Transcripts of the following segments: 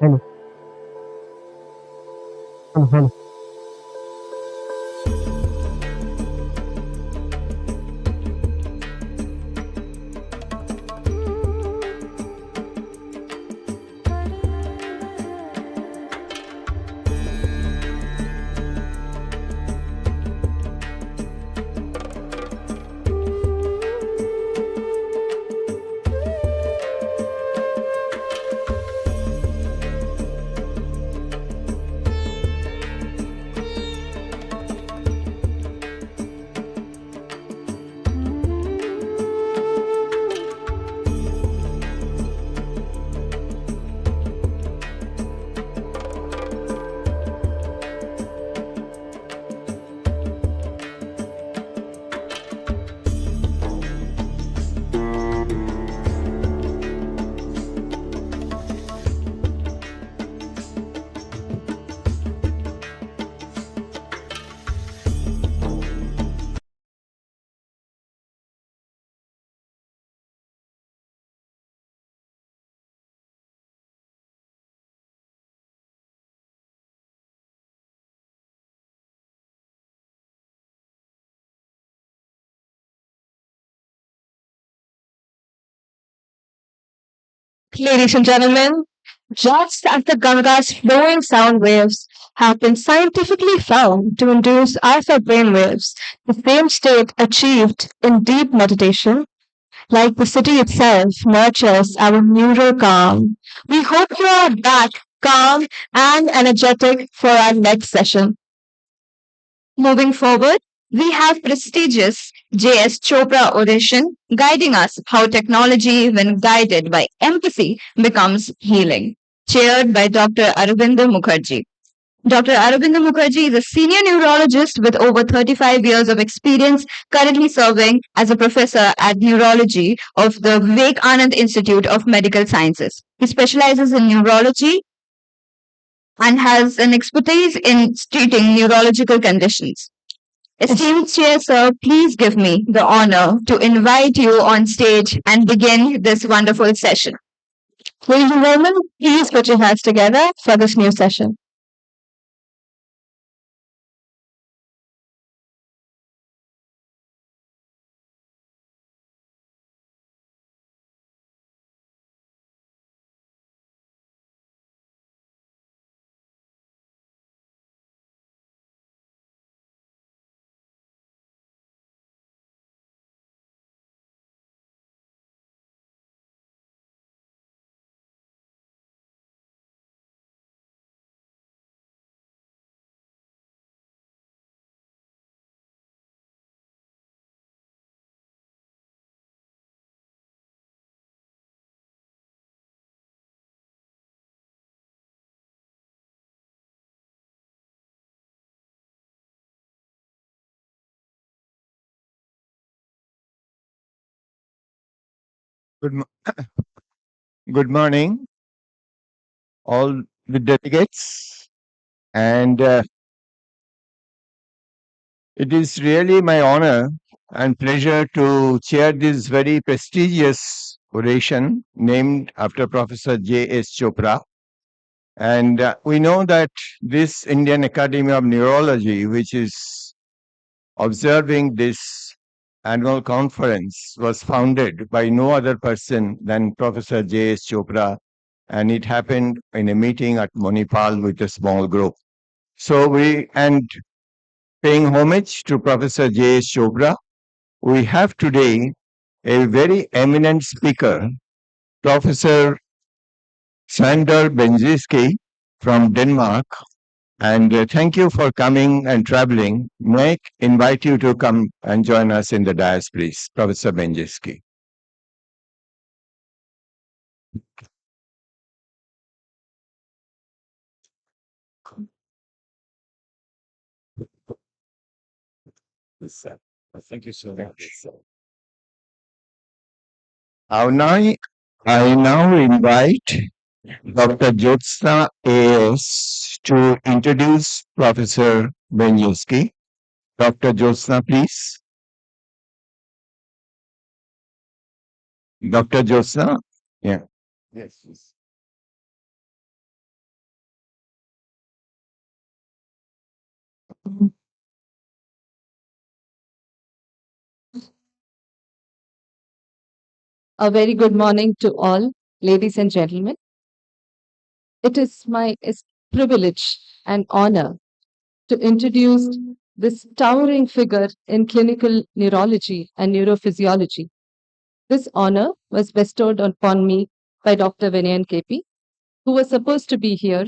Hello, hello, hello. Ladies and gentlemen, just as the Ganga's flowing sound waves have been scientifically found to induce alpha brain waves, the same state achieved in deep meditation, like the city itself nurtures our neural calm. We hope you are back calm and energetic for our next session. Moving forward, we have prestigious J.S. Chopra Oration guiding us how technology, when guided by empathy, becomes healing. Chaired by Dr. Aravinda Mukherjee. Dr. Aravinda Mukherjee is a senior neurologist with over 35 years of experience, currently serving as a professor at neurology of the Vivekanand Institute of Medical Sciences. He specializes in neurology and has an expertise in treating neurological conditions. Esteemed Chair, sir, please give me the honor to invite you on stage and begin this wonderful session. Ladies and gentlemen, please put your hands together for this new session. Good, good morning, all the delegates. And it is really my honor and pleasure to chair this very prestigious oration named after Professor J.S. Chopra. And we know that this Indian Academy of Neurology, which is observing this annual conference, was founded by no other person than Professor J.S. Chopra, and it happened in a meeting at Manipal with a small group. So paying homage to Professor J.S. Chopra, we have today a very eminent speaker, Professor Sándor Beniczky from Denmark. And thank you for coming and traveling. May I invite you to come and join us in the dais, please, Professor Beniczky. Thank you so much. I now invite Dr. Jyotsna A.S. to introduce Professor Beniczky. Dr. Jyotsna, please. Dr. Jyotsna? Yeah. Yes. A very good morning to all, ladies and gentlemen. It is my privilege and honor to introduce this towering figure in clinical neurology and neurophysiology. This honor was bestowed upon me by Dr. Vinay KP, who was supposed to be here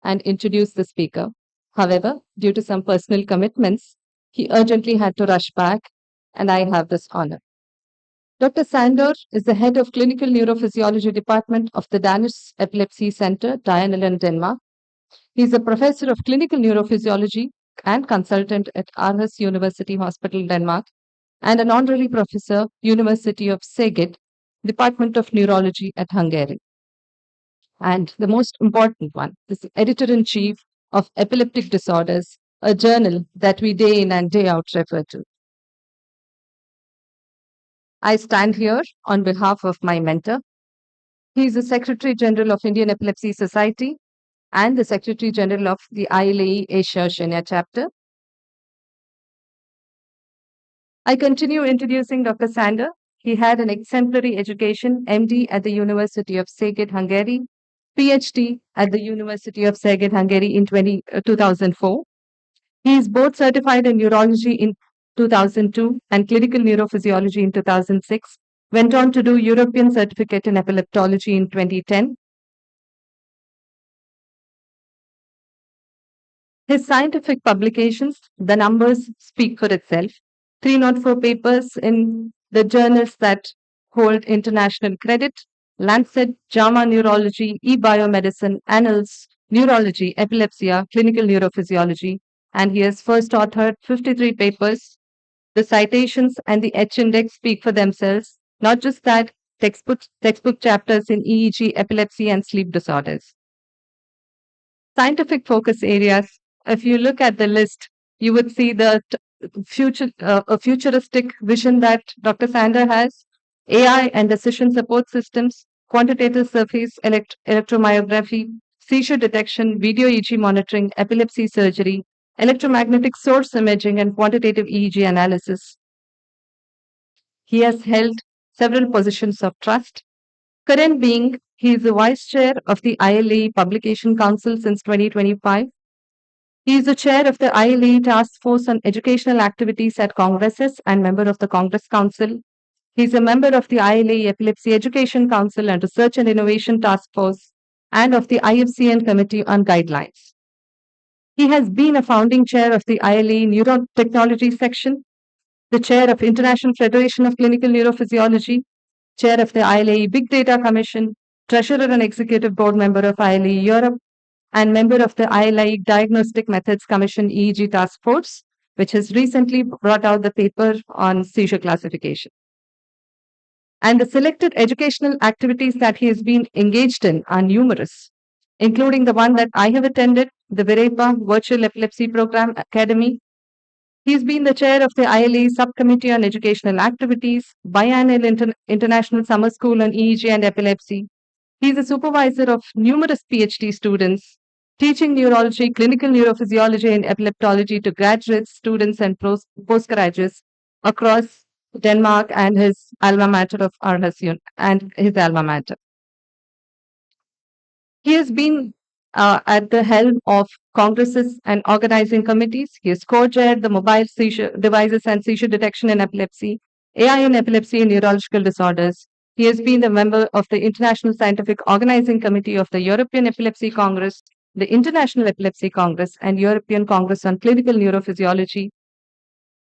and introduce the speaker. However, due to some personal commitments, he urgently had to rush back, and I have this honor. Dr. Sándor is the head of Clinical Neurophysiology Department of the Danish Epilepsy Center, Dianalen, Denmark. He is a professor of clinical neurophysiology and consultant at Aarhus University Hospital, Denmark, and an honorary professor, University of Szeged, Department of Neurology at Hungary. And the most important one is editor-in-chief of Epileptic Disorders, a journal that we day in and day out refer to. I stand here on behalf of my mentor. He is the Secretary General of Indian Epilepsy Society and the Secretary General of the ILAE Asia Oceania chapter. I continue introducing Dr. Sándor. He had an exemplary education, MD at the University of Szeged, Hungary, PhD at the University of Szeged, Hungary in 2004. He is board certified in neurology in 2002 and clinical neurophysiology in 2006. Went on to do European certificate in epileptology in 2010. His scientific publications, the numbers speak for itself. 304 papers in the journals that hold international credit: Lancet, JAMA Neurology, eBiomedicine, Annals, Neurology, Epilepsia, Clinical Neurophysiology, and he has first authored 53 papers. The citations and the H-index speak for themselves. Not just that, textbook chapters in EEG, epilepsy, and sleep disorders. Scientific focus areas. If you look at the list, you would see the a futuristic vision that Dr. Sándor has: AI and decision support systems, quantitative surface electromyography, seizure detection, video EEG monitoring, epilepsy surgery, electromagnetic source imaging, and quantitative EEG analysis. He has held several positions of trust. Current being, he is the vice chair of the ILA Publication Council since 2025. He is the chair of the ILA Task Force on Educational Activities at Congresses and member of the Congress Council. He is a member of the ILA Epilepsy Education Council and Research and Innovation Task Force and of the IFCN Committee on Guidelines. He has been a founding chair of the ILA Neurotechnology Section, the chair of International Federation of Clinical Neurophysiology, chair of the ILA Big Data Commission, treasurer and executive board member of ILA Europe, and member of the ILA Diagnostic Methods Commission EEG Task Force, which has recently brought out the paper on seizure classification. And the selected educational activities that he has been engaged in are numerous, including the one that I have attended, the Virepa Virtual Epilepsy Program Academy. He's been the chair of the ILA Subcommittee on Educational Activities, Biannual International Summer School on EEG and Epilepsy. He's a supervisor of numerous PhD students, teaching neurology, clinical neurophysiology, and epileptology to graduates, students, and postgraduates across Denmark and his alma mater of Aarhus and his alma mater. He has been at the helm of congresses and organizing committees. He has co-chaired the Mobile Seizure Devices and Seizure Detection in Epilepsy, AI in Epilepsy and Neurological Disorders. He has been the member of the International Scientific Organizing Committee of the European Epilepsy Congress, the International Epilepsy Congress, and European Congress on Clinical Neurophysiology.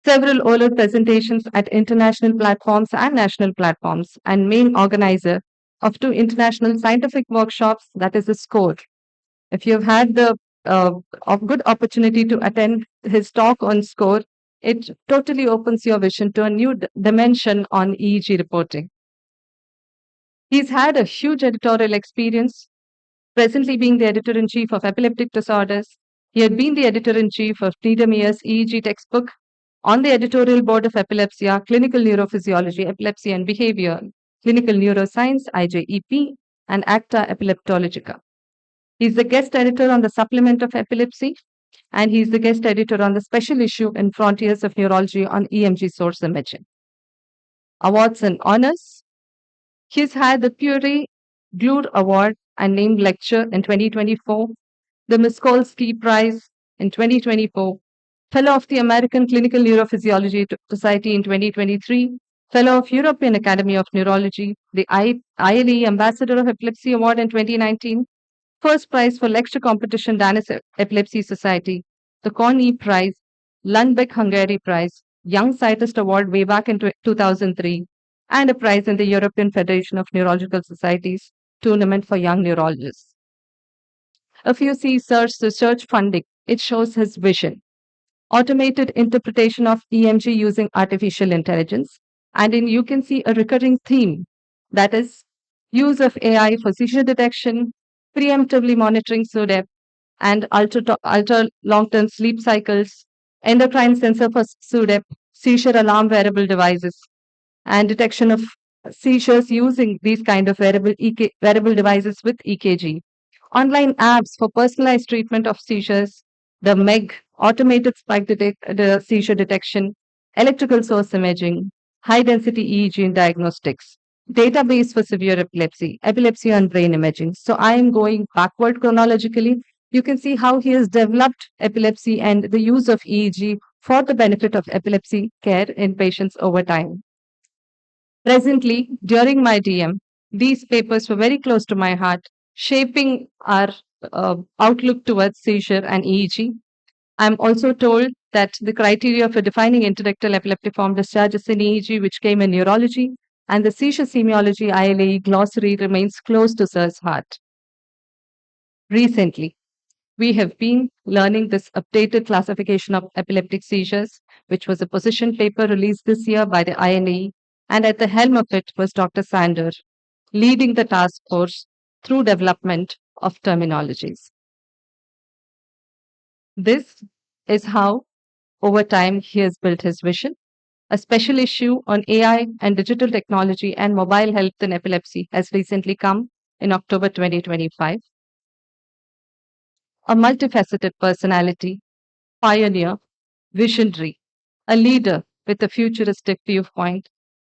Several oral presentations at international platforms and national platforms, and main organizer of 2 international scientific workshops, that is the SCORE. If you've had the good opportunity to attend his talk on SCORE, it totally opens your vision to a new dimension on EEG reporting. He's had a huge editorial experience, presently being the editor-in-chief of Epileptic Disorders. He had been the editor-in-chief of Niedermeyer's EEG textbook, on the editorial board of Epilepsia, Clinical Neurophysiology, Epilepsy and Behavior, Clinical Neuroscience, IJEP, and Acta Epileptologica. He's the guest editor on the Supplement of Epilepsy, and he's the guest editor on the special issue in Frontiers of Neurology on EMG source imaging. Awards and honors. He's had the Puri Glud Award and named lecture in 2024, the Miskolsky Prize in 2024, Fellow of the American Clinical Neurophysiology Society in 2023, Fellow of European Academy of Neurology, the ILE Ambassador of Epilepsy Award in 2019, First Prize for Lecture Competition Danish Epilepsy Society, the Con-E Prize, Lundbeck Hungary Prize, Young Scientist Award way back in 2003, and a prize in the European Federation of Neurological Societies Tournament for Young Neurologists. If you see Sir's research funding, it shows his vision. Automated interpretation of EMG using artificial intelligence. And in you can see a recurring theme, that is use of AI for seizure detection, preemptively monitoring SODEP, and ultra long-term sleep cycles, endocrine sensor for SODEP, seizure alarm wearable devices, and detection of seizures using these kind of wearable devices with EKG. Online apps for personalized treatment of seizures, the MEG, automated the seizure detection, electrical source imaging, high density EEG and diagnostics, database for severe epilepsy, epilepsy and brain imaging. So I am going backward chronologically. You can see how he has developed epilepsy and the use of EEG for the benefit of epilepsy care in patients over time. Presently, during my DM, these papers were very close to my heart, shaping our outlook towards seizure and EEG. I'm also told that the criteria for defining intellectual epileptiform discharges in EEG, which came in neurology, and the seizure semiology ILA glossary remains close to Sir's heart. Recently, we have been learning this updated classification of epileptic seizures, which was a position paper released this year by the INAE, and at the helm of it was Dr. Sándor, leading the task force through development of terminologies. This is how, over time, he has built his vision. A special issue on AI and digital technology and mobile health in epilepsy has recently come in October 2025. A multifaceted personality, pioneer, visionary, a leader with a futuristic viewpoint.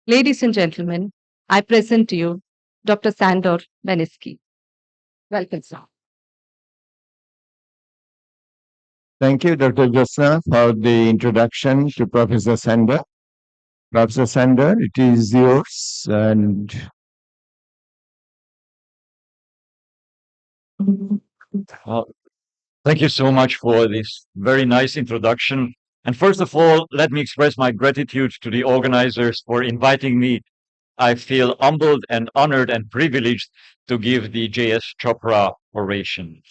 Ladies and gentlemen, I present to you Dr. Sándor Beniczky. Welcome, sir. Thank you, Dr. Josna, for the introduction to Professor Sándor. Professor Sándor, it is yours. And thank you so much for this very nice introduction. And first of all, let me express my gratitude to the organizers for inviting me. I feel humbled and honored and privileged to give the J.S. Chopra Oration.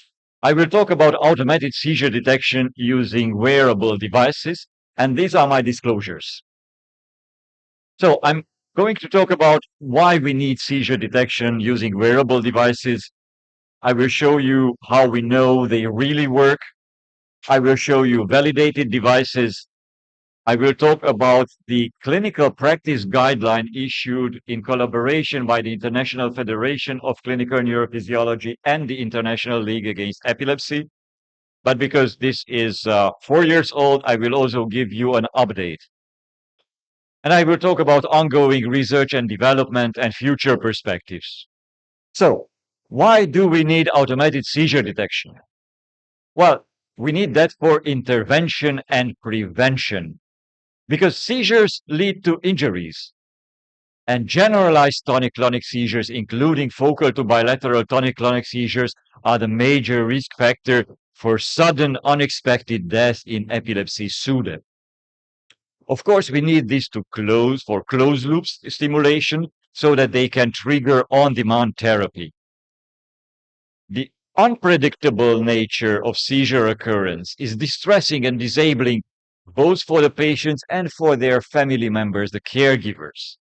I will talk about automated seizure detection using wearable devices, and these are my disclosures. So I'm going to talk about why we need seizure detection using wearable devices. I will show you how we know they really work. I will show you validated devices. I will talk about the clinical practice guideline issued in collaboration by the International Federation of Clinical Neurophysiology and the International League Against Epilepsy. But because this is 4 years old, I will also give you an update. And I will talk about ongoing research and development and future perspectives. So, why do we need automated seizure detection? Well, we need that for intervention and prevention because seizures lead to injuries. And generalized tonic-clonic seizures, including focal to bilateral tonic-clonic seizures, are the major risk factor for sudden unexpected death in epilepsy SUDEP. Of course, we need this to for closed loop stimulation so that they can trigger on-demand therapy. The unpredictable nature of seizure occurrence is distressing and disabling both for the patients and for their family members, the caregivers.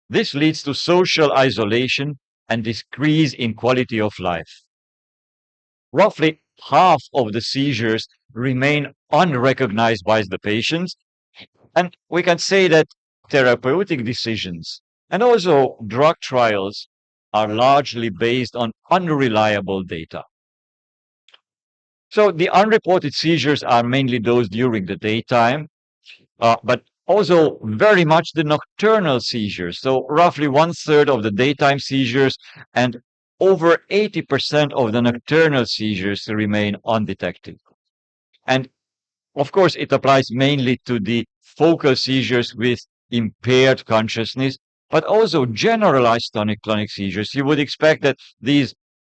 This leads to social isolation and decrease in quality of life. Roughly half of the seizures remain unrecognized by the patients, and we can say that therapeutic decisions and also drug trials are largely based on unreliable data. So the unreported seizures are mainly those during the daytime, but Also, very much the nocturnal seizures. So roughly 1/3 of the daytime seizures and over 80% of the nocturnal seizures remain undetected. And of course, it applies mainly to the focal seizures with impaired consciousness, but also generalized tonic-clonic seizures. You would expect that these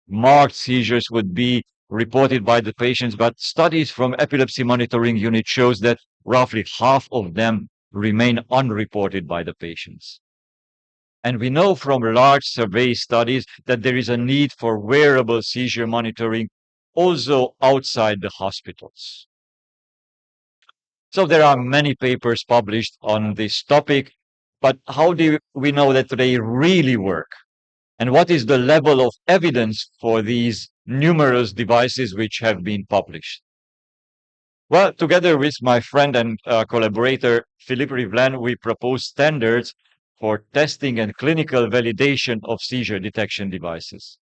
marked seizures would be reported by the patients, but studies from epilepsy monitoring unit shows that roughly half of them remain unreported by the patients. And we know from large survey studies that there is a need for wearable seizure monitoring also outside the hospitals. So there are many papers published on this topic, but how do we know that they really work? And what is the level of evidence for these numerous devices which have been published? Well, together with my friend and collaborator, Philippe Rivlin, we propose standards for testing and clinical validation of seizure detection devices.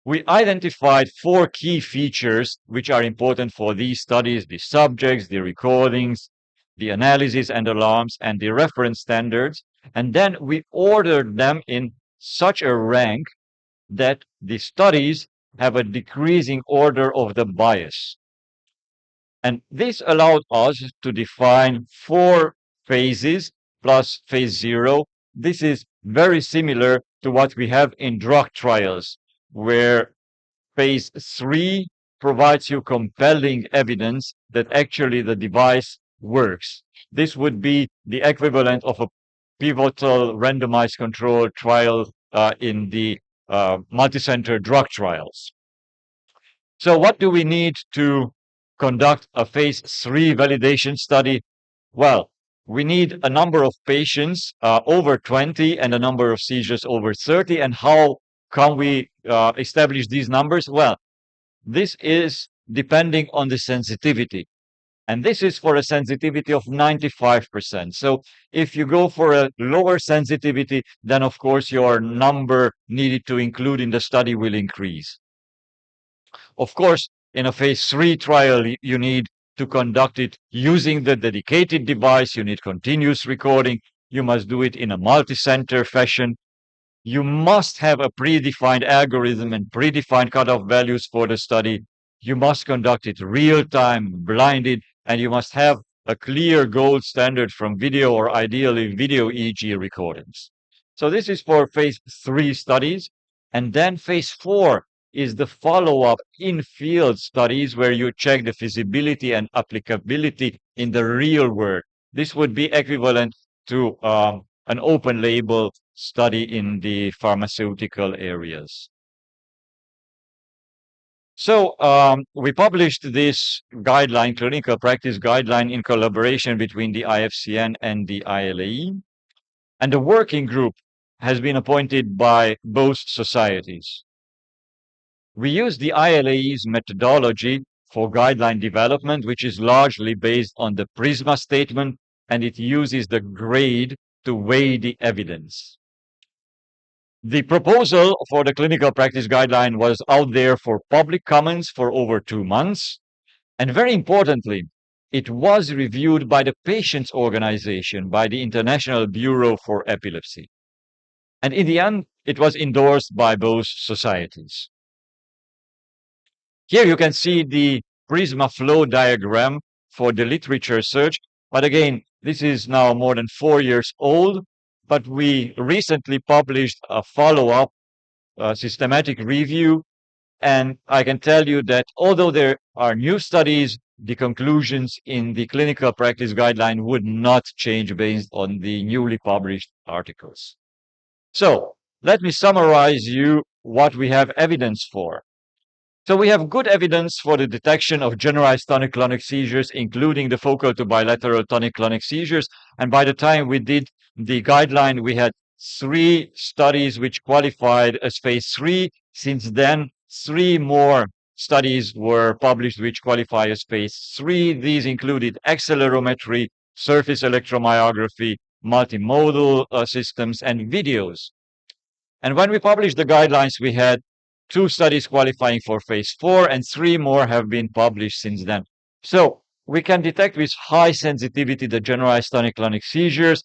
We identified 4 key features which are important for these studies: the subjects, the recordings, the analysis and alarms, and the reference standards. And then we ordered them in such a rank that the studies have a decreasing order of the bias. And this allowed us to define 4 phases plus phase 0. This is very similar to what we have in drug trials, where phase 3 provides you compelling evidence that actually the device works. This would be the equivalent of a pivotal randomized controlled trial in the multicenter drug trials. So what do we need to conduct a phase 3 validation study? Well, we need a number of patients over 20 and a number of seizures over 30. And how can we establish these numbers? Well, this is depending on the sensitivity. And this is for a sensitivity of 95%. So if you go for a lower sensitivity, then of course your number needed to include in the study will increase. Of course, in a phase 3 trial, you need to conduct it using the dedicated device. You need continuous recording. You must do it in a multi-center fashion. You must have a predefined algorithm and predefined cutoff values for the study. You must conduct it real-time, blinded, and you must have a clear gold standard from video or ideally video EEG recordings. So this is for phase 3 studies. And then phase 4 is the follow-up in-field studies where you check the feasibility and applicability in the real world. This would be equivalent to an open label study in the pharmaceutical areas. So we published this guideline, clinical practice guideline, in collaboration between the IFCN and the ILAE. And the working group has been appointed by both societies. We use the ILAE's methodology for guideline development, which is largely based on the PRISMA statement, and it uses the grade to weigh the evidence. The proposal for the clinical practice guideline was out there for public comments for over 2 months. And very importantly, it was reviewed by the patients' organization, by the International Bureau for Epilepsy. And in the end, it was endorsed by both societies. Here you can see the PRISMA flow diagram for the literature search. But again, this is now more than 4 years old. But we recently published a follow-up systematic review. And I can tell you that although there are new studies, the conclusions in the clinical practice guideline would not change based on the newly published articles. So let me summarize you what we have evidence for. So we have good evidence for the detection of generalized tonic-clonic seizures, including the focal to bilateral tonic-clonic seizures. And by the time we did the guideline, we had 3 studies which qualified as phase 3. Since then, 3 more studies were published which qualify as phase 3. These included accelerometry, surface electromyography, multimodal systems, and videos. And when we published the guidelines, we had 2 studies qualifying for phase 4, and 3 more have been published since then. So we can detect with high sensitivity the generalized tonic-clonic seizures,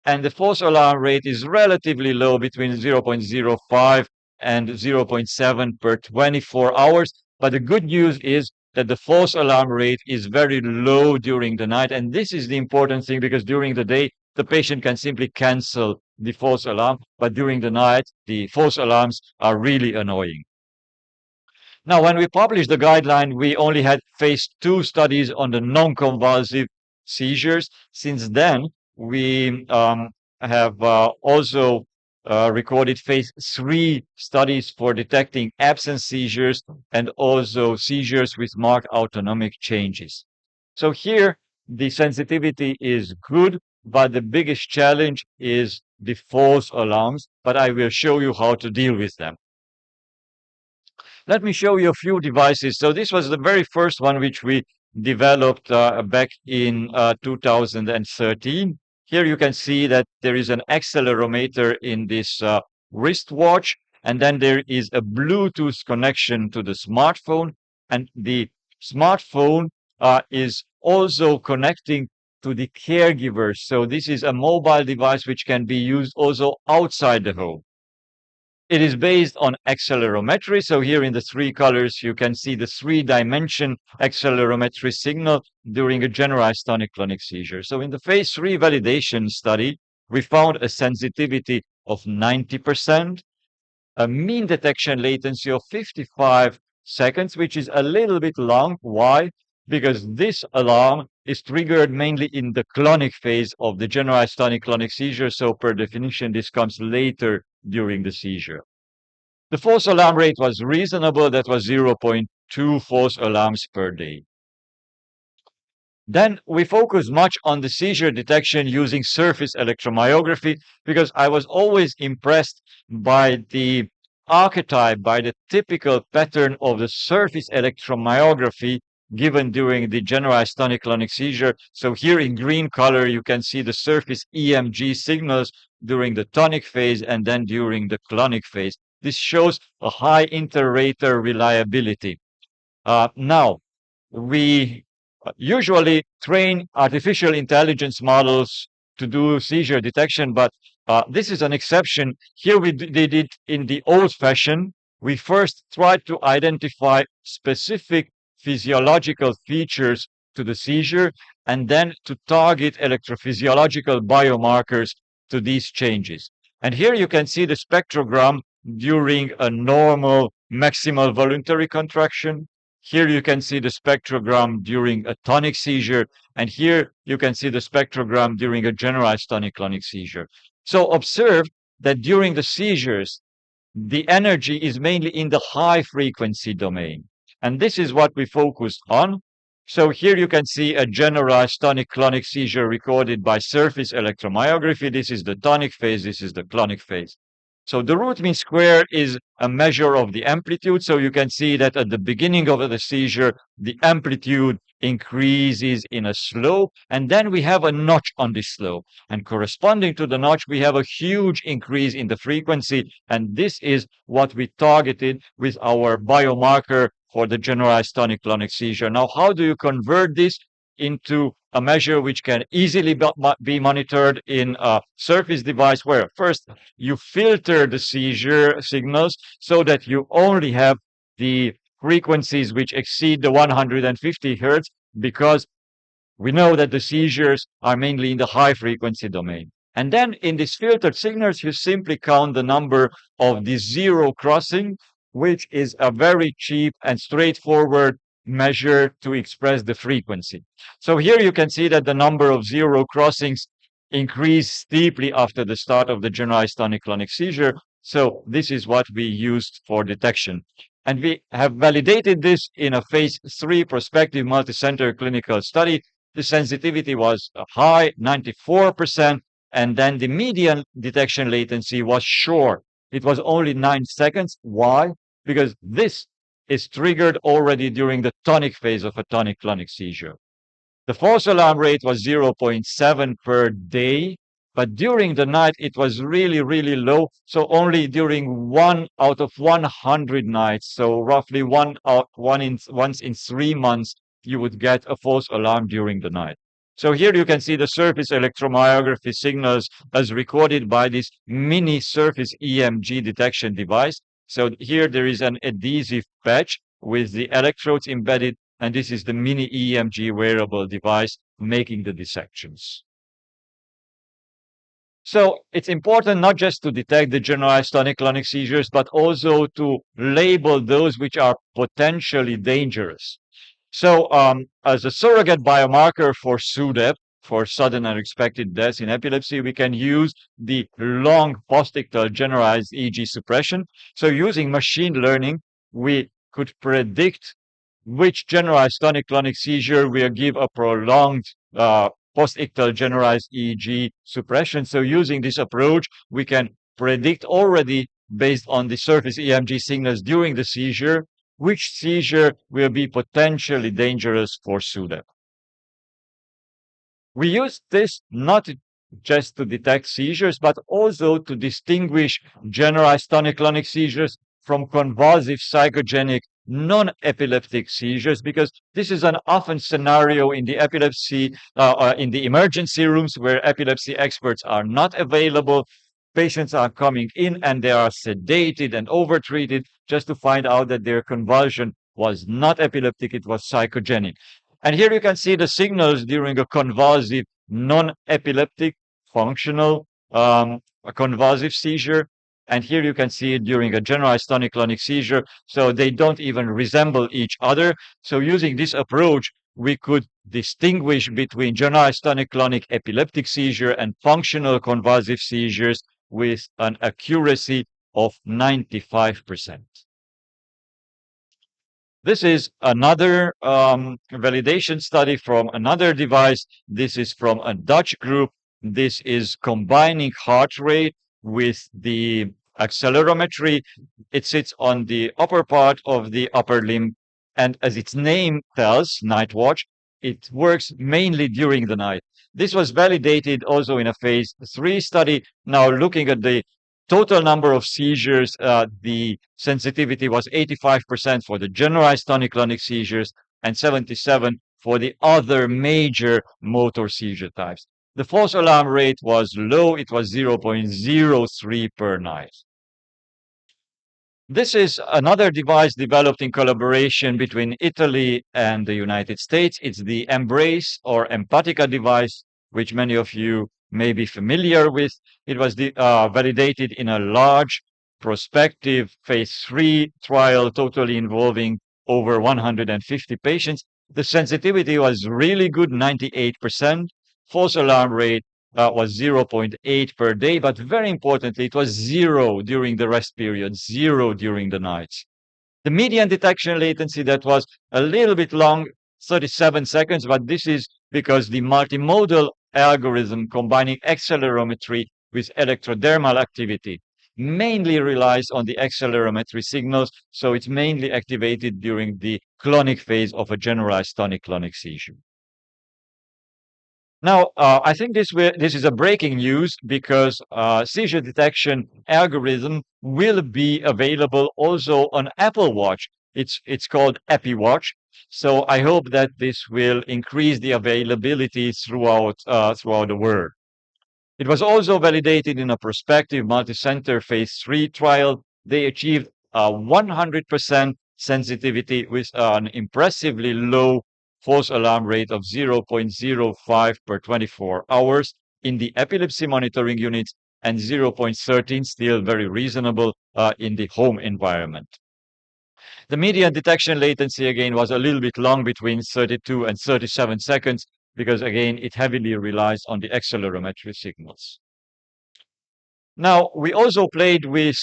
and the false alarm rate is relatively low, between 0.05 and 0.7 per 24 hours. But the good news is that the false alarm rate is very low during the night. And this is the important thing, because during the day, the patient can simply cancel the false alarm. But during the night, the false alarms are really annoying. Now, when we published the guideline, we only had phase 2 studies on the non-convulsive seizures. Since then, we have also recorded phase 3 studies for detecting absence seizures and also seizures with marked autonomic changes. So here, the sensitivity is good, but the biggest challenge is the false alarms, but I will show you how to deal with them. Let me show you a few devices. So this was the very first one which we developed back in 2013. Here you can see that there is an accelerometer in this wristwatch, and then there is a Bluetooth connection to the smartphone, and the smartphone is also connecting to the caregiver. So this is a mobile device which can be used also outside the home. It is based on accelerometry. So here in the 3 colors, you can see the 3-dimension accelerometry signal during a generalized tonic-clonic seizure. So in the phase 3 validation study, we found a sensitivity of 90%, a mean detection latency of 55 seconds, which is a little bit long. Why? Because this alarm is triggered mainly in the clonic phase of the generalized tonic-clonic seizure. So per definition, this comes later during the seizure. The false alarm rate was reasonable. That was 0.2 false alarms per day. Then we focused much on the seizure detection using surface electromyography, because I was always impressed by the archetype, by the typical pattern of the surface electromyography given during the generalized tonic-clonic seizure. So here in green color, you can see the surface EMG signals during the tonic phase and then during the clonic phase. This shows a high inter-rater reliability. Now, we usually train artificial intelligence models to do seizure detection, but this is an exception. Here we did it in the old fashion. We first tried to identify specific physiological features to the seizure, and then to target electrophysiological biomarkers to these changes. And here you can see the spectrogram during a normal maximal voluntary contraction. Here you can see the spectrogram during a tonic seizure, and here you can see the spectrogram during a generalized tonic-clonic seizure. So observe that during the seizures, the energy is mainly in the high frequency domain. And this is what we focused on. So here you can see a generalized tonic-clonic seizure recorded by surface electromyography. This is the tonic phase, this is the clonic phase. So the root mean square is a measure of the amplitude. So you can see that at the beginning of the seizure, the amplitude increases in a slope, and then we have a notch on this slope. And corresponding to the notch, we have a huge increase in the frequency. And this is what we targeted with our biomarker for the generalized tonic-clonic seizure. Now, how do you convert this into a measure which can easily be monitored in a surface device, where first you filter the seizure signals so that you only have the frequencies which exceed the 150 hertz, because we know that the seizures are mainly in the high frequency domain. And then in these filtered signals, you simply count the number of the zero crossing, which is a very cheap and straightforward measure to express the frequency. So here you can see that the number of zero crossings increase steeply after the start of the generalized tonic-clonic seizure. So this is what we used for detection. And we have validated this in a phase 3 prospective multicenter clinical study. The sensitivity was high, 94%, and then the median detection latency was short. It was only 9 seconds. Why? Because this is triggered already during the tonic phase of a tonic-clonic seizure. The false alarm rate was 0.7 per day, but during the night it was really, really low. So only during 1 out of 100 nights, so roughly once in 3 months, you would get a false alarm during the night. So here you can see the surface electromyography signals as recorded by this mini surface EMG detection device. So here there is an adhesive patch with the electrodes embedded, and this is the mini EMG wearable device making the dissections. So it's important not just to detect the generalized tonic-clonic seizures, but also to label those which are potentially dangerous. So as a surrogate biomarker for SUDEP, for sudden unexpected death in epilepsy, we can use the long postictal generalized EEG suppression. So using machine learning, we could predict which generalized tonic-clonic seizure will give a prolonged postictal generalized EEG suppression. So using this approach, we can predict already based on the surface EMG signals during the seizure, which seizure will be potentially dangerous for SUDEP. We use this not just to detect seizures, but also to distinguish generalized tonic-clonic seizures from convulsive psychogenic non-epileptic seizures, because this is an often scenario in the epilepsy, in the emergency rooms where epilepsy experts are not available. Patients are coming in and they are sedated and overtreated just to find out that their convulsion was not epileptic, it was psychogenic. And here you can see the signals during a convulsive, non-epileptic, functional, a convulsive seizure. And here you can see it during a generalized tonic-clonic seizure. So they don't even resemble each other. So using this approach, we could distinguish between generalized tonic-clonic epileptic seizure and functional convulsive seizures with an accuracy of 95%. This is another validation study from another device. This is from a Dutch group. This is combining heart rate with the accelerometry. It sits on the upper part of the upper limb. And as its name tells, night watch, it works mainly during the night. This was validated also in a phase 3 study. Now looking at the total number of seizures, the sensitivity was 85% for the generalized tonic-clonic seizures and 77% for the other major motor seizure types. The false alarm rate was low. It was 0.03 per night. This is another device developed in collaboration between Italy and the United States. It's the Embrace or Empatica device, which many of you may be familiar with. It was validated in a large prospective phase 3 trial, totally involving over 150 patients. The sensitivity was really good, 98%. False alarm rate was 0.8 per day, but very importantly, it was 0 during the rest period, 0 during the nights. The median detection latency, that was a little bit long, 37 seconds, but this is because the multimodal algorithm combining accelerometry with electrodermal activity mainly relies on the accelerometry signals, so it's mainly activated during the clonic phase of a generalized tonic-clonic seizure. Now, I think this is a breaking news because seizure detection algorithm will be available also on Apple Watch. It's called EpiWatch. So I hope that this will increase the availability throughout the world. It was also validated in a prospective multicenter phase 3 trial. They achieved 100% sensitivity with an impressively low false alarm rate of 0.05 per 24 hours in the epilepsy monitoring units and 0.13, still very reasonable, in the home environment. The median detection latency, again, was a little bit long, between 32 and 37 seconds, because, again, it heavily relies on the accelerometry signals. Now, we also played with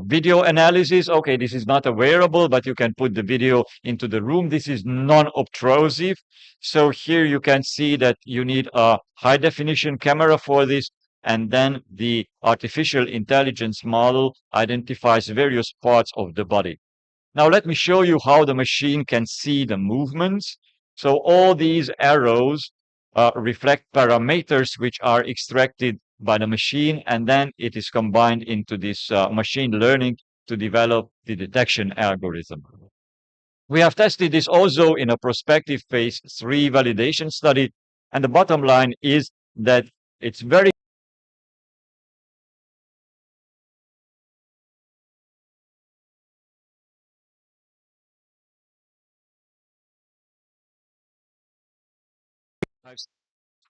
video analysis. Okay, this is not a wearable, but you can put the video into the room. This is non-obtrusive. So here you can see that you need a high-definition camera for this, and then the artificial intelligence model identifies various parts of the body. Now, let me show you how the machine can see the movements. So all these arrows reflect parameters which are extracted by the machine, and then it is combined into this machine learning to develop the detection algorithm. We have tested this also in a prospective phase 3 validation study. And the bottom line is that it's very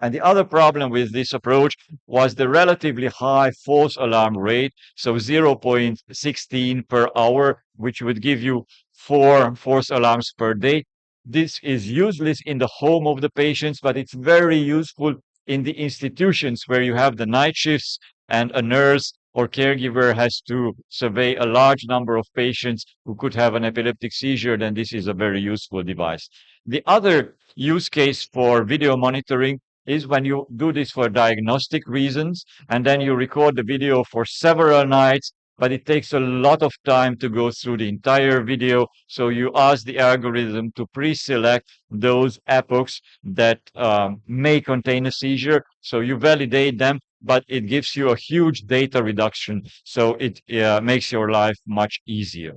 And the other problem with this approach was the relatively high false alarm rate, so 0.16 per hour, which would give you 4 false alarms per day. This is useless in the home of the patients, but it's very useful in the institutions where you have the night shifts and a nurse or caregiver has to survey a large number of patients who could have an epileptic seizure. Then this is a very useful device. The other use case for video monitoring is when you do this for diagnostic reasons and then you record the video for several nights, but it takes a lot of time to go through the entire video. So you ask the algorithm to pre-select those epochs that may contain a seizure. So you validate them, but it gives you a huge data reduction. So it makes your life much easier.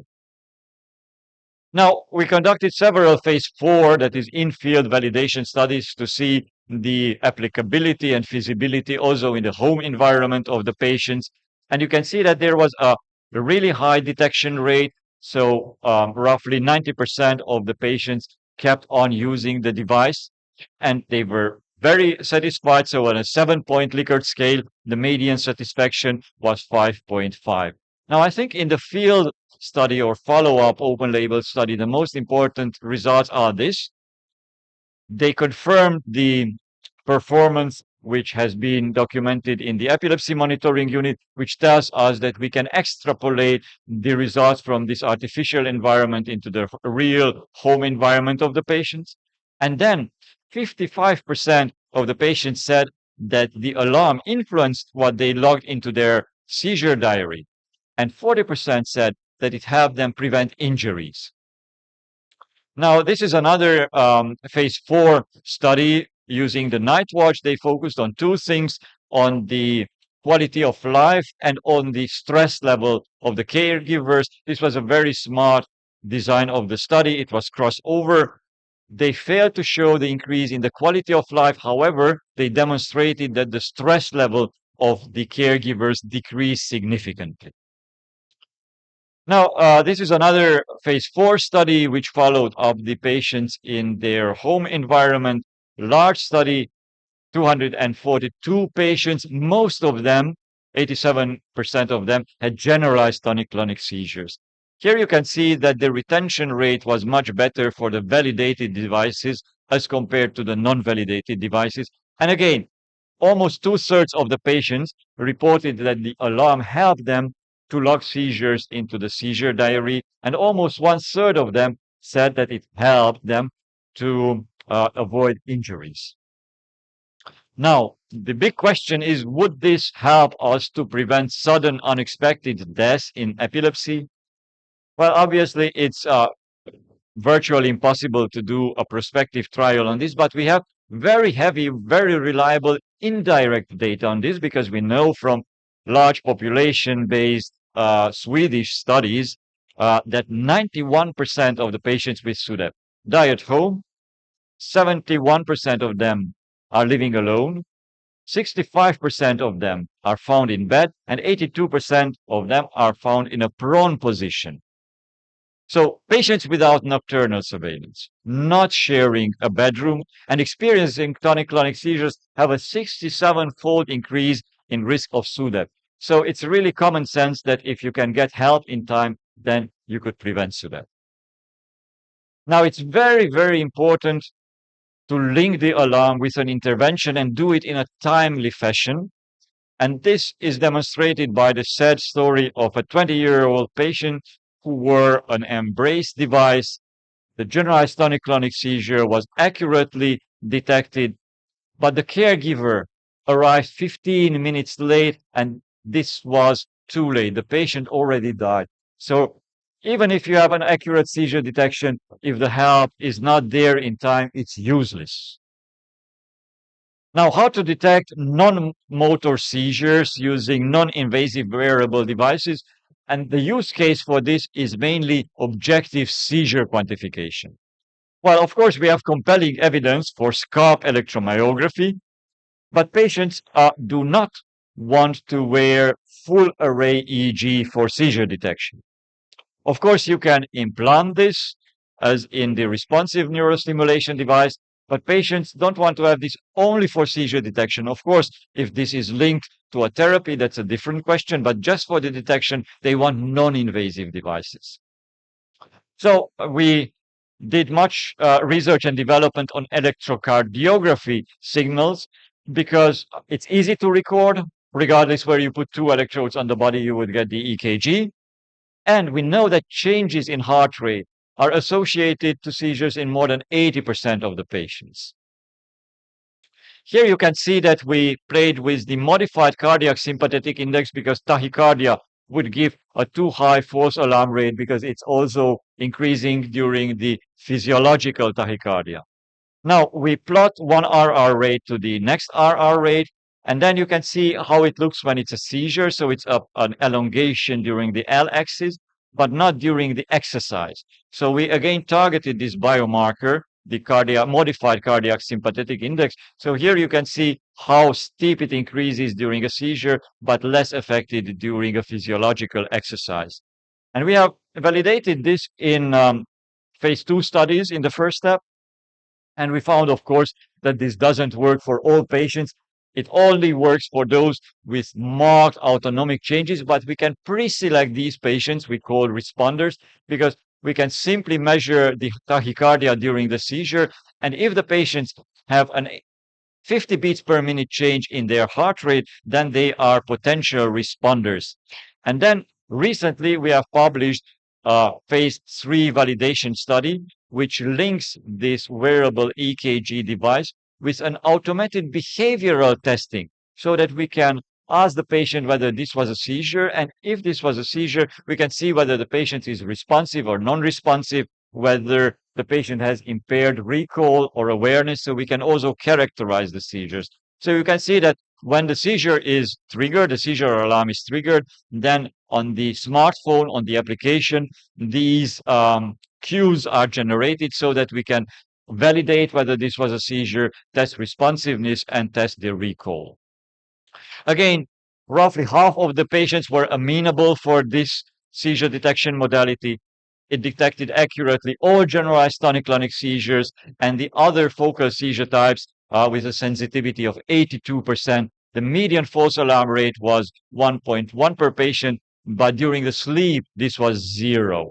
Now, we conducted several phase 4, that is in-field validation studies, to see the applicability and feasibility also in the home environment of the patients. And you can see that there was a really high detection rate. So roughly 90% of the patients kept on using the device and they were very satisfied. So on a 7-point Likert scale, the median satisfaction was 5.5. Now, I think in the field study or follow-up open label study, the most important results are this. They confirmed the performance which has been documented in the epilepsy monitoring unit, which tells us that we can extrapolate the results from this artificial environment into the real home environment of the patients. And then 55% of the patients said that the alarm influenced what they logged into their seizure diary. And 40% said that it helped them prevent injuries. Now, this is another phase 4 study using the night watch. They focused on two things, on the quality of life and on the stress level of the caregivers. This was a very smart design of the study. It was crossover. They failed to show the increase in the quality of life. However, they demonstrated that the stress level of the caregivers decreased significantly. Now, this is another phase 4 study which followed up the patients in their home environment. Large study, 242 patients. Most of them, 87% of them, had generalized tonic-clonic seizures. Here you can see that the retention rate was much better for the validated devices as compared to the non-validated devices. And again, almost 2/3 of the patients reported that the alarm helped them to log seizures into the seizure diary, and almost 1/3 of them said that it helped them to avoid injuries. Now, the big question is, would this help us to prevent sudden unexpected deaths in epilepsy? Well, obviously, it's virtually impossible to do a prospective trial on this, but we have very heavy, very reliable indirect data on this because we know from large population-based Swedish studies that 91% of the patients with SUDEP die at home, 71% of them are living alone, 65% of them are found in bed, and 82% of them are found in a prone position. So patients without nocturnal surveillance, not sharing a bedroom, and experiencing tonic-clonic seizures have a 67-fold increase in risk of SUDEP. So it's really common sense that if you can get help in time, then you could prevent SUDEP. Now, it's very, very important to link the alarm with an intervention and do it in a timely fashion. And this is demonstrated by the sad story of a 20-year-old patient who wore an Embrace device. The generalized tonic-clonic seizure was accurately detected, but the caregiver arrived 15 minutes late, and this was too late. The patient already died. So even if you have an accurate seizure detection, if the help is not there in time, it's useless. Now, how to detect non-motor seizures using non-invasive wearable devices? And the use case for this is mainly objective seizure quantification. Well, of course, we have compelling evidence for scalp electromyography, but patients do not want to wear full array EEG for seizure detection. Of course, you can implant this as in the responsive neurostimulation device, but patients don't want to have this only for seizure detection. Of course, if this is linked to a therapy, that's a different question, but just for the detection, they want non-invasive devices. So we did much research and development on electrocardiography signals because it's easy to record. Regardless where you put two electrodes on the body, you would get the EKG. And we know that changes in heart rate are associated to seizures in more than 80% of the patients. Here you can see that we played with the modified cardiac sympathetic index because tachycardia would give a too high false alarm rate because it's also increasing during the physiological tachycardia. Now we plot one RR rate to the next RR rate, and then you can see how it looks when it's a seizure. So it's an elongation during the L axis, but not during the exercise. So we again targeted this biomarker, the modified cardiac sympathetic index. So here you can see how steep it increases during a seizure, but less affected during a physiological exercise. And we have validated this in phase 2 studies in the first step. And we found, of course, that this doesn't work for all patients. It only works for those with marked autonomic changes, but we can pre-select these patients we call responders because we can simply measure the tachycardia during the seizure. And if the patients have an 50 beats per minute change in their heart rate, then they are potential responders. And then recently we have published a phase 3 validation study, which links this wearable EKG device with an automated behavioral testing so that we can ask the patient whether this was a seizure. And if this was a seizure, we can see whether the patient is responsive or non-responsive, whether the patient has impaired recall or awareness. So we can also characterize the seizures. So you can see that when the seizure is triggered, the seizure alarm is triggered, then on the smartphone, on the application, these cues are generated so that we can validate whether this was a seizure, test responsiveness, and test the recall. Again, roughly half of the patients were amenable for this seizure detection modality. It detected accurately all generalized tonic-clonic seizures and the other focal seizure types with a sensitivity of 82%. The median false alarm rate was 1.1 per patient, but during the sleep, this was 0.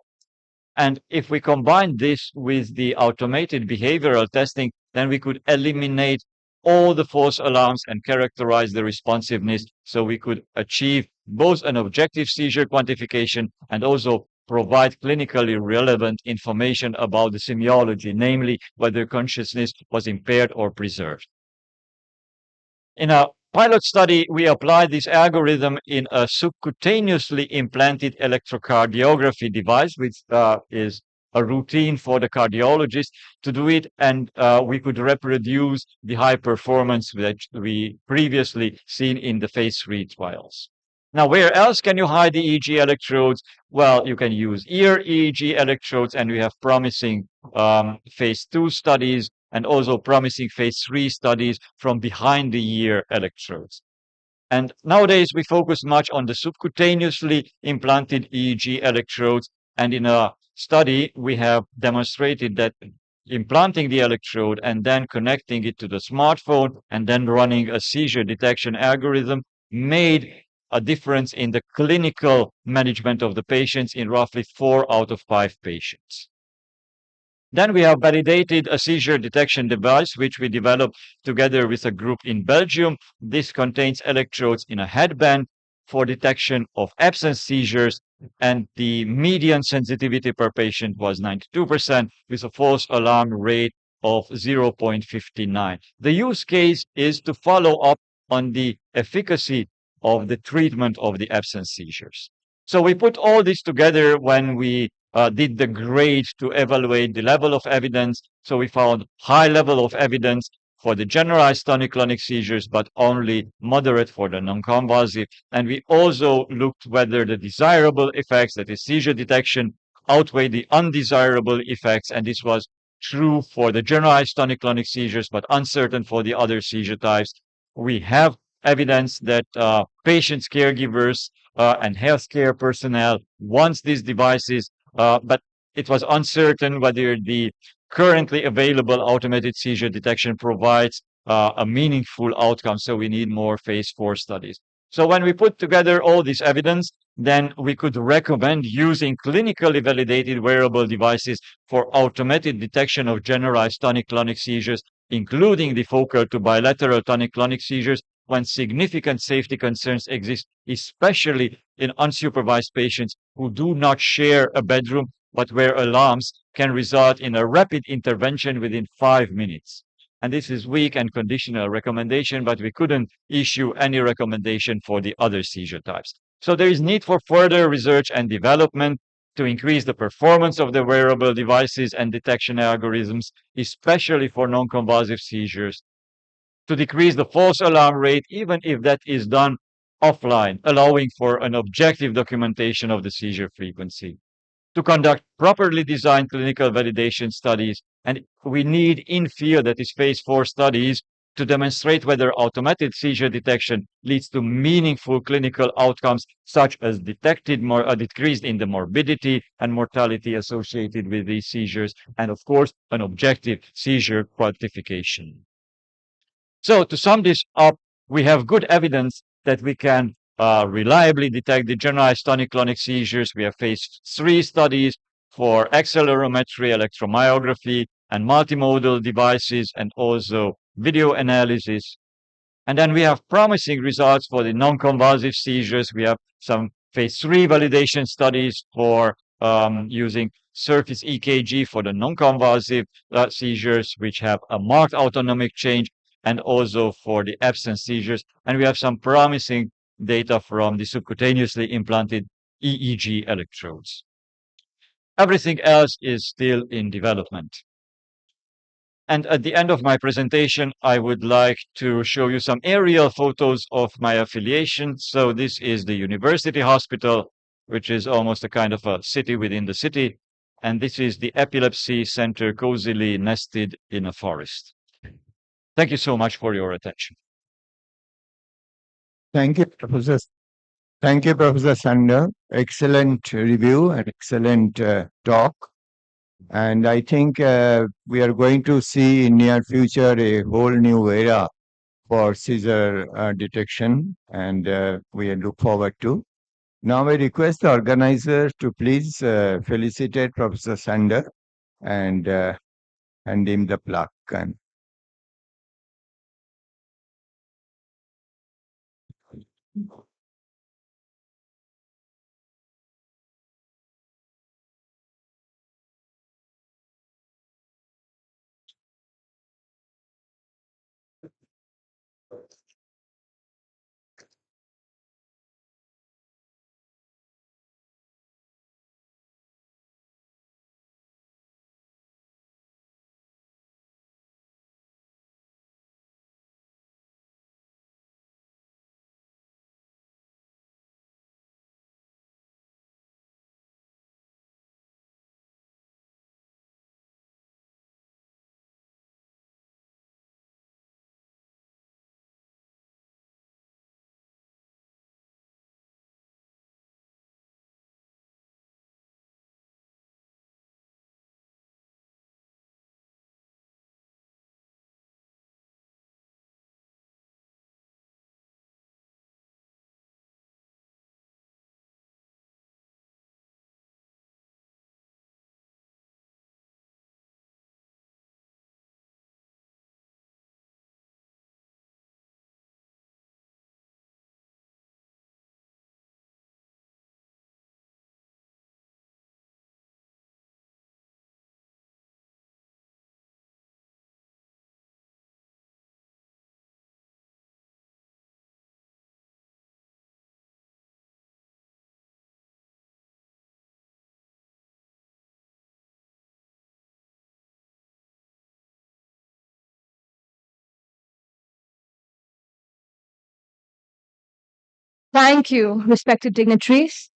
And if we combine this with the automated behavioral testing, then we could eliminate all the false alarms and characterize the responsiveness so we could achieve both an objective seizure quantification and also provide clinically relevant information about the semiology, namely whether consciousness was impaired or preserved. In a pilot study, we applied this algorithm in a subcutaneously implanted electrocardiography device, which is a routine for the cardiologist to do it, and we could reproduce the high performance that we previously seen in the phase 3 trials. Now, where else can you hide the EEG electrodes? Well, you can use ear EEG electrodes, and we have promising phase 2 studies and also promising phase 3 studies from behind the ear electrodes. And nowadays, we focus much on the subcutaneously implanted EEG electrodes. And in a study, we have demonstrated that implanting the electrode and then connecting it to the smartphone and then running a seizure detection algorithm made a difference in the clinical management of the patients in roughly 4 out of 5 patients. Then we have validated a seizure detection device, which we developed together with a group in Belgium. This contains electrodes in a headband for detection of absence seizures, and the median sensitivity per patient was 92% with a false alarm rate of 0.59. The use case is to follow up on the efficacy of the treatment of the absence seizures. So we put all this together when we did the grade to evaluate the level of evidence. So we found high level of evidence for the generalized tonic-clonic seizures, but only moderate for the non-convulsive. And we also looked whether the desirable effects, that is seizure detection, outweigh the undesirable effects. And this was true for the generalized tonic-clonic seizures, but uncertain for the other seizure types. We have evidence that patients, caregivers, and healthcare personnel wants these devices, but it was uncertain whether the currently available automated seizure detection provides a meaningful outcome. So we need more phase 4 studies. So when we put together all this evidence, then we could recommend using clinically validated wearable devices for automated detection of generalized tonic-clonic seizures, including the focal to bilateral tonic-clonic seizures, when significant safety concerns exist, especially in unsupervised patients who do not share a bedroom, but where alarms can result in a rapid intervention within 5 minutes. And this is weak and conditional recommendation, but we couldn't issue any recommendation for the other seizure types. So there is need for further research and development to increase the performance of the wearable devices and detection algorithms, especially for non-convulsive seizures, to decrease the false alarm rate, even if that is done offline, allowing for an objective documentation of the seizure frequency, to conduct properly designed clinical validation studies. And we need in field, that is phase 4 studies, to demonstrate whether automated seizure detection leads to meaningful clinical outcomes, such as decreased in the morbidity and mortality associated with these seizures, and of course, an objective seizure quantification. So to sum this up, we have good evidence that we can reliably detect the generalized tonic-clonic seizures. We have phase 3 studies for accelerometry, electromyography, and multimodal devices, and also video analysis. And then we have promising results for the non-convulsive seizures. We have some phase 3 validation studies for using surface EKG for the non-convulsive seizures, which have a marked autonomic change, and also for the absence seizures. And we have some promising data from the subcutaneously implanted EEG electrodes. Everything else is still in development. And at the end of my presentation, I would like to show you some aerial photos of my affiliation. So this is the university hospital, which is almost a kind of a city within the city. And this is the epilepsy center cozily nested in a forest. Thank you so much for your attention. Thank you, Professor. Thank you, Professor Sándor. Excellent review and excellent talk. And I think we are going to see in near future a whole new era for seizure detection, and we look forward to. Now I request the organizer to please felicitate Professor Sándor and hand him the plaque. And Thank you, respected dignitaries.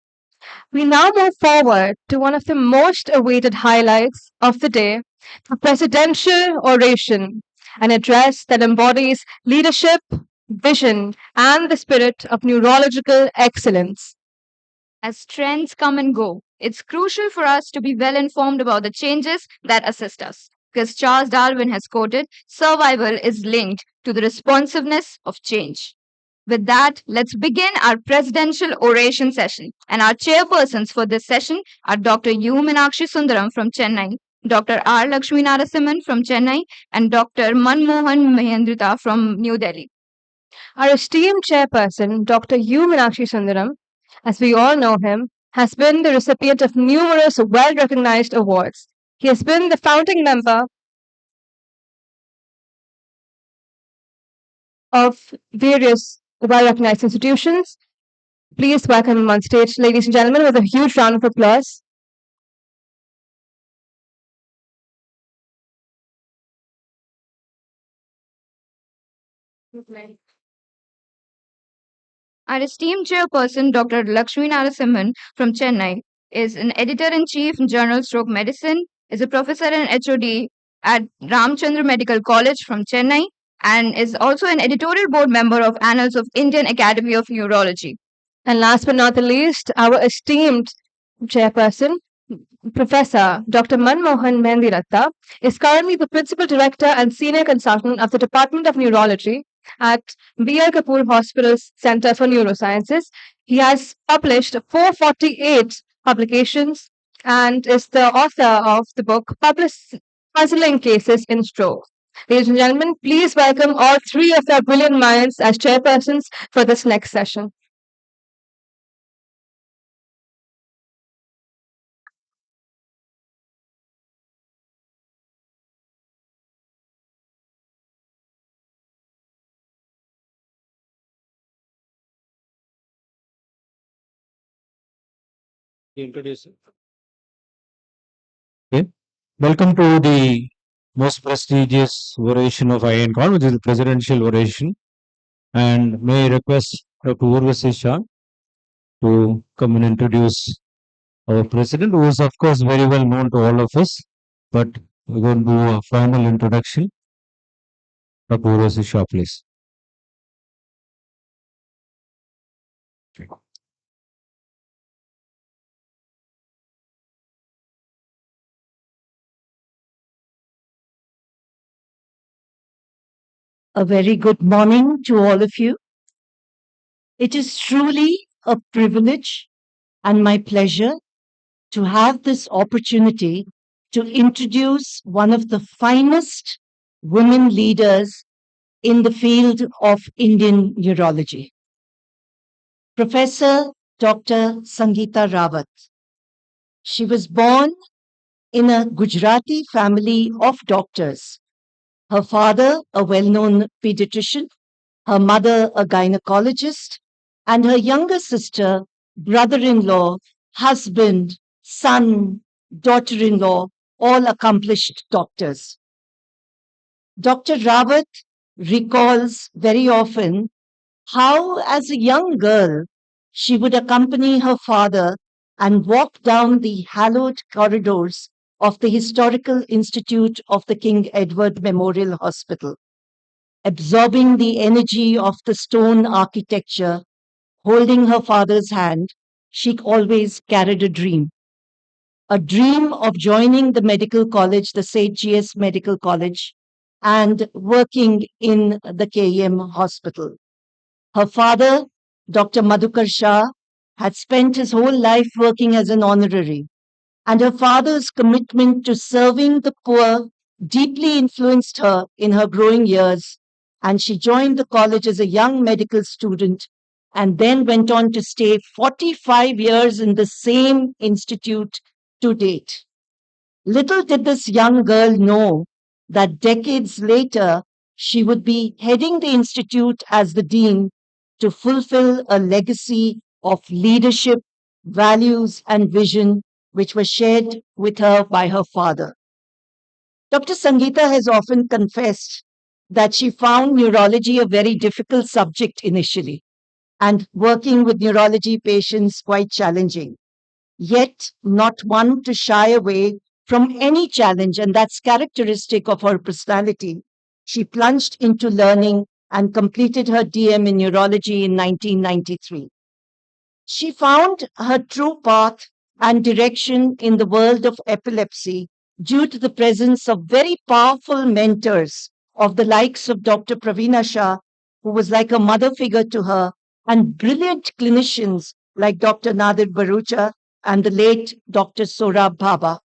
We now move forward to one of the most awaited highlights of the day, the presidential oration, an address that embodies leadership, vision, and the spirit of neurological excellence. As trends come and go, it's crucial for us to be well informed about the changes that assist us. Because Charles Darwin has quoted, survival is linked to the responsiveness of change. With that, let's begin our presidential oration session. And our chairpersons for this session are Dr. U. Meenakshi Sundaram from Chennai, Dr. R. Lakshmi Narasimhan from Chennai, and Dr. Manmohan Mahendrita from New Delhi. Our esteemed chairperson, Dr. U. Meenakshi Sundaram, as we all know him, has been the recipient of numerous well recognized awards. He has been the founding member of various well recognized institutions. Please welcome him on stage, ladies and gentlemen, with a huge round of applause. Our esteemed chairperson, Dr. Lakshmi Narasimhan from Chennai, is an editor-in-chief in Journal Stroke Medicine, is a professor and HOD at Ramchandra Medical College from Chennai, and is also an editorial board member of Annals of Indian Academy of Neurology. And last but not the least, our esteemed chairperson, Professor Dr. Manmohan Mahendrita, is currently the Principal Director and Senior Consultant of the Department of Neurology at B.R. Kapoor Hospital's Center for Neurosciences. He has published 448 publications and is the author of the book Puzzling Cases in Stroke. Ladies and gentlemen, please welcome all three of our brilliant minds as chairpersons for this next session. Introduce. Okay. Welcome to the most prestigious oration of INCON, which is the presidential oration. And may I request Dr. Urvasi Shah to come and introduce our president, who is, of course, very well known to all of us. But we're going to do a formal introduction. Dr. Urvasi Shah, please. A very good morning to all of you. It is truly a privilege and my pleasure to have this opportunity to introduce one of the finest women leaders in the field of Indian neurology, Professor Dr. Sangeeta Ravat. She was born in a Gujarati family of doctors. Her father, a well-known pediatrician, her mother, a gynecologist, and her younger sister, brother-in-law, husband, son, daughter-in-law, all accomplished doctors. Dr. Ravat recalls very often how, as a young girl, she would accompany her father and walk down the hallowed corridors of the Historical Institute of the King Edward Memorial Hospital, absorbing the energy of the stone architecture. Holding her father's hand, she always carried a dream of joining the medical college, the St. G.S. Medical College, and working in the KEM hospital. Her father, Dr. Madhukar Shah, had spent his whole life working as an honorary, and her father's commitment to serving the poor deeply influenced her in her growing years, and she joined the college as a young medical student and then went on to stay 45 years in the same institute to date. Little did this young girl know that decades later, she would be heading the institute as the dean to fulfill a legacy of leadership, values, and vision which were shared with her by her father. Dr. Sangeeta has often confessed that she found neurology a very difficult subject initially, and working with neurology patients quite challenging, yet not one to shy away from any challenge, and that's characteristic of her personality. She plunged into learning and completed her DM in neurology in 1993. She found her true path and direction in the world of epilepsy due to the presence of very powerful mentors of the likes of Dr. Praveena Shah, who was like a mother figure to her, and brilliant clinicians like Dr. Nadir Barucha and the late Dr. Sorab Bhabha.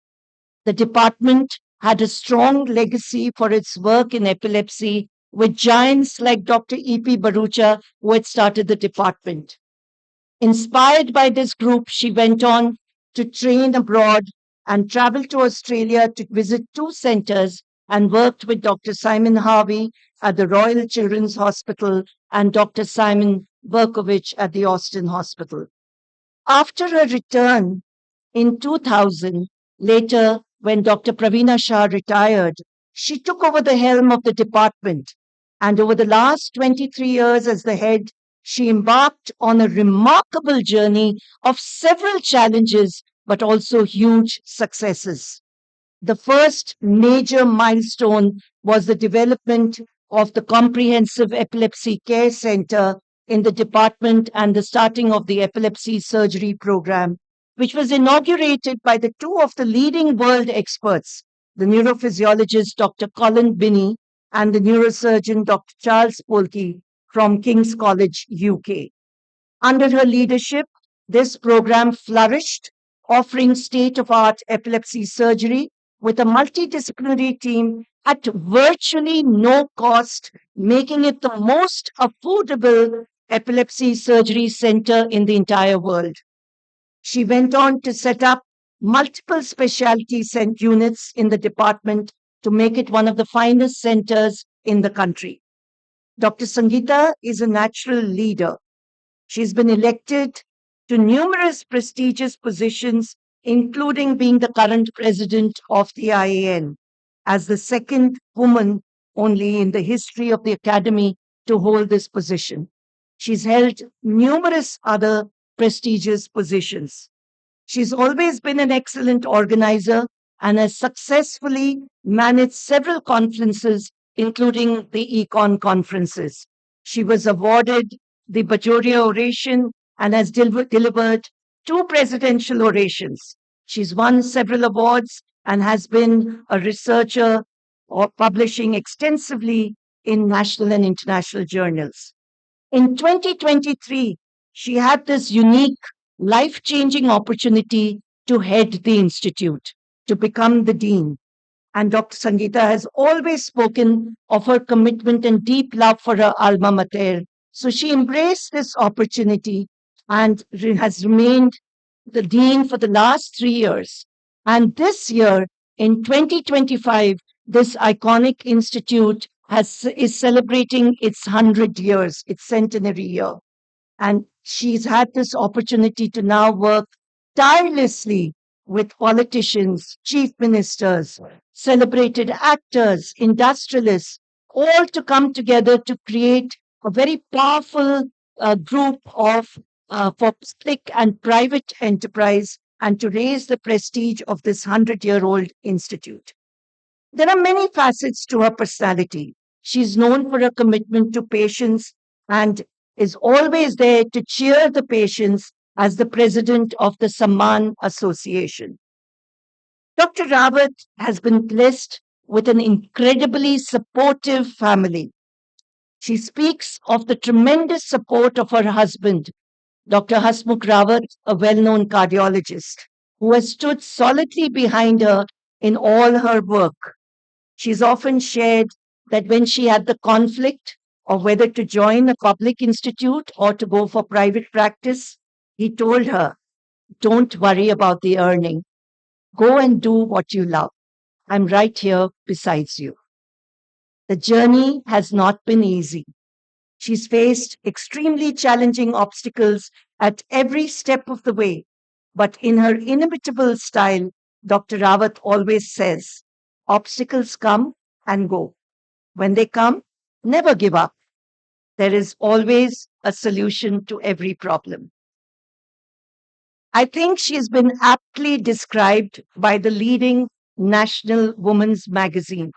The department had a strong legacy for its work in epilepsy with giants like Dr. E.P. Barucha, who had started the department. Inspired by this group, she went on to train abroad and traveled to Australia to visit two centers and worked with Dr. Simon Harvey at the Royal Children's Hospital and Dr. Simon Berkovich at the Austin Hospital. After her return in 2000, later when Dr. Praveena Shah retired, she took over the helm of the department. And over the last 23 years as the head, she embarked on a remarkable journey of several challenges, but also huge successes. The first major milestone was the development of the Comprehensive Epilepsy Care Center in the department and the starting of the epilepsy surgery program, which was inaugurated by the two of the leading world experts, the neurophysiologist Dr. Colin Binney and the neurosurgeon Dr. Charles Polke from King's College, UK. Under her leadership, this program flourished, offering state of art epilepsy surgery with a multidisciplinary team at virtually no cost, making it the most affordable epilepsy surgery center in the entire world. She went on to set up multiple specialty units in the department to make it one of the finest centers in the country. Dr. Sangeeta is a natural leader. She's been elected to numerous prestigious positions, including being the current president of the IAN, as the second woman only in the history of the academy to hold this position. She's held numerous other prestigious positions. She's always been an excellent organizer and has successfully managed several conferences, including the Econ conferences. She was awarded the Chopra Oration and has delivered two presidential orations. She's won several awards and has been a researcher or publishing extensively in national and international journals. In 2023, she had this unique, life changing opportunity to head the institute, to become the dean. And Dr. Sangeeta has always spoken of her commitment and deep love for her alma mater. So she embraced this opportunity and has remained the dean for the last 3 years. And this year, in 2025, this iconic institute is celebrating its 100 years, its centenary year. And she's had this opportunity to now work tirelessly with politicians, chief ministers, celebrated actors, industrialists, all to come together to create a very powerful group of for public and private enterprise and to raise the prestige of this 100-year-old institute. There are many facets to her personality. She's known for her commitment to patients and is always there to cheer the patients as the president of the Samman Association. Dr. Ravat has been blessed with an incredibly supportive family. She speaks of the tremendous support of her husband, Dr. Hasmukh Rawat, a well known cardiologist, who has stood solidly behind her in all her work. She's often shared that when she had the conflict of whether to join a public institute or to go for private practice, he told her, "Don't worry about the earning. Go and do what you love. I'm right here besides you." The journey has not been easy. She's faced extremely challenging obstacles at every step of the way. But in her inimitable style, Dr. Rawat always says, obstacles come and go. When they come, never give up. There is always a solution to every problem. I think she has been aptly described by the leading national women's magazine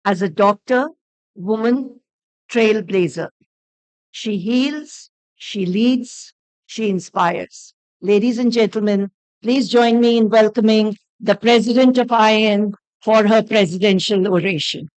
as a doctor, woman, trailblazer. She heals, she leads, she inspires. Ladies and gentlemen, please join me in welcoming the President of IN for her presidential oration.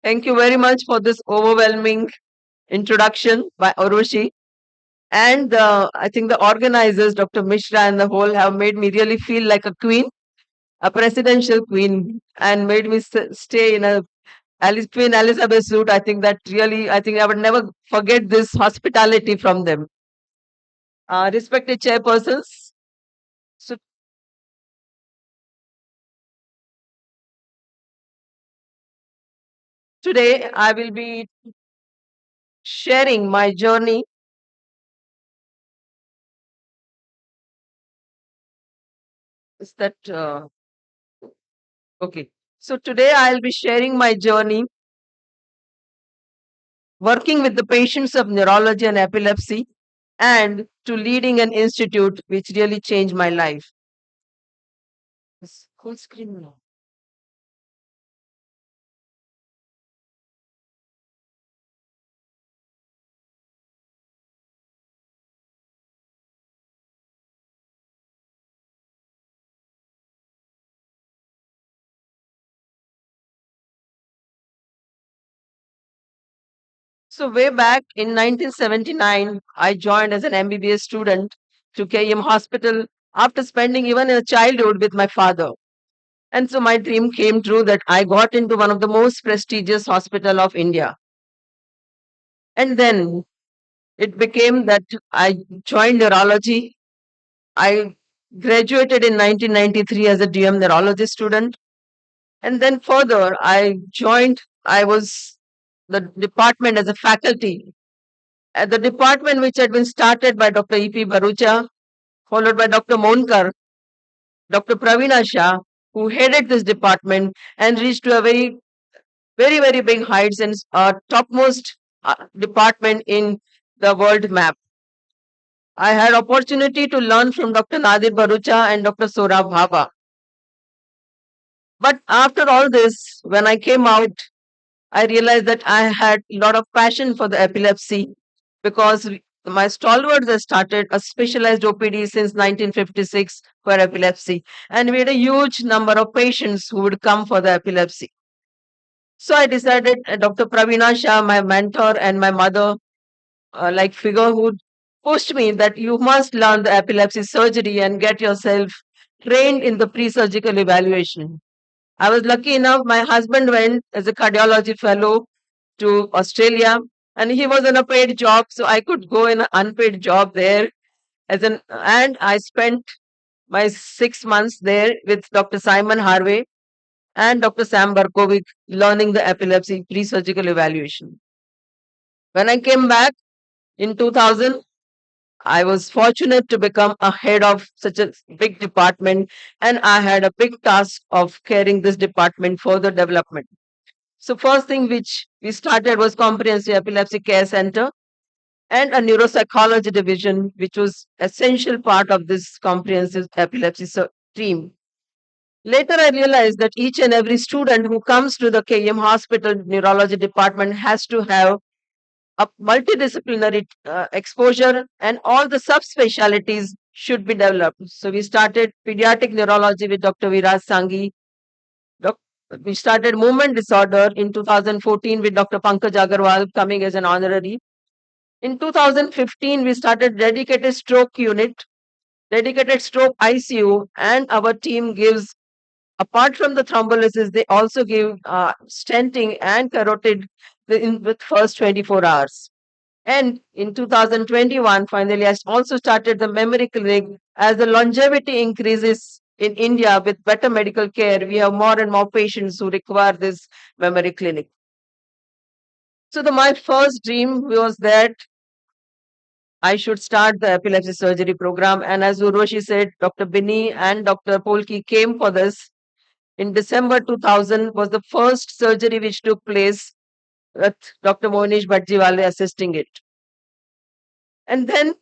Thank you very much for this overwhelming introduction by Oroshi. And I think the organizers, Dr. Mishra and the whole, have made me really feel like a queen, a presidential queen, and made me stay in a Queen Elizabeth suit. I think that really, I think I would never forget this hospitality from them. Respected chairpersons, so today I will be sharing my journey. Is that okay? So today I'll be sharing my journey working with the patients of neurology and epilepsy and to leading an institute which really changed my life. Full screen now. So way back in 1979, I joined as an MBBS student to KM Hospital after spending even a childhood with my father. And so my dream came true that I got into one of the most prestigious hospital of India. And then it became that I joined neurology. I graduated in 1993 as a DM neurology student. And then further, I was the department as a faculty at the department which had been started by Dr. E.P. Barucha, followed by Dr. Monkar, Dr. Pravina Shah, who headed this department and reached to a very big heights and topmost department in the world map. I had opportunity to learn from Dr. Nadir Barucha and Dr. Sorab Bhava. But after all this, when I came out, I realized that I had a lot of passion for the epilepsy because my stalwarts had started a specialized OPD since 1956 for epilepsy. And we had a huge number of patients who would come for the epilepsy. So I decided, Dr. Pravina Shah, my mentor and my mother, like figure who pushed me that you must learn the epilepsy surgery and get yourself trained in the pre-surgical evaluation. I was lucky enough, my husband went as a cardiology fellow to Australia and he was on a paid job, so I could go in an unpaid job there and I spent my 6 months there with Dr. Simon Harvey and Dr. Sam Barkovic learning the epilepsy pre-surgical evaluation. When I came back in 2000, I was fortunate to become a head of such a big department, and I had a big task of carrying this department further development. So first thing which we started was Comprehensive Epilepsy Care Center. and a neuropsychology division, which was essential part of this comprehensive epilepsy team. Later, I realized that each and every student who comes to the KM Hospital Neurology Department has to have a multidisciplinary exposure, and all the subspecialties should be developed. So we started pediatric neurology with Dr. Viraj Sanghi. Doc- We started movement disorder in 2014 with Dr. Pankaj Agarwal coming as an honorary. In 2015, we started dedicated stroke unit, dedicated stroke ICU, and our team gives, apart from the thrombolysis, they also give stenting and carotid with first 24 hours. And in 2021, finally, I also started the memory clinic. As the longevity increases in India with better medical care, we have more and more patients who require this memory clinic. So my first dream was that I should start the epilepsy surgery program. And as Urvashi said, Dr. Bini and Dr. Polki came for this. In December 2000 was the first surgery which took place with Dr. Monish Bhatjiwale assisting it. And then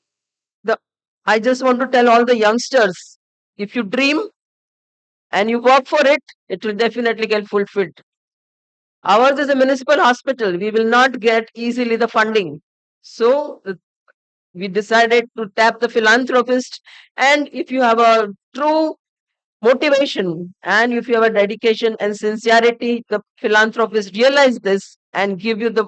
the I just want to tell all the youngsters, if you dream and you work for it, it will definitely get fulfilled. Ours is a municipal hospital. We will not get easily the funding. So we decided to tap the philanthropist. And if you have a true motivation and if you have a dedication and sincerity, the philanthropist realize this and give you the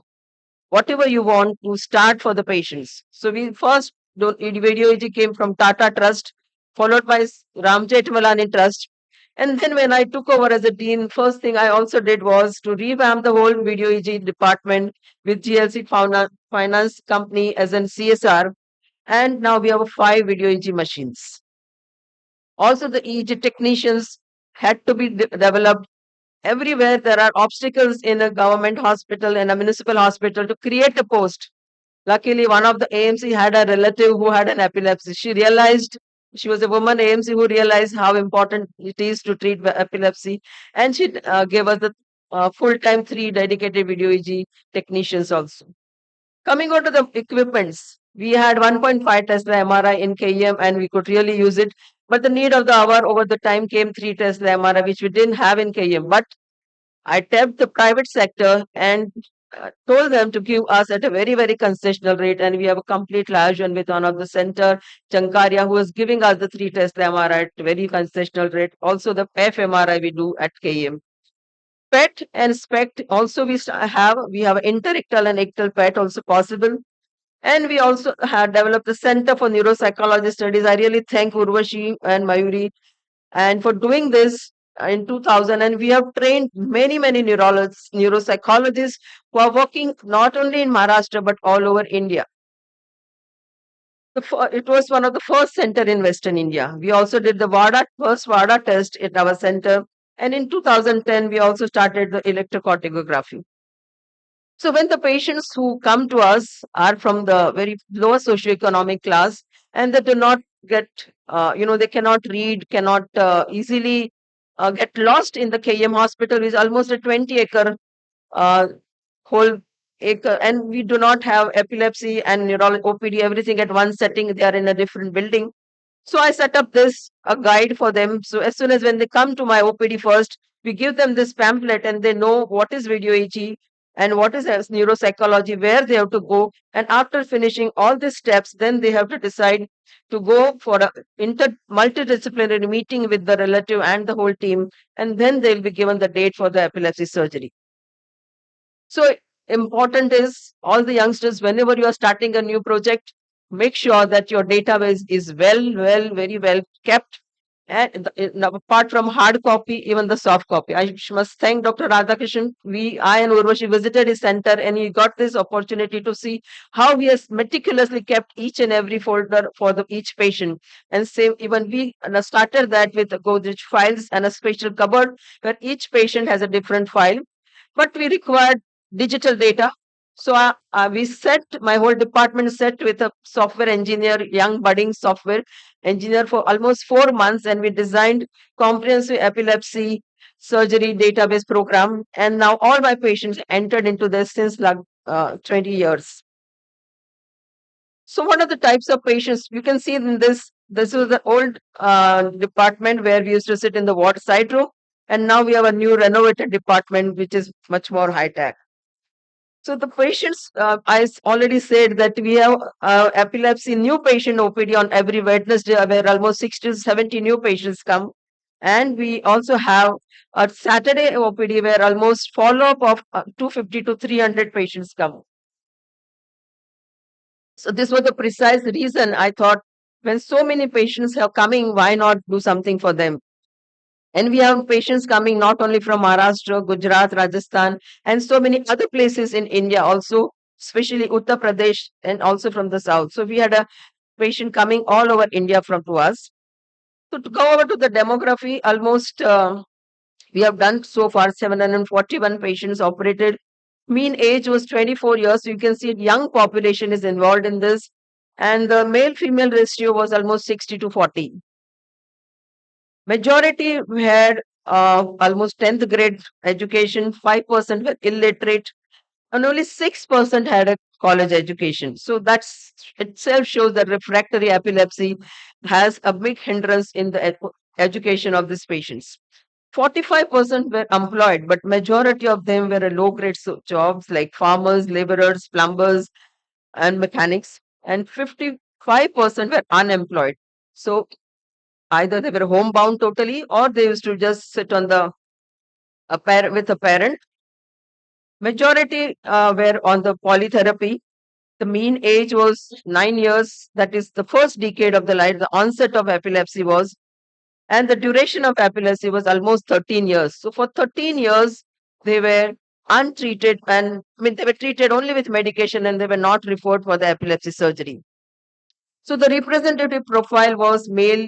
whatever you want to start for the patients. So we first video EG came from Tata Trust, followed by Ram Jethmalani Trust. And then when I took over as a dean, first thing I also did was to revamp the whole video EG department with GLC Finance Company as an CSR. And now we have 5 video EG machines. Also, the EEG technicians had to be developed. Everywhere there are obstacles in a government hospital and a municipal hospital to create a post. Luckily, one of the AMC had a relative who had an epilepsy. She realized, she was a woman AMC who realized how important it is to treat epilepsy, and she gave us the full-time 3 dedicated video EEG technicians also. Coming on to the equipments, we had 1.5 Tesla MRI in KEM and we could really use it. But the need of the hour over the time came 3 Tesla MRI, which we didn't have in KEM. But I tapped the private sector and told them to give us at a very, very concessional rate. And we have a complete liaison with one of the center, Chankaria, who is giving us the 3 Tesla MRI at a very concessional rate. Also, the PEF MRI we do at KEM. PET and SPECT also we have interictal and ictal PET also possible. And we also have developed the Center for Neuropsychology Studies. I really thank Urvashi and Mayuri and for doing this in 2000. And we have trained many, many neuropsychologists who are working not only in Maharashtra but all over India. It was one of the first center in Western India. We also did the first VADA test at our center. And in 2010, we also started the electrocardiography. So when the patients who come to us are from the very lower socioeconomic class and they do not get, they cannot read, cannot easily get lost in the KM hospital, which is almost a 20-acre whole acre, and we do not have epilepsy and neurology OPD, everything at one setting. They are in a different building. So I set up a guide for them. So as soon as when they come to my OPD first, we give them this pamphlet and they know what is video EG and what is neuropsychology, where they have to go. And after finishing all these steps, then they have to decide to go for a multidisciplinary meeting with the relative and the whole team. And then they'll be given the date for the epilepsy surgery. So important is all the youngsters, whenever you are starting a new project, make sure that your database is very well kept. And apart from hard copy, even the soft copy. I must thank Dr. Radhakrishnan. I and Urvashi visited his center and he got this opportunity to see how he has meticulously kept each and every folder for each patient. And same, even we started that with the Godrej files and a special cupboard where each patient has a different file. But we required digital data. So my whole department set with a software engineer, young budding software engineer for almost 4 months, and we designed comprehensive epilepsy surgery database program. And now all my patients entered into this since 20 years. So what are the types of patients? You can see in this was the old department where we used to sit in the ward side room, and now we have a new renovated department which is much more high tech. So the patients, already said that we have epilepsy new patient OPD on every Wednesday, where almost 60 to 70 new patients come. And we also have a Saturday OPD where almost follow-up of 250 to 300 patients come. So this was the precise reason I thought, when so many patients are coming, why not do something for them? And we have patients coming not only from Maharashtra, Gujarat, Rajasthan, and so many other places in India also, especially Uttar Pradesh and also from the south. So we had a patient coming all over India from to us. So to go over to the demography, almost we have done so far 741 patients operated. Mean age was 24 years. So you can see young population is involved in this. And the male-female ratio was almost 60 to 40. Majority had almost 10th grade education, 5% were illiterate, and only 6% had a college education. So that's itself shows that refractory epilepsy has a big hindrance in the education of these patients. 45% were employed, but majority of them were low grade jobs like farmers, laborers, plumbers, and mechanics, and 55% were unemployed. So either they were homebound totally, or they used to just sit on the with a parent. Majority were on the polytherapy. The mean age was 9 years. That is the first decade of the life. The onset of epilepsy was, and the duration of epilepsy was almost 13 years. So for 13 years, they were untreated, and I mean, they were treated only with medication, and they were not referred for the epilepsy surgery. So the representative profile was male,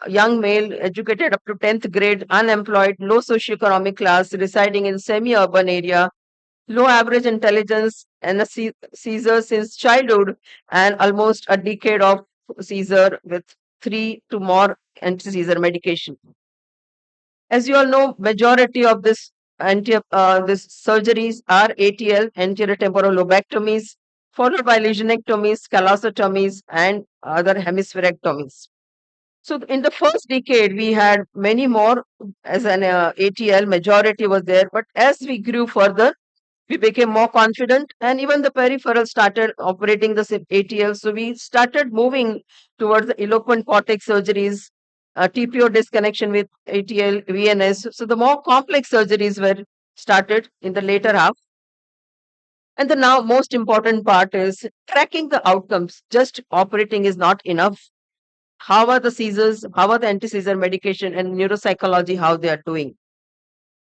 young male, educated up to 10th grade, unemployed, low socioeconomic class, residing in semi-urban area, low average intelligence, and a seizure since childhood, and almost a decade of seizure with 3 to more anti-seizure medication. As you all know, majority of this surgeries are ATL, anterior temporal lobectomies, followed by lesionectomies, callosotomies, and other hemispherectomies. So in the first decade, we had many more as an ATL, majority was there. But as we grew further, we became more confident, and even the peripheral started operating the ATL. So we started moving towards the eloquent cortex surgeries, TPO disconnection with ATL, VNS. So the more complex surgeries were started in the later half. And the now most important part is tracking the outcomes. Just operating is not enough. How are the seizures? How are the anti-seizure medication and neuropsychology? How they are doing?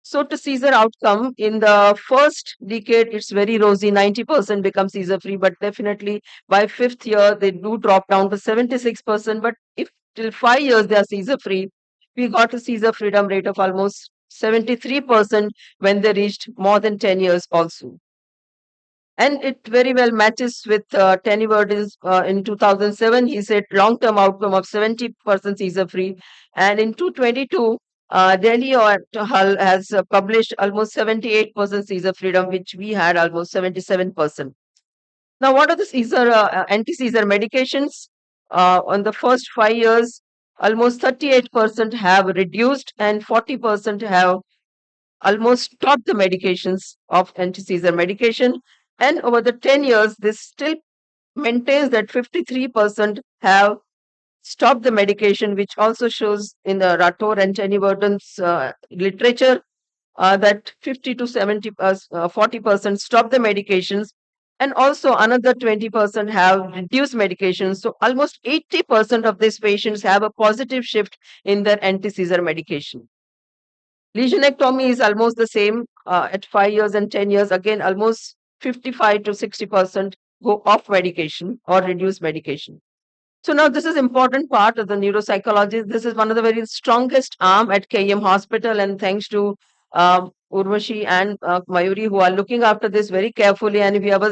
So to seizure outcome in the first decade, it's very rosy. 90% become seizure free, but definitely by fifth year they do drop down to 76%. But if till 5 years they are seizure free, we got a seizure freedom rate of almost 73% when they reached more than 10 years also. And it very well matches with Tenny Verdin's in 2007. He said long-term outcome of 70% seizure-free. And in 2022, Delhi or Hull has published almost 78% seizure freedom, which we had almost 77%. Now, what are the anti-seizure medications? On the first 5 years, almost 38% have reduced, and 40% have almost stopped the medications of anti-seizure medication. And over the 10 years, this still maintains that 53% have stopped the medication, which also shows in the Rator and Tenny Burton's literature that 50 to 40% stop the medications. And also another 20% have reduced medications. So almost 80% of these patients have a positive shift in their anti-seizure medication. Lesionectomy is almost the same at 5 years and 10 years. Again, almost 55 to 60% go off medication or reduce medication. So now this is important part of the neuropsychology. This is one of the very strongest arm at KM Hospital, and thanks to Urvashi and Mayuri who are looking after this very carefully. And we have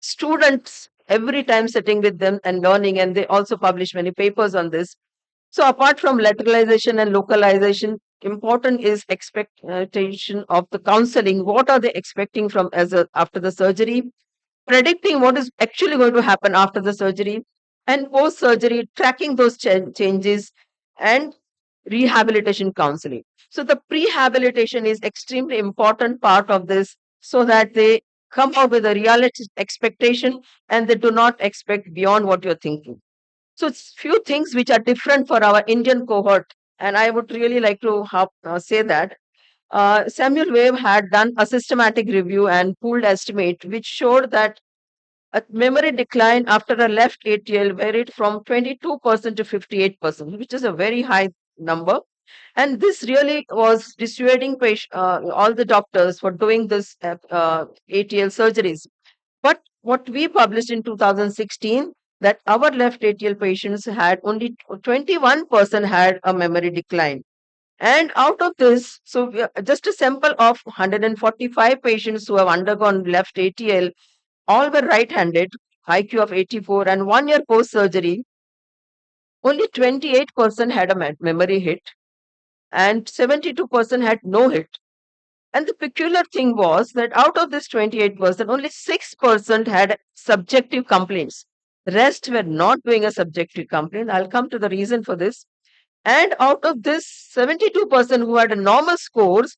students every time sitting with them and learning, and they also publish many papers on this. So apart from lateralization and localization, important is expectation of the counseling. What are they expecting from after the surgery? predicting what is actually going to happen after the surgery, and post surgery, tracking those changes, and rehabilitation counseling. So the prehabilitation is extremely important part of this, so that they come out with a realistic expectation and they do not expect beyond what you're thinking. So it's few things which are different for our Indian cohort, and I would really like to say that Samuel Wave had done a systematic review and pooled estimate which showed that a memory decline after a left ATL varied from 22% to 58%, which is a very high number. And this really was dissuading all the doctors for doing this ATL surgeries. But what we published in 2016, that our left ATL patients had only 21% had a memory decline. And out of this, so just a sample of 145 patients who have undergone left ATL, all were right-handed, IQ of 84, and 1 year post-surgery, only 28% had a memory hit, and 72% had no hit. And the peculiar thing was that out of this 28%, only 6% had subjective complaints. Rest were not doing a subjective complaint. I'll come to the reason for this. And out of this 72% who had a normal scores,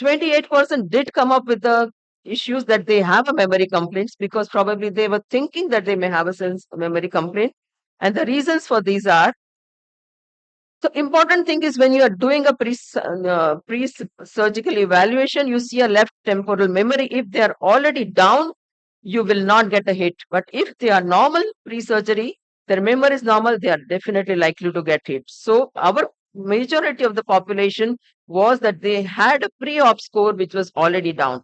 28% did come up with the issues that they have a memory complaints, because probably they were thinking that they may have a memory complaint. And the reasons for these are, so important thing is when you are doing a pre-surgical evaluation, you see a left temporal memory. If they are already down, you will not get a hit. But if they are normal pre-surgery, their memory is normal, they are definitely likely to get hit. So our majority of the population was that they had a pre-op score which was already down.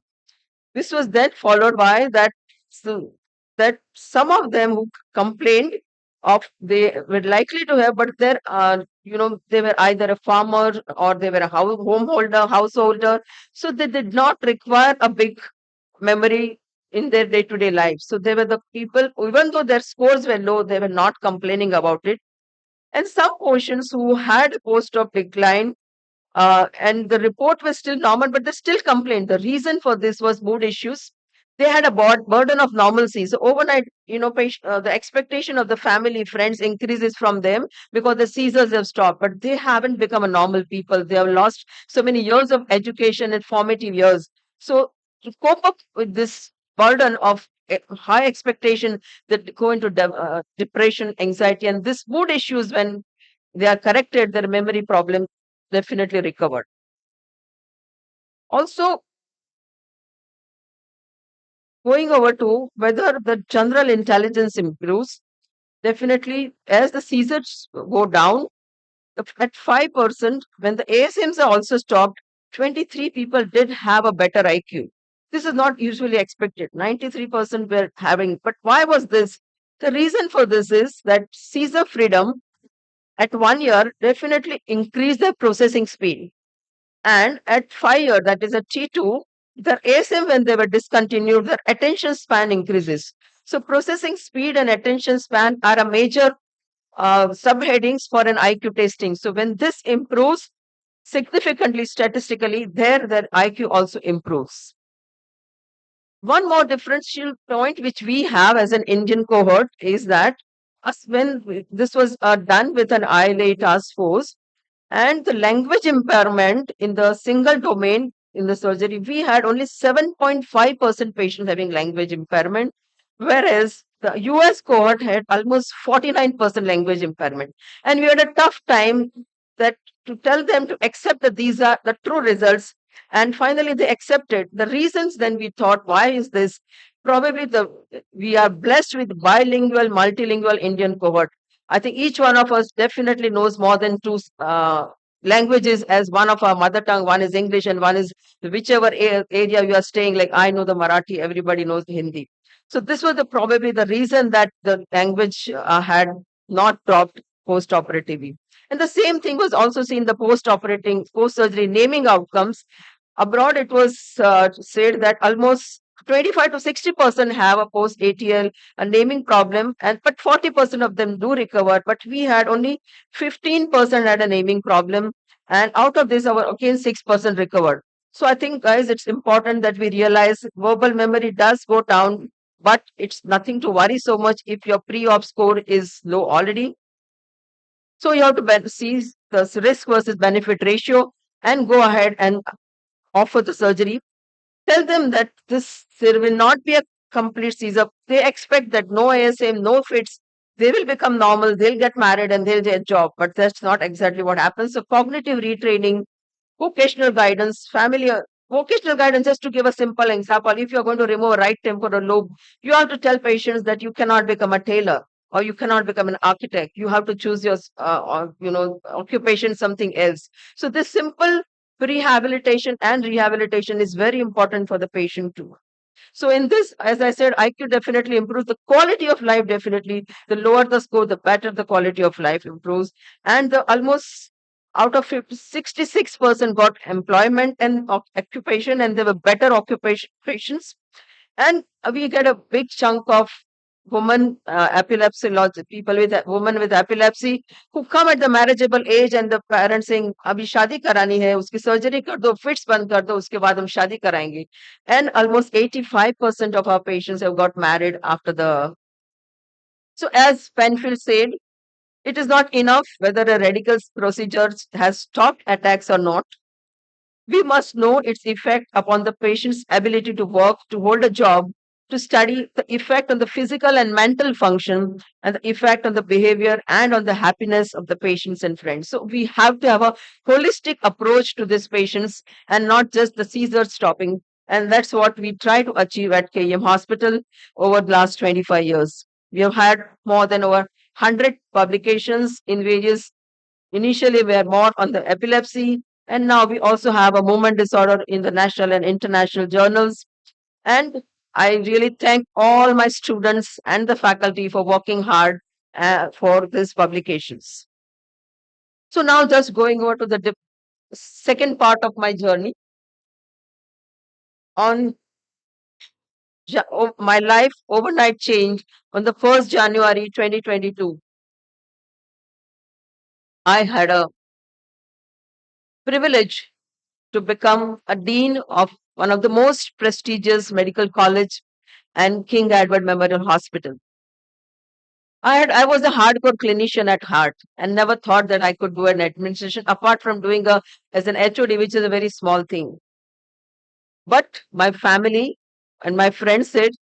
This was then followed by that, so that some of them who complained of they were likely to have, but there are, they were either a farmer or they were a householder, so they did not require a big memory in their day-to-day life. So they were the people, even though their scores were low, they were not complaining about it. And some patients who had post-op decline, and the report was still normal, but they still complained. The reason for this was mood issues. They had a burden of normalcy. So overnight, the expectation of the family, friends increases from them because the seizures have stopped, but they haven't become a normal people. They have lost so many years of education and formative years. So to cope up with this burden of high expectation, that go into depression, anxiety, and this mood issues, when they are corrected, their memory problem definitely recovered. Also, going over to whether the general intelligence improves, definitely as the seizures go down, at 5%, when the ASMs are also stopped, 23 people did have a better IQ. This is not usually expected. 93% were having, but why was this? The reason for this is that seizure freedom at 1 year definitely increased the processing speed. And at 5 year, that is at T2, their ASM, when they were discontinued, their attention span increases. So processing speed and attention span are a major subheadings for an IQ testing. So when this improves significantly statistically, their IQ also improves. One more differential point which we have as an Indian cohort is that when this was done with an ILA task force, and the language impairment in the single domain in the surgery, we had only 7.5% patients having language impairment, whereas the US cohort had almost 49% language impairment. And we had a tough time that to tell them to accept that these are the true results. And finally, they accepted. The reasons then we thought, why is this? Probably we are blessed with bilingual, multilingual Indian cohort. I think each one of us definitely knows more than two languages as one of our mother tongue. One is English and one is whichever area you are staying. Like I know the Marathi, everybody knows the Hindi. So this was probably the reason that the language had not dropped post-operatively. And the same thing was also seen the post-surgery naming outcomes. Abroad, it was said that almost 25 to 60% have a post-ATL a naming problem, but 40% of them do recover. But we had only 15% had a naming problem, and out of this, our again 6% recovered. So I think, guys, it's important that we realize verbal memory does go down but it's nothing to worry so much if your pre-op score is low already. So you have to see the risk versus benefit ratio and go ahead and offer the surgery. Tell them that there will not be a complete seizure. They expect that no ASM, no fits, they will become normal, they'll get married and they'll get a job. But that's not exactly what happens. So cognitive retraining, vocational guidance, vocational guidance, just to give a simple example, if you're going to remove a right temporal lobe, you have to tell patients that you cannot become a tailor or you cannot become an architect. You have to choose your, occupation, something else. So this simple rehabilitation and rehabilitation is very important for the patient too. So in this, as I said, IQ definitely improves the quality of life. Definitely, the lower the score, the better the quality of life improves. And the almost out of 66% got employment and occupation, and they were better occupations. And we get a big chunk of women epilepsy, lots of people with women with epilepsy who come at the marriageable age, and the parents saying अभी शादी करानी है, उसकी surgery कर दो, fits बंद कर दो, उसके बाद हम शादी कराएंगे. And almost 85% of our patients have got married after the. So as Penfield said, it is not enough whether a radical procedure has stopped attacks or not. We must know its effect upon the patient's ability to work, to hold a job, to study, the effect on the physical and mental function, and the effect on the behavior and on the happiness of the patients and friends. So we have to have a holistic approach to these patients and not just the seizure stopping. And that's what we try to achieve at KEM Hospital over the last 25 years. We have had more than over 100 publications in various. Initially, we were more on the epilepsy, and now we also have a movement disorder in the national and international journals. And I really thank all my students and the faculty for working hard for these publications. So now just going over to the second part of my journey on my life overnight change on the 1st January 2022. I had a privilege to become a dean of one of the most prestigious medical college and King Edward Memorial Hospital. I was a hardcore clinician at heart and never thought that I could do an administration apart from doing as an HOD, which is a very small thing. But my family and my friends said,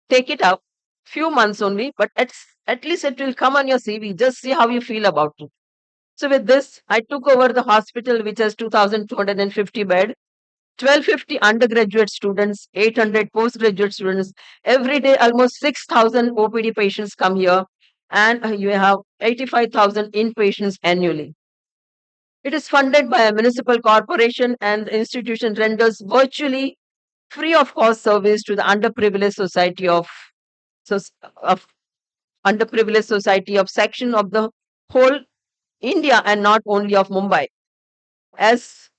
take it up, few months only, but at least it will come on your CV. Just see how you feel about it. So with this, I took over the hospital, which has 2,250 bed, 1,250 undergraduate students, 800 postgraduate students. Every day, almost 6,000 OPD patients come here, and you have 85,000 inpatients annually. It is funded by a municipal corporation, and the institution renders virtually free of cost service to the underprivileged society of underprivileged society of section of the whole India and not only of Mumbai. As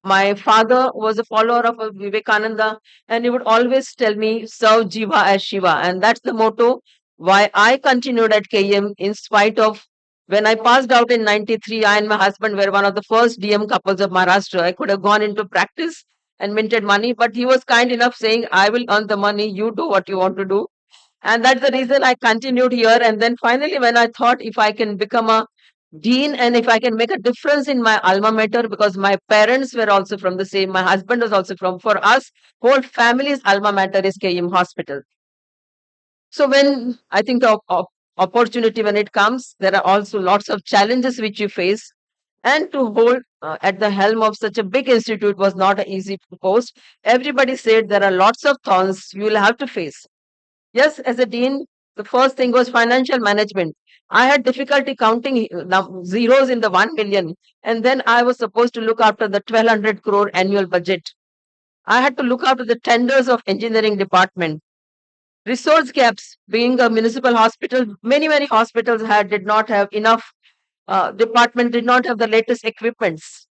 my father was a follower of Vivekananda, and he would always tell me, serve Jiva as Shiva. And that's the motto why I continued at KM in spite of when I passed out in 93, I and my husband were one of the first DM couples of Maharashtra. I could have gone into practice and minted money, but he was kind enough saying, I will earn the money, you do what you want to do. And that's the reason I continued here. And then finally, when I thought if I can become a dean and if I can make a difference in my alma mater, because my parents were also from the same, my husband was also from, for us, whole family's alma mater is KM Hospital. So when I think the opportunity, when it comes, there are also lots of challenges which you face. And to hold at the helm of such a big institute was not an easy post. Everybody said there are lots of thorns you will have to face. Yes, as a dean, the first thing was financial management. I had difficulty counting zeros in the 1 million. And then I was supposed to look after the 1,200 crore annual budget. I had to look after the tenders of engineering department. Resource gaps, being a municipal hospital, many hospitals did not have enough, department did not have the latest equipments.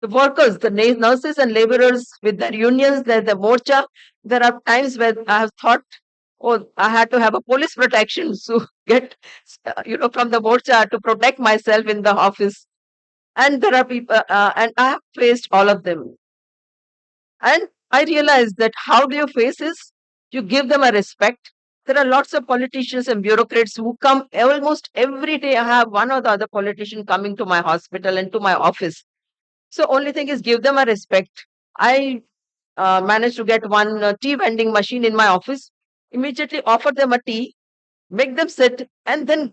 The workers, the nurses and laborers with their unions, the morcha, there are times where I have thought, oh, I had to have a police protection to get, from the morcha to protect myself in the office. And there are people, and I have faced all of them. And I realized that how do you face this? You give them a respect. There are lots of politicians and bureaucrats who come almost every day. I have one or the other politician coming to my hospital and to my office. So only thing is give them a respect. I managed to get one tea vending machine in my office. Immediately offer them a tea, make them sit, and then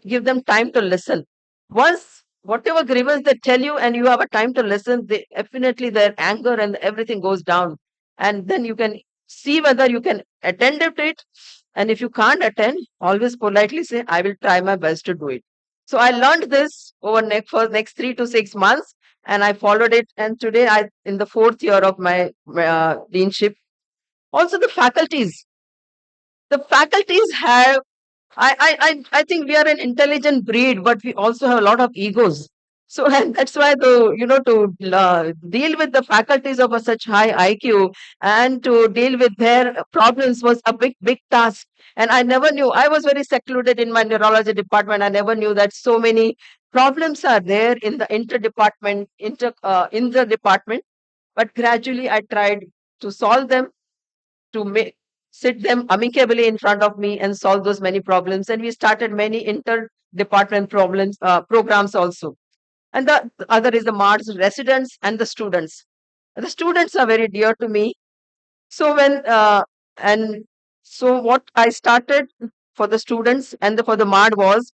give them time to listen. Once whatever grievance they tell you and you have a time to listen, they definitely their anger and everything goes down. And then you can see whether you can attend to it. And if you can't attend, always politely say, I will try my best to do it. So I learned this over for next 3 to 6 months, and I followed it. And today I in the fourth year of my deanship. Also the faculties have I think we are an intelligent breed, but we also have a lot of egos. So and that's why to deal with the faculties of a such high IQ and to deal with their problems was a big task. And I never knew. I was very secluded in my neurology department. I never knew that so many problems are there in the in the department. But gradually, I tried to solve them, to make sit them amicably in front of me and solve those many problems. And we started many inter-department programs also. And the other is the Mars residents and the students. The students are very dear to me. So and so what I started for the students and for the Mard was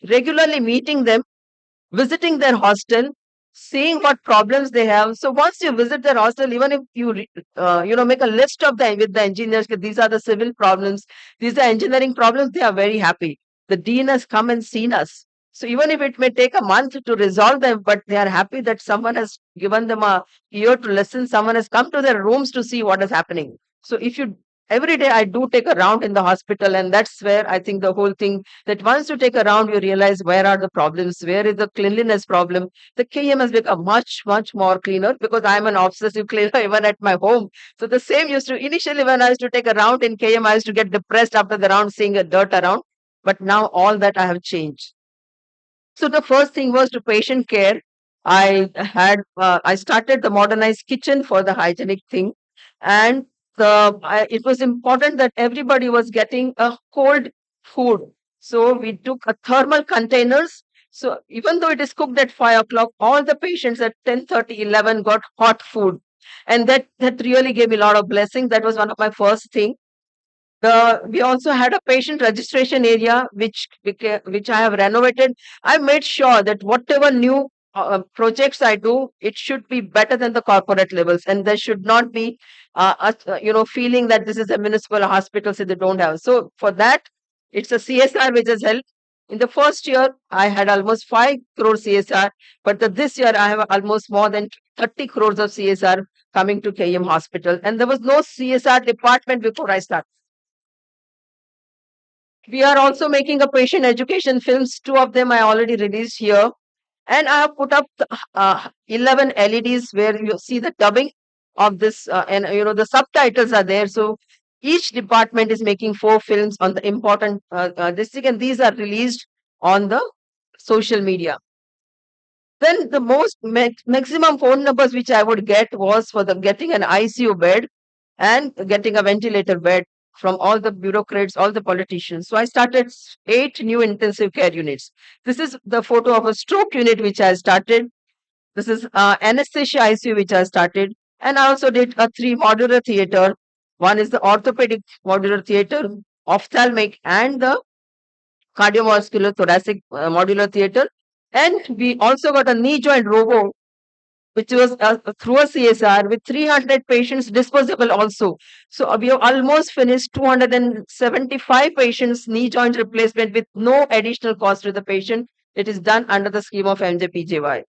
regularly meeting them, visiting their hostel, seeing what problems they have. So once you visit their hostel, even if you make a list of them with the engineers, that these are the civil problems, these are engineering problems, they are very happy. The dean has come and seen us. So even if it may take a month to resolve them, but they are happy that someone has given them a ear to listen, someone has come to their rooms to see what is happening. So if you every day I do take a round in the hospital, and that's where I think the whole thing, that once you take a round, you realize where are the problems, where is the cleanliness problem. The KM has become much more cleaner because I'm an obsessive cleaner even at my home. So the same used to initially when I used to take a round in KM, I used to get depressed after the round seeing a dirt around. But now all that I have changed. So the first thing was to patient care. I started the modernized kitchen for the hygienic thing, and it was important that everybody was getting a cold food. So we took a thermal containers. So even though it is cooked at 5 o'clock, all the patients at 10:30, 11 got hot food, and that really gave me a lot of blessing. That was one of my first thing. We also had a patient registration area which I have renovated. I made sure that whatever new projects I do, it should be better than the corporate levels, and there should not be feeling that this is a municipal hospital, so they don't have. So for that, it's a CSR which has helped. In the first year, I had almost 5 crore CSR, but this year I have almost more than 30 crores of CSR coming to KM Hospital, and there was no CSR department before I started. We are also making a patient education films. 2 of them I already released here. And I have put up 11 LEDs where you see the dubbing of this, and the subtitles are there. So each department is making 4 films on the important this thing, and these are released on the social media. Then the most maximum phone numbers which I would get was for the getting an ICU bed and getting a ventilator bed from all the bureaucrats, all the politicians. So I started 8 new intensive care units. This is the photo of a stroke unit which I started. This is anesthesia ICU which I started. And I also did a 3 modular theater. One is the orthopedic modular theater, ophthalmic, and the cardiovascular thoracic modular theater. And we also got a knee joint robo, which was through a CSR with 300 patients disposable also. So we have almost finished 275 patients knee joint replacement with no additional cost to the patient. It is done under the scheme of MJPJY.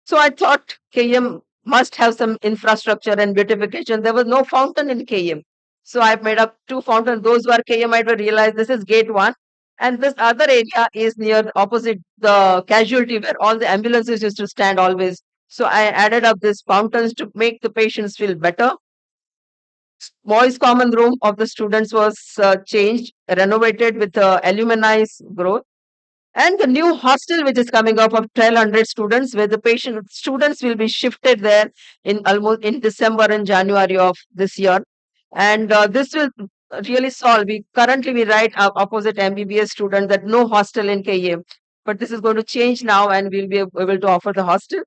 So I thought KM must have some infrastructure and beautification. There was no fountain in KM. So I've made up 2 fountains. Those who are KM might realize this is gate 1. And this other area is near opposite the casualty where all the ambulances used to stand always. So I added up these fountains to make the patients feel better. Boys' common room of the students was changed, renovated with alumni growth. And the new hostel which is coming up of 1,200 students, where the students will be shifted there in December and January of this year. And this will really solve. We write our opposite MBBS student that no hostel in KM, but this is going to change now, and we'll be able to offer the hostel.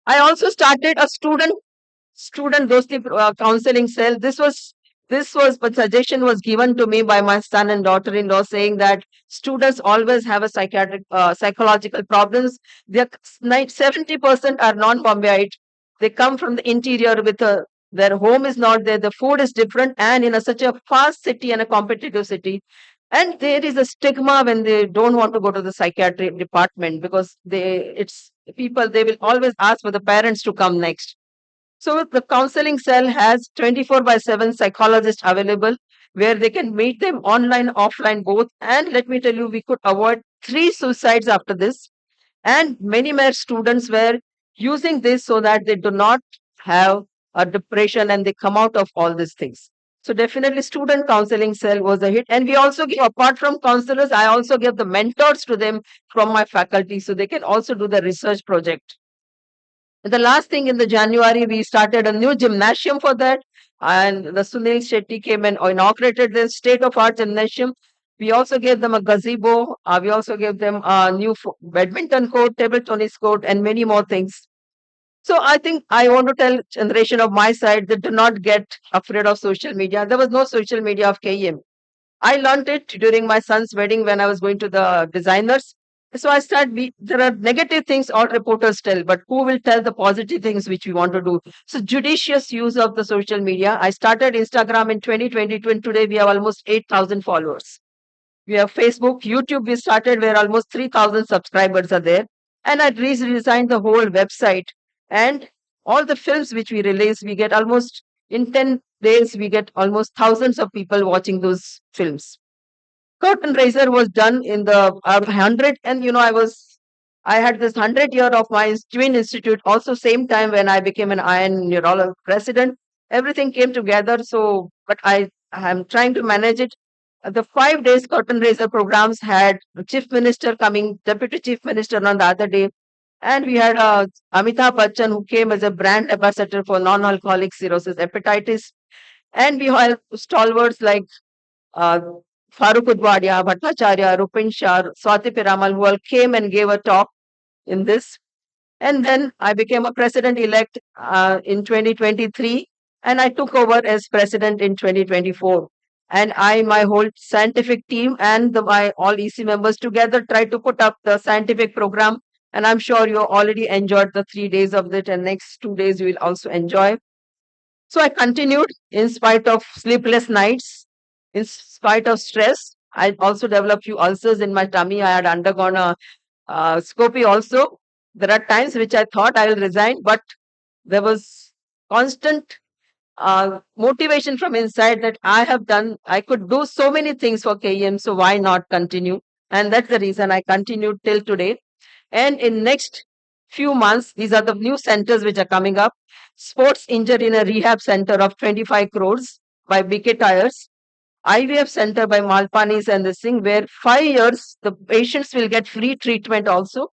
I also started a student dosti counseling cell. This was but suggestion was given to me by my son and daughter-in-law, saying that students always have a psychological problems. They're 70% are non-Bombayite. They come from the interior with their home is not there, the food is different, and in such a fast city and a competitive city. And there is a stigma when they don't want to go to the psychiatric department, because it's people, they will always ask for the parents to come next. So the counseling cell has 24 by 7 psychologists available, where they can meet them online, offline, both. And let me tell you, we could avoid 3 suicides after this. And many more students were using this so that they do not have a depression and they come out of all these things. So definitely student counseling cell was a hit. And we also give, apart from counselors, I also give the mentors to them from my faculty, so they can also do the research project. And the last thing, in the January, we started a new gymnasium for that. And the Sunil Shetty came and inaugurated the state-of-art gymnasium. We also gave them a gazebo. We also gave them a new badminton court, table tennis court, and many more things. So I think I want to tell generation of my side that do not get afraid of social media. There was no social media of KM. I learned it during my son's wedding when I was going to the designers. So I there are negative things all reporters tell, but who will tell the positive things which we want to do? So judicious use of the social media. I started Instagram in 2022, and today we have almost 8,000 followers. We have Facebook, YouTube we started, where almost 3,000 subscribers are there. And I redesigned the whole website. And all the films which we release, we get almost, in 10 days, we get almost thousands of people watching those films. Curtain raiser was done in the 100, and I had this 100 year of my twin institute also same time when I became an IN neurologist president. Everything came together, so but I'm trying to manage it. The 5 days curtain raiser programs had chief minister coming, deputy chief minister on the other day, and we had Amitabh Bachchan, who came as a brand ambassador for non-alcoholic cirrhosis hepatitis, and we had stalwarts like uh, Farooq Udwadia, Bhattacharya, Rupin Shah, Swati Piramal, who all came and gave a talk in this. And then I became a president elect in 2023, and I took over as president in 2024. And my whole scientific team, and my all EC members together tried to put up the scientific program. And I'm sure you already enjoyed the 3 days of it, and next 2 days you will also enjoy. So I continued in spite of sleepless nights, in spite of stress. I also developed few ulcers in my tummy. I had undergone a scopy also. There are times which I thought I will resign, but there was constant motivation from inside that I could do so many things for KM, so why not continue? And that's the reason I continued till today. And in next few months, these are the new centers which are coming up. Sports injury in a rehab center of 25 crores by BK Tires. IVF center by Malpanis and this thing, where 5 years the patients will get free treatment also.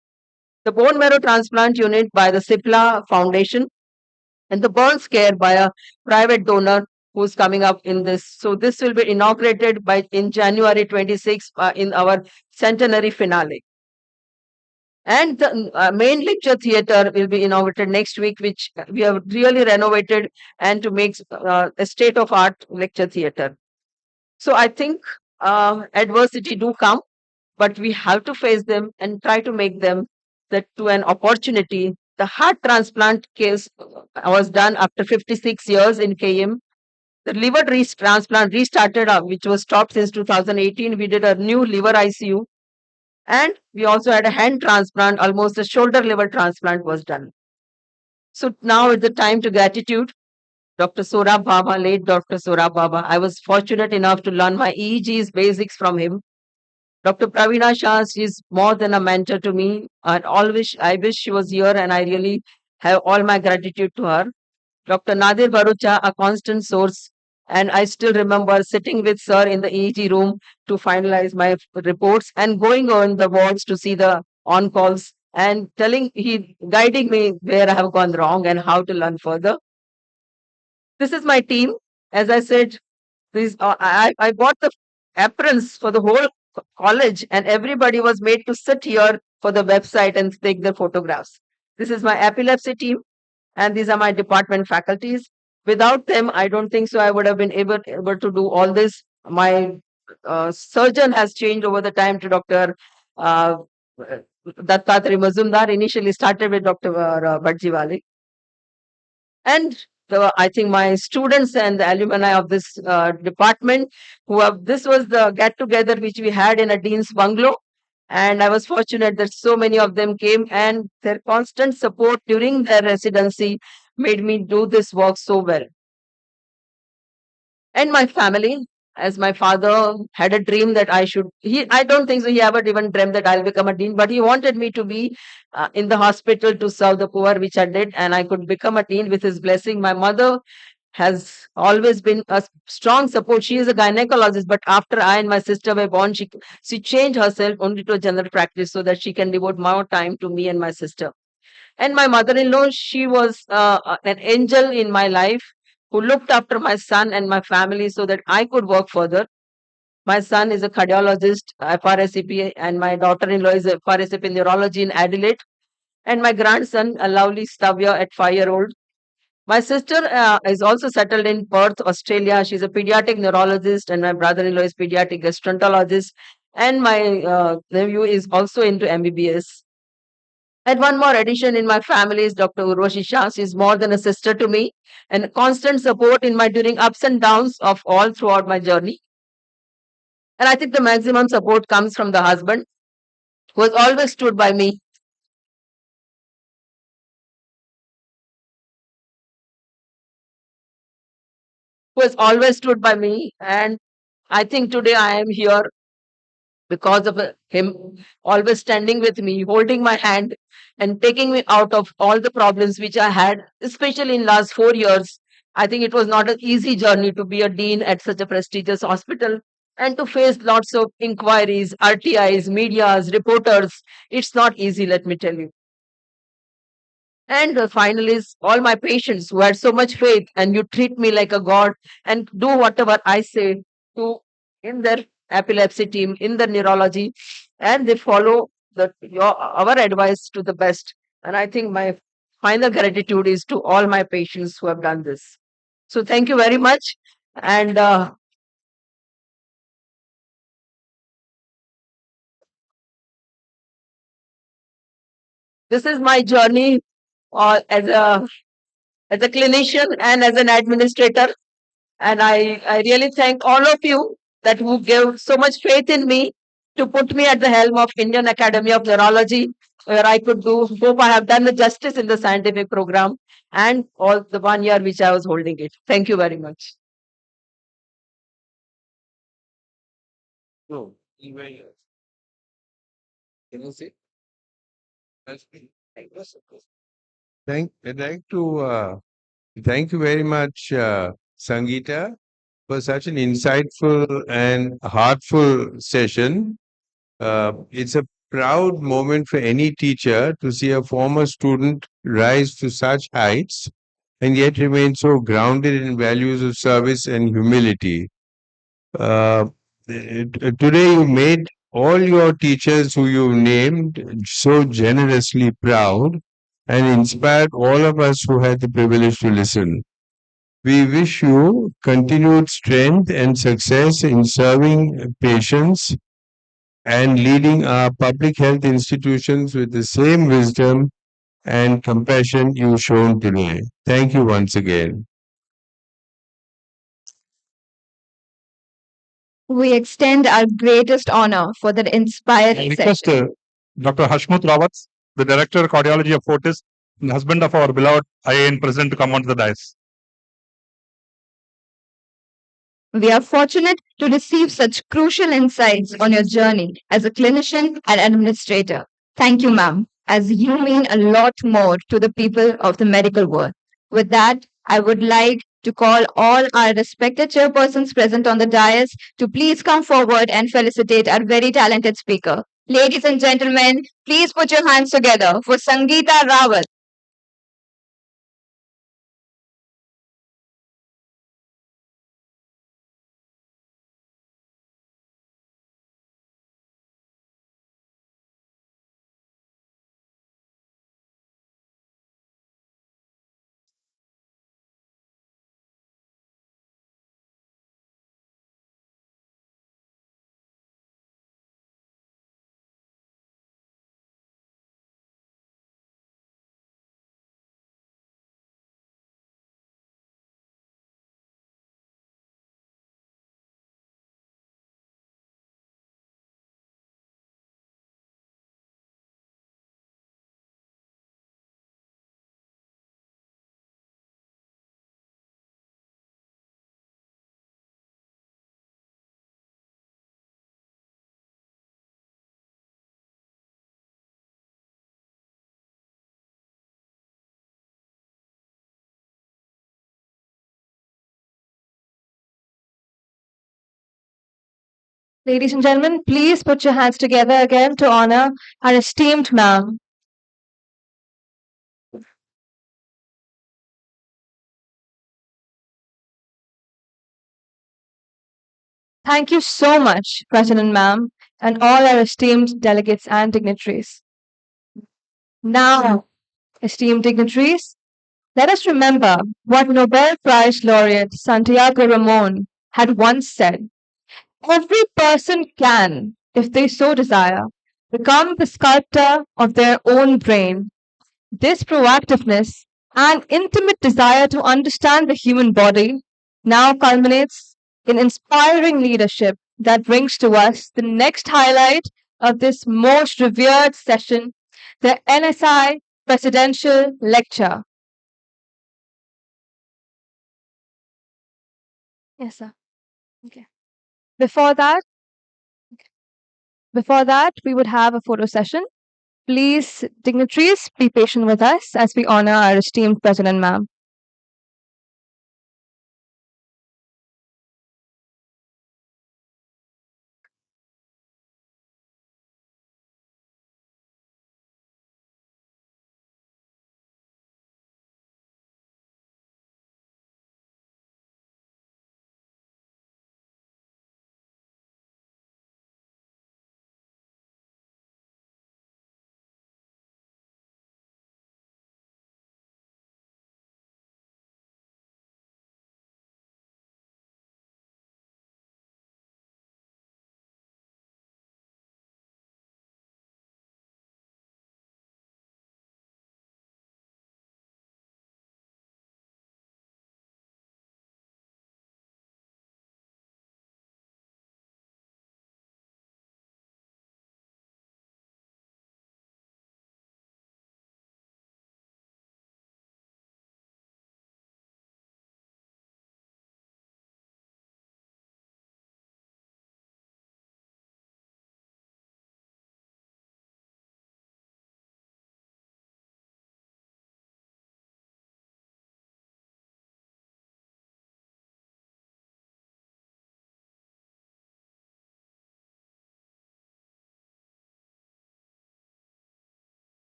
The bone marrow transplant unit by the Cipla Foundation, and the burns care by a private donor who's coming up in this. So this will be inaugurated in January 26 in our centenary finale. And the main lecture theater will be inaugurated next week, which we have really renovated and to make a state of art lecture theater. So I think adversity do come, but we have to face them and try to make them that to an opportunity. The heart transplant case was done after 56 years in KM. The liver transplant restarted up, which was stopped since 2018. We did a new liver ICU. And we also had a hand transplant, almost a shoulder liver transplant was done. So now is the time to gratitude. Dr. Sorab Baba, late Dr. Sorab Baba. I was fortunate enough to learn my EEG's basics from him. Dr. Praveena Shah, she's more than a mentor to me. And I wish she was here, and I really have all my gratitude to her. Dr. Nadir Barucha, a constant source. And I still remember sitting with sir in the EEG room to finalize my reports and going on the wards to see the on calls and guiding me where I have gone wrong and how to learn further. This is my team. As I said, I bought the aprons for the whole college, and everybody was made to sit here for the website and take their photographs. This is my epilepsy team, and these are my department faculties. Without them, I don't think so I would have been able to do all this. My surgeon has changed over the time to Dr. Uh, Dattatri Mazumdar. Initially started with Dr. Bhajiwale. And I think my students and the alumni of this department, this was the get together which we had in a dean's bungalow. And I was fortunate that so many of them came, and their constant support during their residency made me do this work so well. And my family, as my father had a dream that I don't think so he ever even dreamt that I'll become a dean, but he wanted me to be in the hospital to serve the poor, which I did, and I could become a dean with his blessing. My mother has always been a strong support. She is a gynecologist, but after I and my sister were born, she changed herself only to a general practice so that she can devote more time to me and my sister. And my mother-in-law, she was an angel in my life who looked after my son and my family so that I could work further. My son is a cardiologist, FRSCP, and my daughter-in-law is a FRSCP in neurology in Adelaide. And my grandson, a lovely Stavya at 5-year-old. My sister is also settled in Perth, Australia. She's a pediatric neurologist, and my brother-in-law is pediatric gastroenterologist. And my nephew is also into MBBS. And one more addition in my family is Dr. Urvashi Shah. She's more than a sister to me and constant support in my during ups and downs of all throughout my journey. And I think the maximum support comes from the husband who has always stood by me. Who has always stood by me. And I think today I am here because of him always standing with me, holding my hand and taking me out of all the problems which I had, especially in last 4 years. I think it was not an easy journey to be a dean at such a prestigious hospital and to face lots of inquiries, RTIs, medias, reporters. It's not easy, let me tell you. And finally, is all my patients who had so much faith, and you treat me like a god and do whatever I say to in their epilepsy team, in the neurology, and they follow our advice to the best. And I think my final gratitude is to all my patients who have done this. So thank you very much. And this is my journey as a clinician and as an administrator. And I really thank all of you that who gave so much faith in me to put me at the helm of Indian Academy of Neurology, where I could hope I have done the justice in the scientific program and all the 1 year which I was holding it. Thank you very much. I'd like to thank you very much, Sangeeta, for such an insightful and heartful session. It's a proud moment for any teacher to see a former student rise to such heights and yet remain so grounded in values of service and humility. Today, you made all your teachers who you named so generously proud and inspired all of us who had the privilege to listen. We wish you continued strength and success in serving patients and leading our public health institutions with the same wisdom and compassion you've shown today. Thank you once again. We extend our greatest honor for that I inspiring request session. Dr. Hashmut Rawat, the Director of Cardiology of Fortis, and husband of our beloved IAN President, to come onto the dais. We are fortunate to receive such crucial insights on your journey as a clinician and administrator. Thank you, ma'am, as you mean a lot more to the people of the medical world. With that, I would like to call all our respected chairpersons present on the dais to please come forward and felicitate our very talented speaker. Ladies and gentlemen, please put your hands together for Sangeeta Ravat. Ladies and gentlemen, please put your hands together again to honor our esteemed ma'am. Thank you so much, President Ma'am, and all our esteemed delegates and dignitaries. Now, esteemed dignitaries, let us remember what Nobel Prize laureate Santiago Ramon had once said. Every person can, if they so desire, become the sculptor of their own brain. This proactiveness and intimate desire to understand the human body now culminates in inspiring leadership that brings to us the next highlight of this most revered session, the NSI Presidential Lecture. Yes, sir. Okay. Before that, we would have a photo session. Please, dignitaries, be patient with us as we honor our esteemed President, ma'am.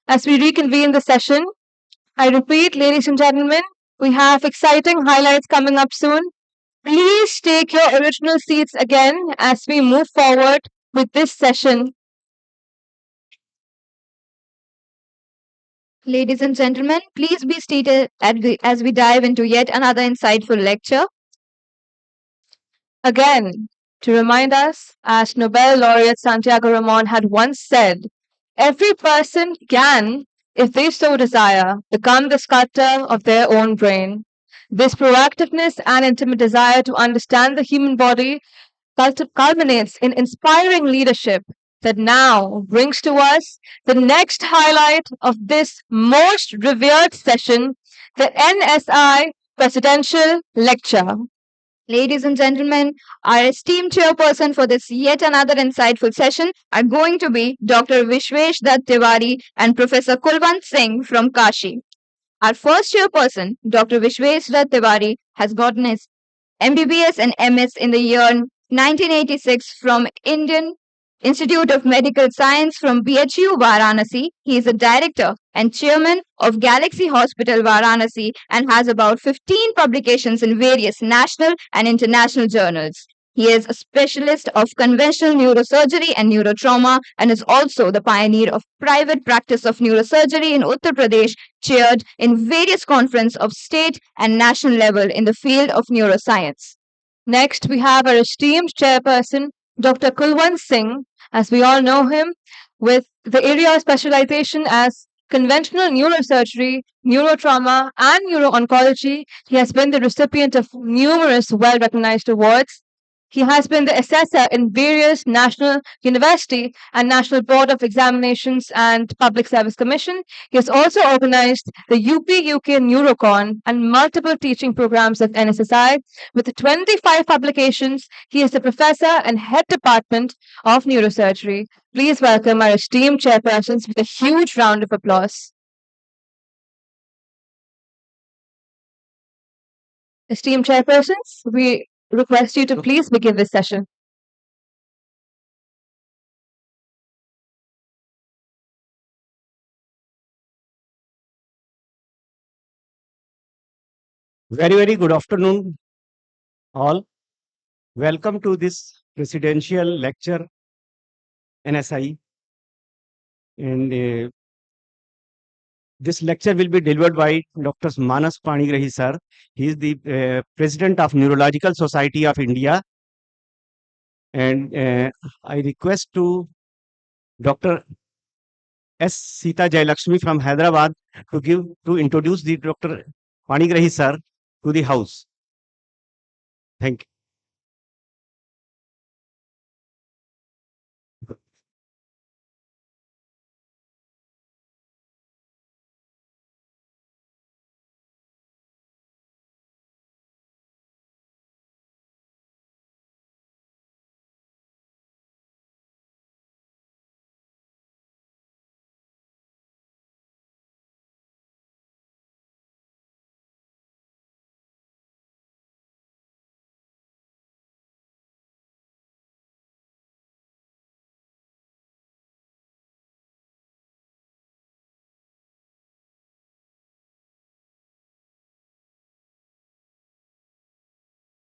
as we reconvene the session. I repeat, ladies and gentlemen, we have exciting highlights coming up soon. Please take your original seats again as we move forward with this session. Ladies and gentlemen, please be seated as we dive into yet another insightful lecture. Again, to remind us, as Nobel laureate Santiago Ramon had once said, every person can, if they so desire, become the sculptor of their own brain. This proactiveness and intimate desire to understand the human body culminates in inspiring leadership that now brings to us the next highlight of this most revered session, the NSI Presidential Lecture. Ladies and gentlemen, our esteemed chairperson for this yet another insightful session are going to be Dr. Vishwesh Dutt Tiwari and Professor Kulwant Singh from Kashi. Our first chairperson, Dr. Vishwesh Dutt Tiwari, has gotten his MBBS and MS in the year 1986 from Indian Institute of Medical Science from BHU Varanasi. He is a director and chairman of Galaxy Hospital Varanasi and has about 15 publications in various national and international journals. He is a specialist of conventional neurosurgery and neurotrauma and is also the pioneer of private practice of neurosurgery in Uttar Pradesh, chaired in various conferences of state and national level in the field of neuroscience. Next, we have our esteemed chairperson, Dr. Kulwant Singh, as we all know him, with the area of specialization as conventional neurosurgery, neurotrauma, and neuro-oncology. He has been the recipient of numerous well-recognized awards. He has been the assessor in various national university and national board of examinations and public service commission. He has also organized the UP-UK Neurocon and multiple teaching programs at NSI. With 25 publications, he is the professor and head department of neurosurgery. Please welcome our esteemed chairpersons with a huge round of applause. Esteemed chairpersons, we request you to please begin this session. Very good afternoon, all. Welcome to this presidential lecture, NSI. And this lecture will be delivered by Dr. Manas Panigrahi, sir. He is the President of Neurological Society of India. And I request to Dr. S. Sita Jailakshmi from Hyderabad to introduce the Dr. Panigrahi, sir, to the house. Thank you.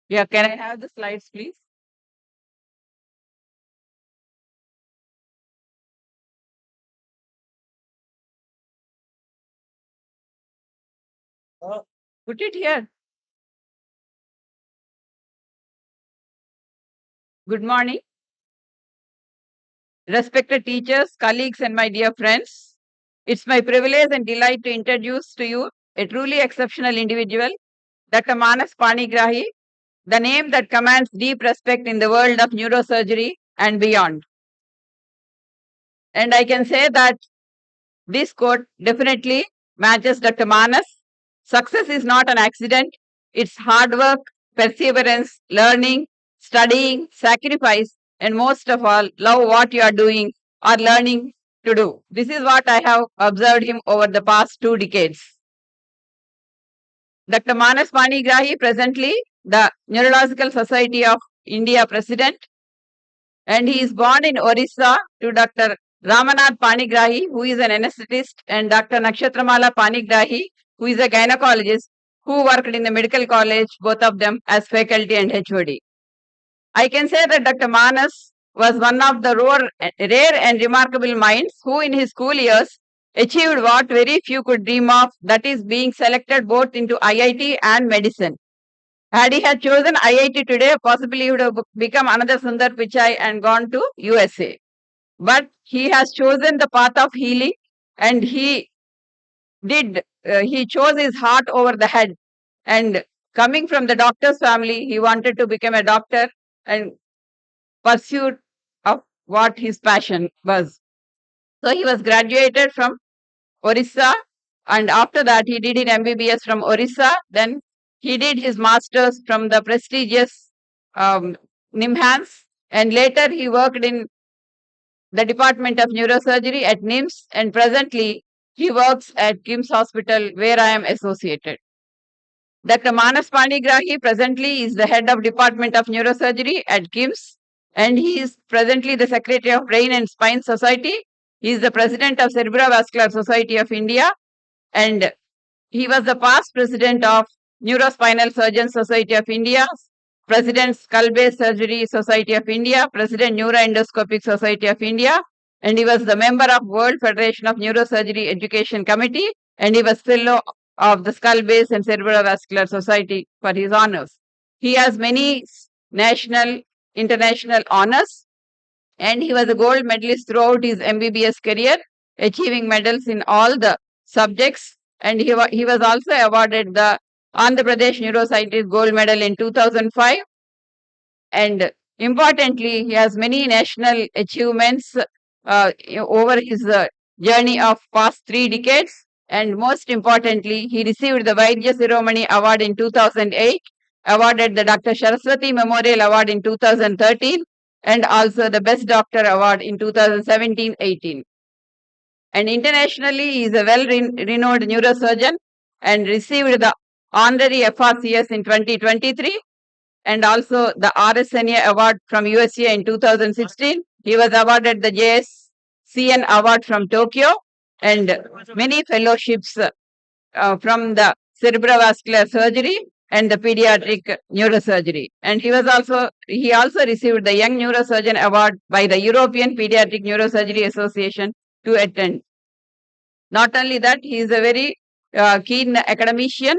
Yeah, can I have the slides, please? Put it here. Good morning. Respected teachers, colleagues, and my dear friends, it's my privilege and delight to introduce to you a truly exceptional individual, Dr. Manas Panigrahi, the name that commands deep respect in the world of neurosurgery and beyond. And I can say that this quote definitely matches Dr. Manas. Success is not an accident, it's hard work, perseverance, learning, studying, sacrifice, and most of all, love what you are doing or learning to do. This is what I have observed him over the past 2 decades. Dr. Manas Panigrahi, presently the Neurological Society of India President, and he is born in Orissa to Dr. Ramanath Panigrahi, who is an anesthetist, and Dr. Nakshatramala Panigrahi, who is a gynecologist, who worked in the medical college, both of them as faculty and HOD. I can say that Dr. Manas was one of the rare and remarkable minds who in his school years achieved what very few could dream of, that is being selected both into IIT and medicine. Had he had chosen IIT today, possibly he would have become another Sundar Pichai and gone to USA. But he has chosen the path of healing, and he chose his heart over the head. And coming from the doctor's family, he wanted to become a doctor and pursued of what his passion was. So he was graduated from Orissa, and after that he did his MBBS from Orissa. Then he did his masters from the prestigious NIMHANS, and later he worked in the Department of Neurosurgery at NIMS, and presently he works at KIMS Hospital, where I am associated. Dr. Manas Panigrahi presently is the head of Department of Neurosurgery at KIMS, and he is presently the Secretary of Brain and Spine Society. He is the President of Cerebrovascular Society of India, and he was the past President of Neurospinal Surgeons Society of India, President Skull-Base Surgery Society of India, President Neuroendoscopic Society of India, and he was the member of World Federation of Neurosurgery Education Committee, and he was fellow of the Skull-Base and Cerebrovascular Society for his honors. He has many national, international honors, and he was a gold medalist throughout his MBBS career, achieving medals in all the subjects, and he was also awarded the Andhra Pradesh Neuroscientist Gold Medal in 2005. And importantly, he has many national achievements over his journey of past 3 decades. And most importantly, he received the Vaidya Siromani Award in 2008, awarded the Dr. Saraswati Memorial Award in 2013, and also the Best Doctor Award in 2017-18. And internationally, he is a well-renowned neurosurgeon and received the honorary FRCS in 2023, and also the RSNA Award from USA in 2016. He was awarded the JSCN Award from Tokyo, and many fellowships from the cerebrovascular surgery and the pediatric neurosurgery. And he also received the Young Neurosurgeon Award by the European Pediatric Neurosurgery Association to attend. Not only that, he is a very keen academician,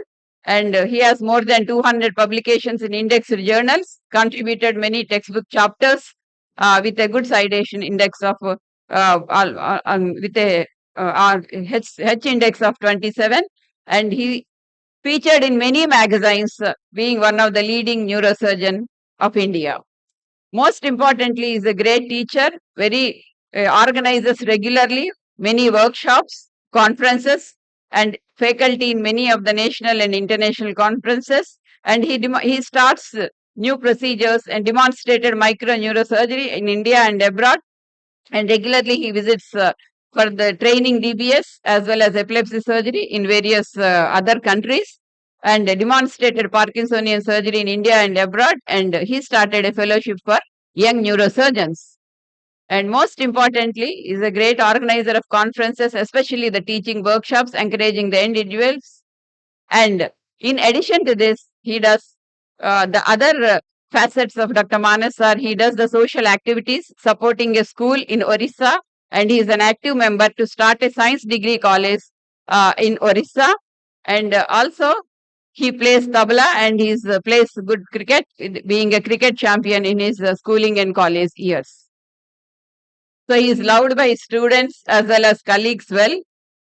and he has more than 200 publications in indexed journals, contributed many textbook chapters with a good citation index of with a H index of 27, and he featured in many magazines, being one of the leading neurosurgeon of India. Most importantly, he is a great teacher, very organizes regularly many workshops, conferences, and faculty in many of the national and international conferences, and he starts new procedures and demonstrated microneurosurgery in India and abroad, and regularly he visits for the training DBS as well as epilepsy surgery in various other countries, and demonstrated Parkinsonian surgery in India and abroad, and he started a fellowship for young neurosurgeons. And most importantly, is a great organizer of conferences, especially the teaching workshops, encouraging the individuals. And in addition to this, he does the other facets of Dr. Manas are he does the social activities, supporting a school in Orissa, and he is an active member to start a science degree college in Orissa. And also, he plays tabla, and he plays good cricket, being a cricket champion in his schooling and college years. So he is loved by students as well as colleagues well.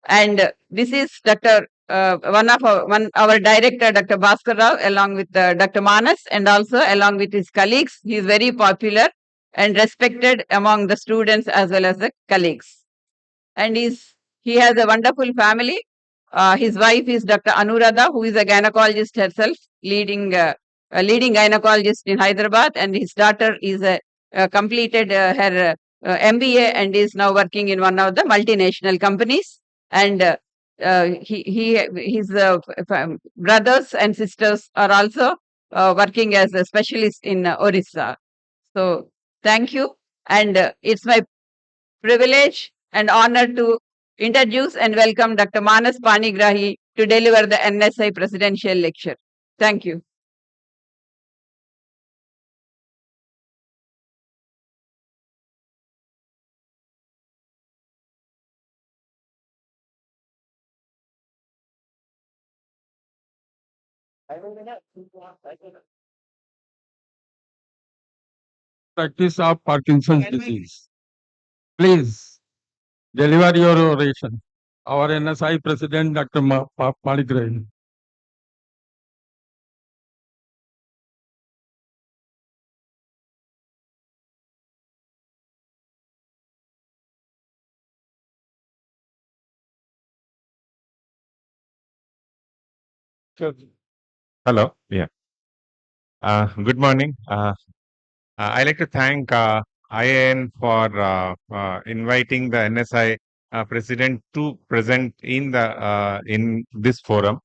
And this is Dr. Our director, Dr. Bhaskar Rao, along with Dr. Manas, and also along with his colleagues. He is very popular and respected among the students as well as the colleagues. And he has a wonderful family. His wife is Dr. Anuradha, who is a gynecologist herself, leading gynecologist in Hyderabad, and his daughter is completed her MBA and is now working in one of the multinational companies. And his brothers and sisters are also working as a specialist in Orissa. So thank you, and it's my privilege and honor to introduce and welcome Dr. Manas Panigrahi to deliver the NSI presidential lecture. Thank you. Practice of Parkinson's disease. Please deliver your oration. Our NSI President, Dr. Panigrahi. Hello. Yeah. Good morning. I'd like to thank IAN for inviting the NSI president to present in this forum,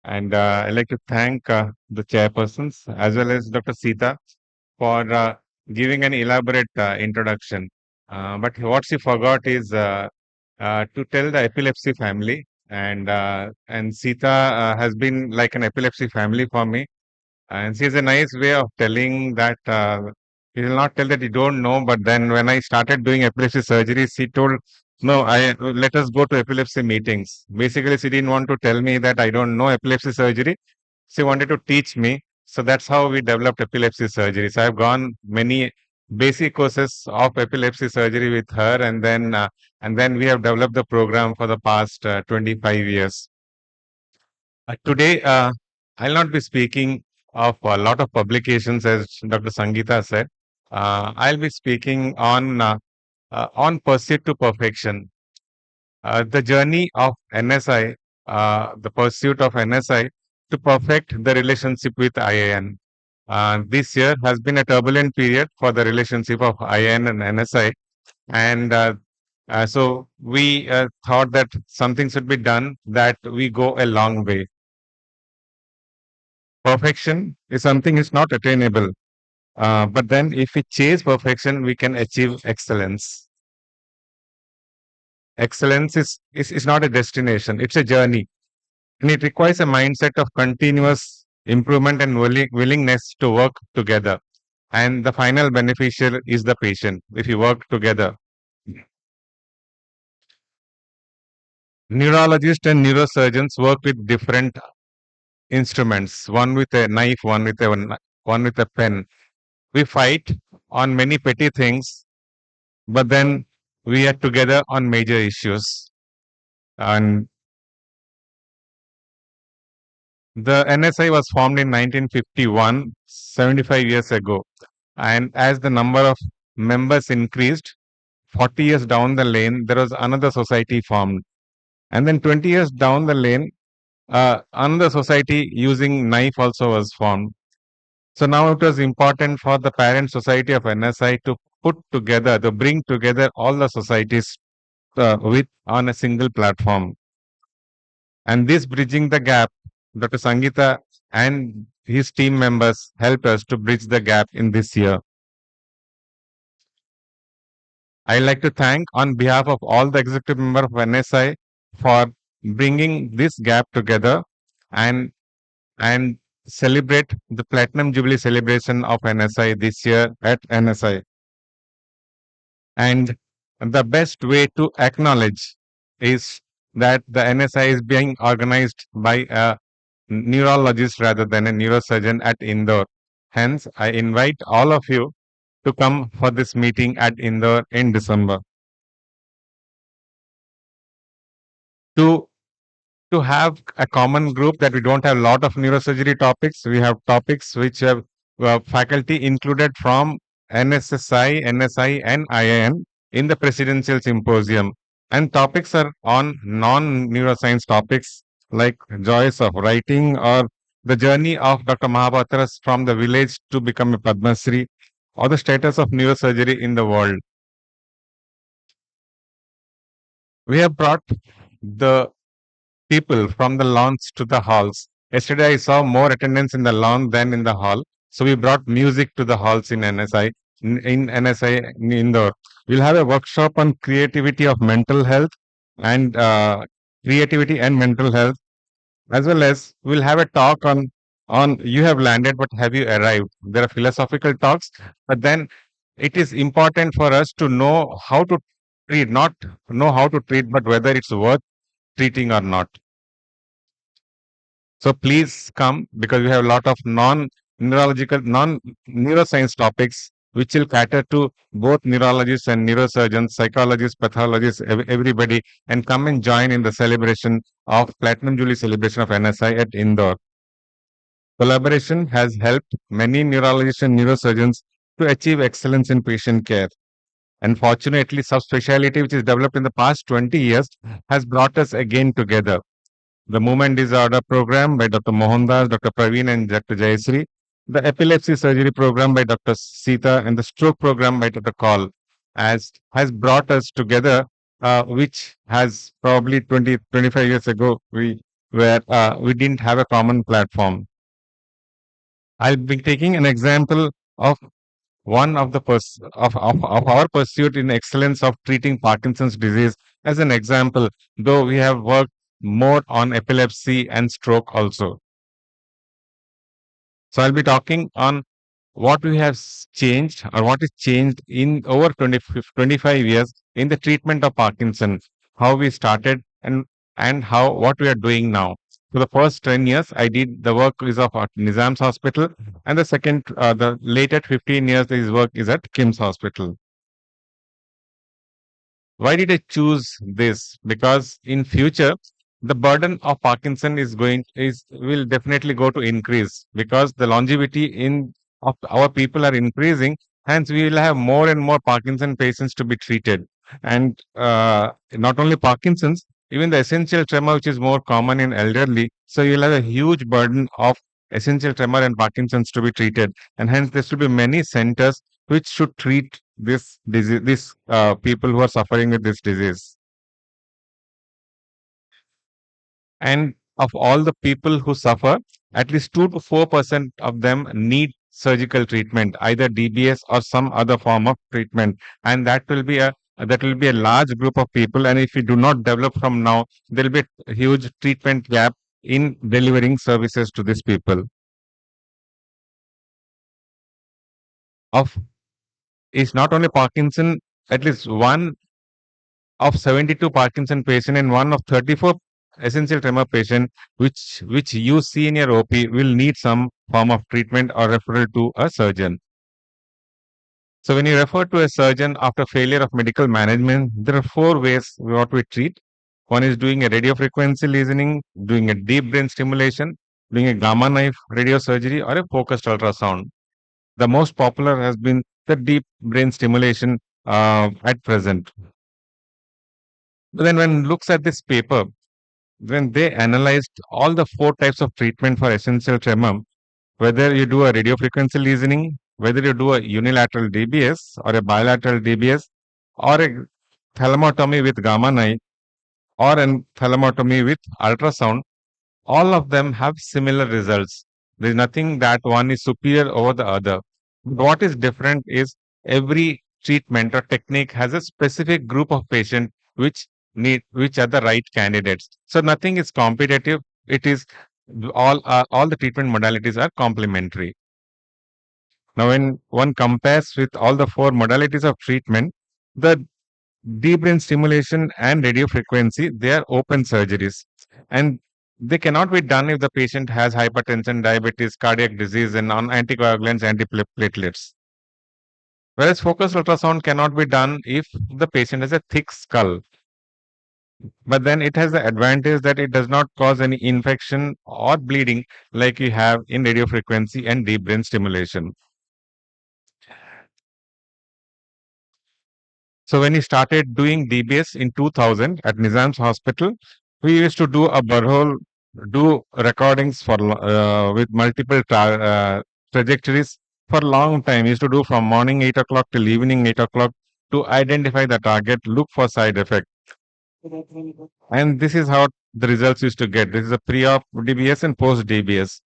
and I'd like to thank the chairpersons as well as Dr. Sita for giving an elaborate introduction. But what she forgot is to tell the epilepsy family, and Sita has been like an epilepsy family for me. And she has a nice way of telling that he will not tell that you don't know. But then when I started doing epilepsy surgery, she told, no, let us go to epilepsy meetings. Basically, she didn't want to tell me that I don't know epilepsy surgery. She wanted to teach me. So that's how we developed epilepsy surgery. So I've gone many basic courses of epilepsy surgery with her, and then we have developed the program for the past 25 years. Today, I'll not be speaking of a lot of publications, as Dr. Sangeeta said. I'll be speaking on pursuit to perfection. The journey of NSI, the pursuit of NSI to perfect the relationship with IAN. This year has been a turbulent period for the relationship of IAN and NSI, and so we thought that something should be done that we go a long way. Perfection is something is not attainable, but then if we chase perfection, we can achieve excellence. Excellence is not a destination, it's a journey, and it requires a mindset of continuous improvement and willingness to work together. And the final beneficiary is the patient if you work together. Neurologists and neurosurgeons work with different instruments, one with a knife, one with a pen. We fight on many petty things, but then we are together on major issues. And the NSI was formed in 1951, 75 years ago. And as the number of members increased, 40 years down the lane, there was another society formed. And then 20 years down the lane, another society using knife also was formed. So now it was important for the parent society of NSI to bring together all the societies on a single platform. And this bridging the gap, Dr. Sangeeta and his team members helped us to bridge the gap in this year. I'd like to thank on behalf of all the executive members of NSI for bringing this gap together and celebrate the Platinum Jubilee celebration of NSI this year at NSI. And the best way to acknowledge is that the NSI is being organized by a neurologist rather than a neurosurgeon at Indore. Hence, I invite all of you to come for this meeting at Indore in December. To have a common group that we don't have a lot of neurosurgery topics, we have topics which have faculty included from NSSI, NSI, and IIN in the presidential symposium. And topics are on non-neuroscience topics like joys of writing or the journey of Dr. Mahabhatra's from the village to become a Padma Shri, or the status of neurosurgery in the world. We have brought the people from the lawns to the halls. Yesterday I saw more attendance in the lawn than in the hall. So we brought music to the halls in NSI. in NSI in Indore. We'll have a workshop on creativity of mental health and creativity and mental health, as well as we'll have a talk on you have landed, but have you arrived? There are philosophical talks, but then it is important for us to know how to treat, not know how to treat, but whether it's worth treating or not. So please come, because we have a lot of non-neurological, non-neuroscience topics which will cater to both neurologists and neurosurgeons, psychologists, pathologists, everybody, and come and join in the celebration of Platinum Jubilee celebration of NSI at Indore. Collaboration has helped many neurologists and neurosurgeons to achieve excellence in patient care. And fortunately, subspecialty, which is developed in the past 20 years, has brought us again together. The movement disorder program by Dr. Mohandas, Dr. Praveen, and Dr. Jayasri, the epilepsy surgery program by Dr. Sita, and the stroke program by Dr. Kaul has brought us together, which has probably 25 years ago, we didn't have a common platform. I'll be taking an example of one of the of our pursuit in excellence of treating Parkinson's disease as an example, though we have worked more on epilepsy and stroke also. So I'll be talking on what we have changed, or what is changed in over 25 years in the treatment of Parkinson, how we started, and how what we are doing now. For the first 10 years, I did the work is of Nizam's Hospital, and the later 15 years, this work is at Kim's Hospital. Why did I choose this? Because in future, the burden of Parkinson will definitely go to increase, because the longevity of our people are increasing. Hence, we will have more and more Parkinson patients to be treated, and not only Parkinson's, even the essential tremor, which is more common in elderly. So you'll have a huge burden of essential tremor and Parkinson's to be treated, and hence there should be many centers which should treat this disease, people who are suffering with this disease. And of all the people who suffer, at least 2 to 4% of them need surgical treatment, either DBS or some other form of treatment, and that will be a large group of people. And if we do not develop from now, there will be a huge treatment gap in delivering services to these people. It's not only Parkinson, at least one of 72 Parkinson patient and one of 34 essential tremor patient, which you see in your OP, will need some form of treatment or referral to a surgeon. So when you refer to a surgeon after failure of medical management, there are 4 ways what we treat. One is doing a radiofrequency listening, doing a deep brain stimulation, doing a gamma knife radiosurgery, or a focused ultrasound. The most popular has been the deep brain stimulation at present. But then when looks at this paper, when they analyzed all the 4 types of treatment for essential tremor, whether you do a radiofrequency listening, whether you do a unilateral DBS or a bilateral DBS, or a thalamotomy with gamma knife, or a thalamotomy with ultrasound, all of them have similar results. There is nothing that one is superior over the other. What is different is every treatment or technique has a specific group of patients which are the right candidates. So nothing is competitive. It is all the treatment modalities are complementary. Now, when one compares with all the 4 modalities of treatment, the deep brain stimulation and radiofrequency, they are open surgeries, and they cannot be done if the patient has hypertension, diabetes, cardiac disease, and anticoagulants, antiplatelets. Whereas focused ultrasound cannot be done if the patient has a thick skull. But then it has the advantage that it does not cause any infection or bleeding like you have in radiofrequency and deep brain stimulation. So when we started doing DBS in 2000 at Nizam's Hospital, we used to do recordings for with multiple trajectories for a long time. We used to do from morning 8 o'clock till evening 8 o'clock to identify the target, look for side effect. And this is how the results used to get. This is a pre-op DBS and post-DBS.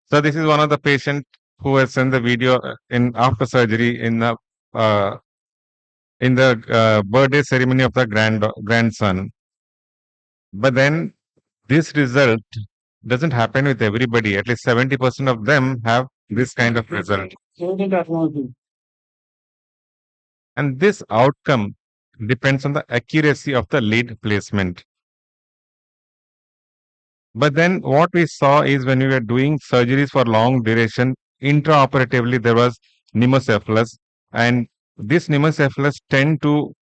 So this is one of the patient who has sent the video in after surgery in in the birthday ceremony of the grandson. But then this result doesn't happen with everybody. At least 70% of them have this kind of result. And this outcome depends on the accuracy of the lead placement. But then what we saw is when we were doing surgeries for long duration, intraoperatively there was pneumocephalus, and this pneumocephalus tend to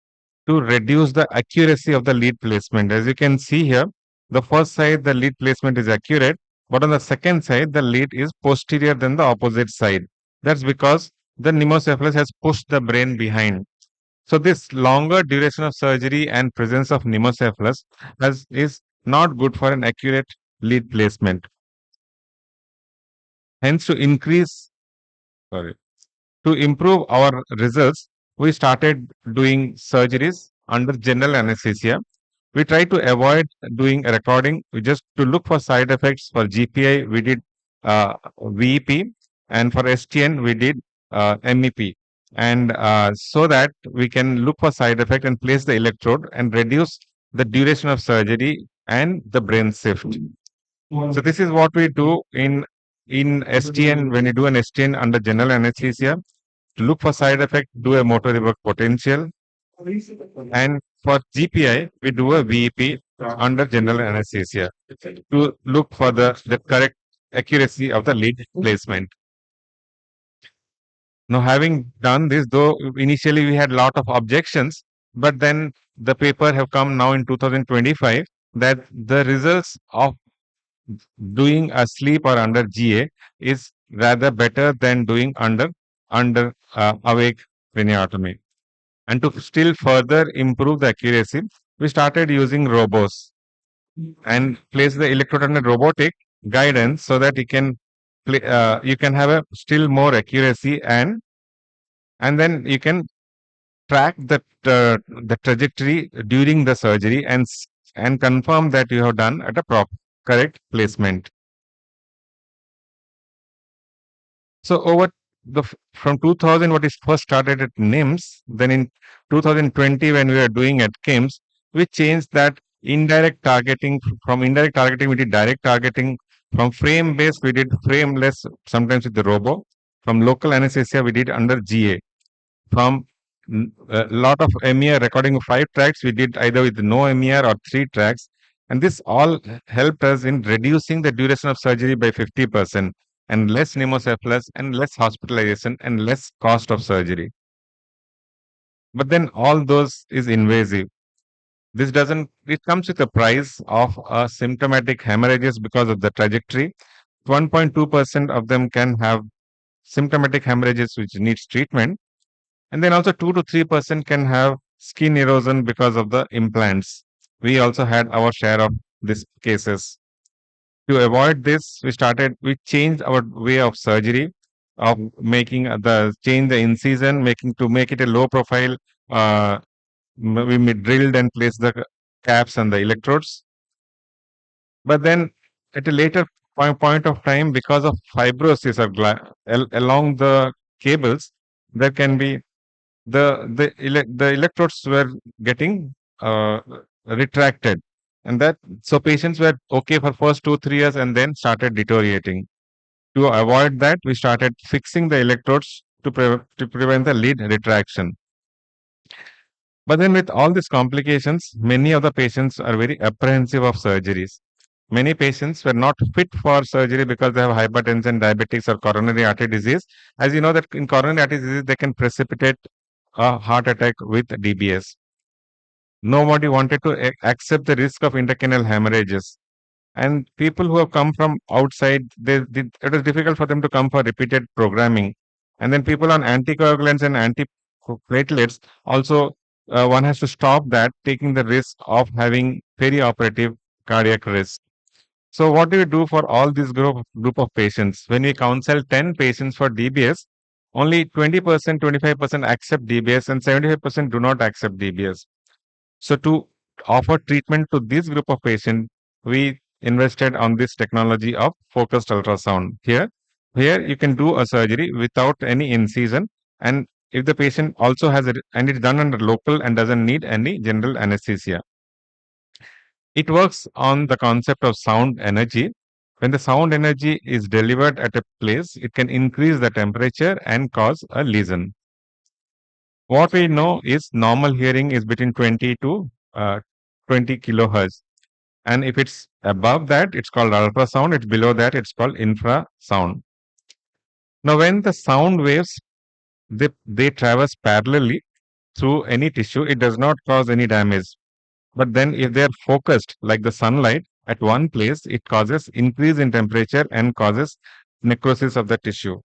reduce the accuracy of the lead placement. As you can see here, the first side the lead placement is accurate, but on the second side the lead is posterior than the opposite side. That's because the pneumocephalus has pushed the brain behind. So this longer duration of surgery and presence of pneumocephalus is not good for an accurate lead placement. Hence, to improve our results, we started doing surgeries under general anesthesia. We try to avoid doing a recording. We just to look for side effects. For GPI, we did VEP, and for STN, we did MEP. And so that we can look for side effect and place the electrode and reduce the duration of surgery and the brain shift. So this is what we do in STN. When you do an STN under general anesthesia, to look for side effect, do a motor rework potential. And for GPI, we do a VEP under general anesthesia to look for the correct accuracy of the lead placement. Now, having done this, though initially we had a lot of objections, but then the paper have come now in 2025 that the results of doing a sleep or under GA is rather better than doing under awake craniotomy. And to still further improve the accuracy, we started using robos and place the electrode under robotic guidance so that you can have a still more accuracy, and then you can track the trajectory during the surgery and confirm that you have done at a correct placement. So from 2000, what is first started at NIMS, then in 2020 when we were doing at KIMS, we changed that indirect targeting. From indirect targeting, we did direct targeting. From frame based, we did frameless, sometimes with the robo. From local anesthesia, we did under GA. From a lot of MER recording of 5 tracks, we did either with no MER or 3 tracks. And this all helped us in reducing the duration of surgery by 50%, and less pneumocephalus and less hospitalization and less cost of surgery. But then all those is invasive. It comes with a price of symptomatic hemorrhages because of the trajectory. 1.2% of them can have symptomatic hemorrhages which needs treatment. And then also 2 to 3% can have skin erosion because of the implants. We also had our share of these cases. To avoid this, we changed our way of surgery, of making change the incision, to make it a low profile. We drilled and placed the caps and the electrodes. But then at a later point of time, because of fibrosis along the cables, there can be the electrodes were getting retracted, and so patients were okay for first 2-3 years and then started deteriorating. To avoid that, we started fixing the electrodes to prevent the lead retraction. But then with all these complications, many of the patients are very apprehensive of surgeries. Many patients were not fit for surgery because they have hypertension, diabetics, or coronary artery disease. As you know that in coronary artery disease, they can precipitate a heart attack with DBS. Nobody wanted to accept the risk of intracranial hemorrhages. And people who have come from outside, it was difficult for them to come for repeated programming. And then people on anticoagulants and antiplatelets, also one has to stop that, taking the risk of having perioperative cardiac risk. So what do we do for all this group of patients? When we counsel 10 patients for DBS, only 20%, 25% accept DBS and 75% do not accept DBS. So to offer treatment to this group of patients, we invested on this technology of focused ultrasound. Here you can do a surgery without any incision, and if the patient also has it, and it's done under local and doesn't need any general anesthesia. It works on the concept of sound energy. When the sound energy is delivered at a place, it can increase the temperature and cause a lesion. What we know is normal hearing is between 20 to 20 kilohertz. And if it's above that, it's called ultrasound. It's below that, it's called infrasound. Now, when the sound waves, they traverse parallelly through any tissue, it does not cause any damage. But then if they are focused like the sunlight at one place, it causes increase in temperature and causes necrosis of the tissue.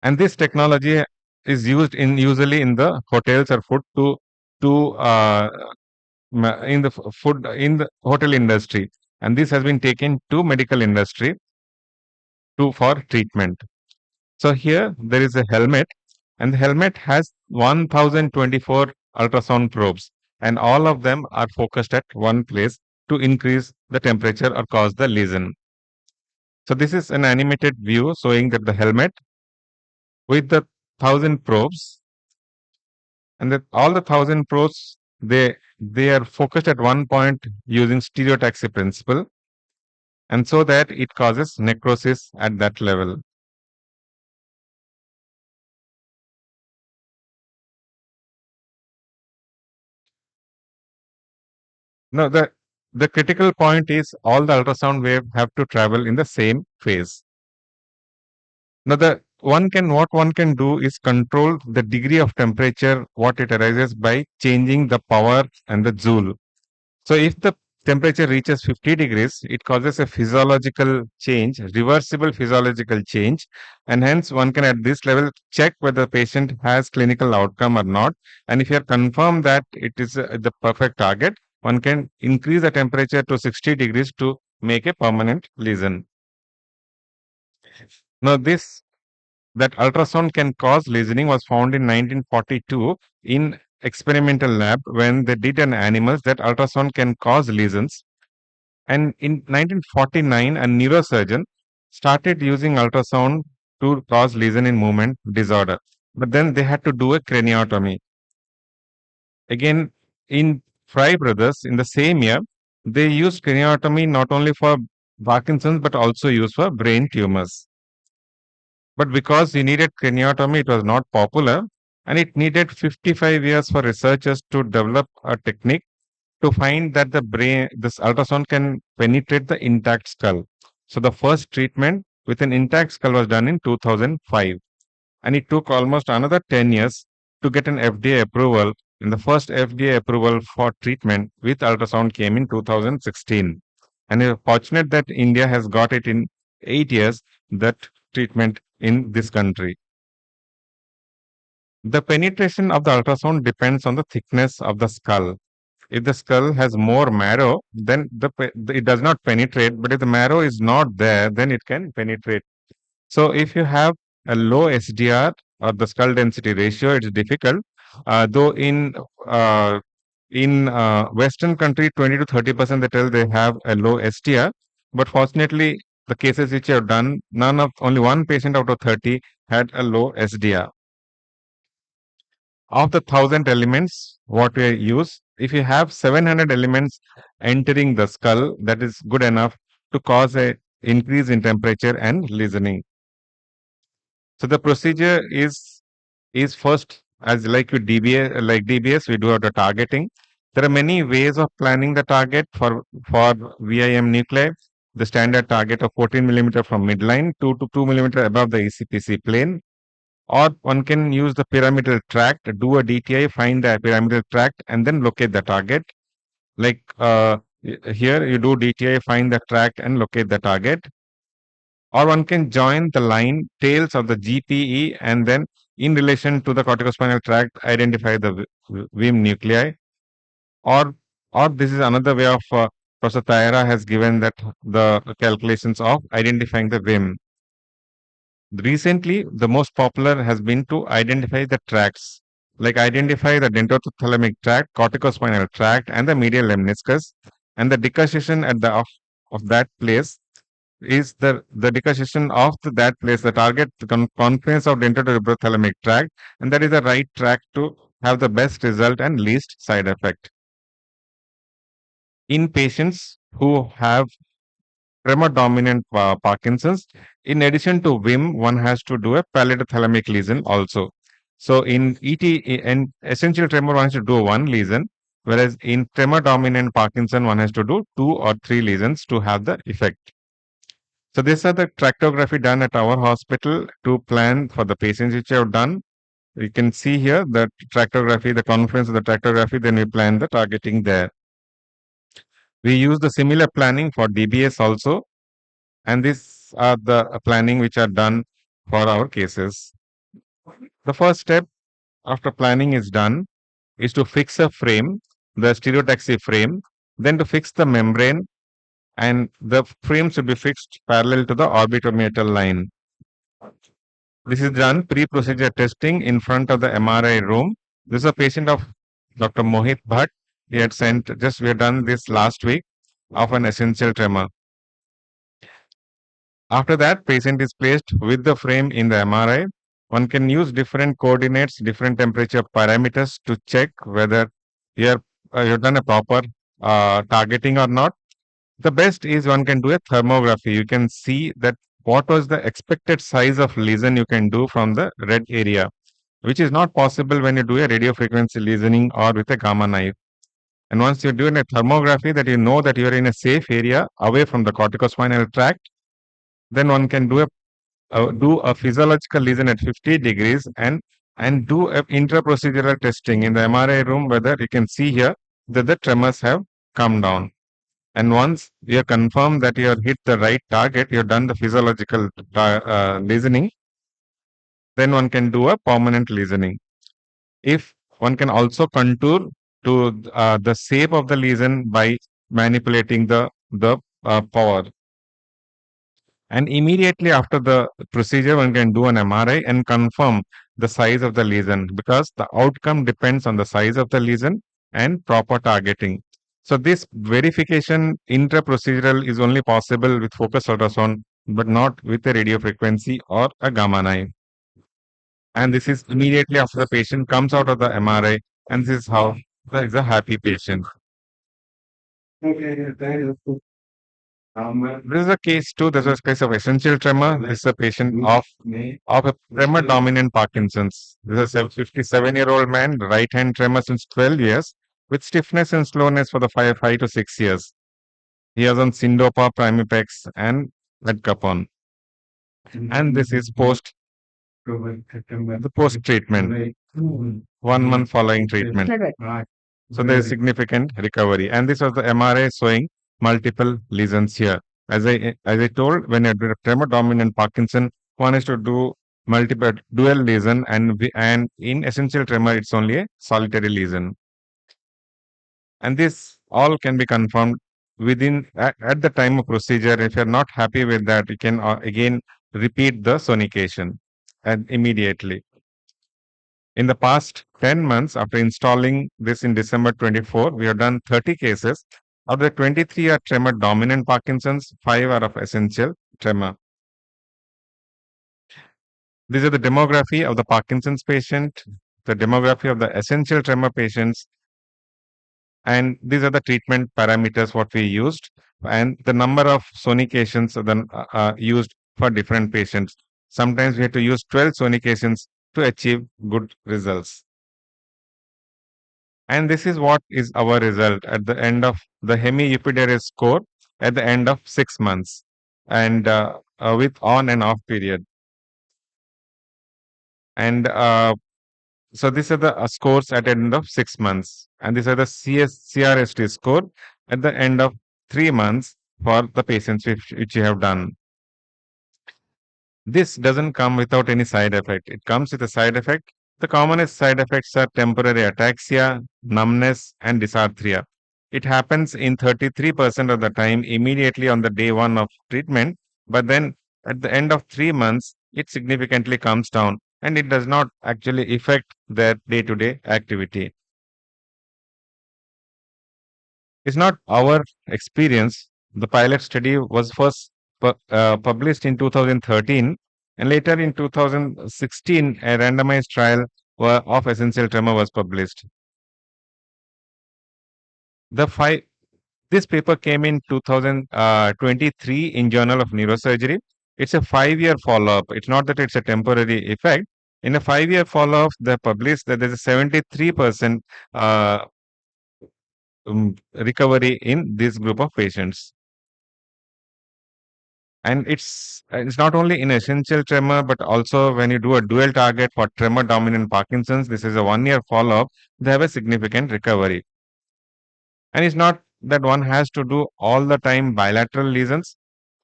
And this technology is used usually in the hotels or food in the food in the hotel industry, and this has been taken to medical industry for treatment. So here there is a helmet, and the helmet has 1024 ultrasound probes, and all of them are focused at one place to increase the temperature or cause the lesion. So this is an animated view showing that the helmet with the 1000 probes, and that all the 1000 probes, they are focused at one point using stereotaxy principle, and so that it causes necrosis at that level. Now, the critical point is all the ultrasound wave have to travel in the same phase. Now, what one can do is control the degree of temperature, what it arises by changing the power and the joule. So, if the temperature reaches 50 degrees, it causes a physiological change, reversible physiological change, and hence one can at this level check whether the patient has clinical outcome or not. And if you are confirmed that it is the perfect target, one can increase the temperature to 60 degrees to make a permanent lesion. Now, that ultrasound can cause lesioning was found in 1942 in experimental lab when they did an animals that ultrasound can cause lesions. And in 1949, a neurosurgeon started using ultrasound to cause lesion in movement disorder. But then they had to do a craniotomy. Again, in Fry brothers, in the same year, they used craniotomy not only for Parkinson's but also used for brain tumors. But because he needed craniotomy, it was not popular, and it needed 55 years for researchers to develop a technique to find that this ultrasound can penetrate the intact skull. So the first treatment with an intact skull was done in 2005, and it took almost another 10 years to get an FDA approval. And the first FDA approval for treatment with ultrasound came in 2016. And we're fortunate that India has got it in 8 years, that treatment in this country. The penetration of the ultrasound depends on the thickness of the skull. If the skull has more marrow, then it does not penetrate, but if the marrow is not there, then it can penetrate. So if you have a low SDR or the skull density ratio, it's difficult. Though in Western country, 20 to 30% they tell they have a low SDR, but fortunately, the cases which have done, only one patient out of 30 had a low SDR. Of the 1000 elements, what we use, if you have 700 elements entering the skull, that is good enough to cause a increase in temperature and lesioning. So the procedure is first, as like DBS, we do the targeting. There are many ways of planning the target for VIM nuclei. The standard target of 14 millimeter from midline, 2 to 2 millimeter above the ECPC plane. Or one can use the pyramidal tract, do a DTI, find the pyramidal tract, and then locate the target. Like here, you do DTI, find the tract, and locate the target. Or one can join the line tails of the GPE and then in relation to the corticospinal tract, identify the VIM nuclei. Or this is another way of Professor Taira has given that the calculations of identifying the VIM. Recently, the most popular has been to identify the tracts, like identify the dendrothalamic tract, corticospinal tract, and the medial lemniscus, and the decussation at of that place is the decussation of that place, the target confluence of dento-cerebrothalamic tract, and that is the right track to have the best result and least side effect. In patients who have tremor dominant Parkinson's, in addition to WIM, one has to do a pallidothalamic lesion also. So in in essential tremor, one has to do one lesion, whereas in tremor dominant Parkinson, one has to do 2 or 3 lesions to have the effect. So these are the tractography done at our hospital to plan for the patients which have done. You can see here the tractography, the confluence of the tractography, then we plan the targeting there. We use the similar planning for DBS also, and these are the planning which are done for our cases. The first step after planning is done is to fix a frame, the stereotaxy frame, then to fix the membrane, and the frame should be fixed parallel to the orbitometer line. This is done pre-procedure testing in front of the MRI room. This is a patient of Dr. Mohit Bhatt. He had sent, we had done this last week of an essential tremor. After that, patient is placed with the frame in the MRI. One can use different coordinates, different temperature parameters to check whether you've done a proper targeting or not. The best is one can do a thermography. You can see that what was the expected size of lesion you can do from the red area, which is not possible when you do a radio frequency lesioning or with a gamma knife. And once you're doing a thermography, that you know that you're in a safe area away from the corticospinal tract, then one can do a physiological lesion at 50 degrees and do a intra-procedural testing in the MRI room, whether you can see here that the tremors have come down. And once you have confirmed that you have hit the right target, you have done the physiological lesioning, then one can do a permanent lesioning. If one can also contour to the shape of the lesion by manipulating the power. And immediately after the procedure, one can do an MRI and confirm the size of the lesion, because the outcome depends on the size of the lesion and proper targeting. So this verification intra-procedural is only possible with focused ultrasound, but not with a radio frequency or a gamma knife. And this is immediately after the patient comes out of the MRI, and this is how there is a happy patient. This is a case too. This is a case of essential tremor. This is a patient of a tremor dominant Parkinson's. This is a 57-year-old man, right hand tremor since 12 years, with stiffness and slowness for the 5 to 6 years. He has on Syndopa, Primipex, and Medcapone. And this is the post treatment, 1 month following treatment. So there is significant recovery. And this was the MRI showing multiple lesions here. As I told, when you do tremor dominant Parkinson, one is to do multiple dual lesion, and in essential tremor, it's only a solitary lesion. And this all can be confirmed within at the time of procedure. If you're not happy with that, you can again repeat the sonication and immediately. In the past 10 months, after installing this in December 24, we have done 30 cases. Of the 23 are tremor dominant Parkinson's, 5 are of essential tremor. These are the demography of the Parkinson's patient, the demography of the essential tremor patients, and these are the treatment parameters what we used, and the number of sonications used for different patients. Sometimes we had to use 12 sonications to achieve good results. And this is what is our result at the end of the hemi-Epidaris score at the end of 6 months, and with on and off period. And so these are the scores at the end of 6 months, and these are the CRST score at the end of 3 months for the patients which you have done. This doesn't come without any side effect. It comes with a side effect. The commonest side effects are temporary ataxia, numbness, and dysarthria. It happens in 33% of the time immediately on the day 1 of treatment, but then at the end of 3 months, it significantly comes down, and it does not actually affect their day-to-day activity. It's not our experience. The pilot study was first published in 2013, and later in 2016, a randomized trial of essential tremor was published. This paper came in 2023 in Journal of Neurosurgery. It's a 5-year follow-up. It's not that it's a temporary effect. In a 5-year follow-up, they published that there's a 73% recovery in this group of patients. And it's not only in essential tremor, but also when you do a dual target for tremor dominant Parkinson's, this is a 1-year follow-up, they have a significant recovery. And it's not that one has to do all the time bilateral lesions,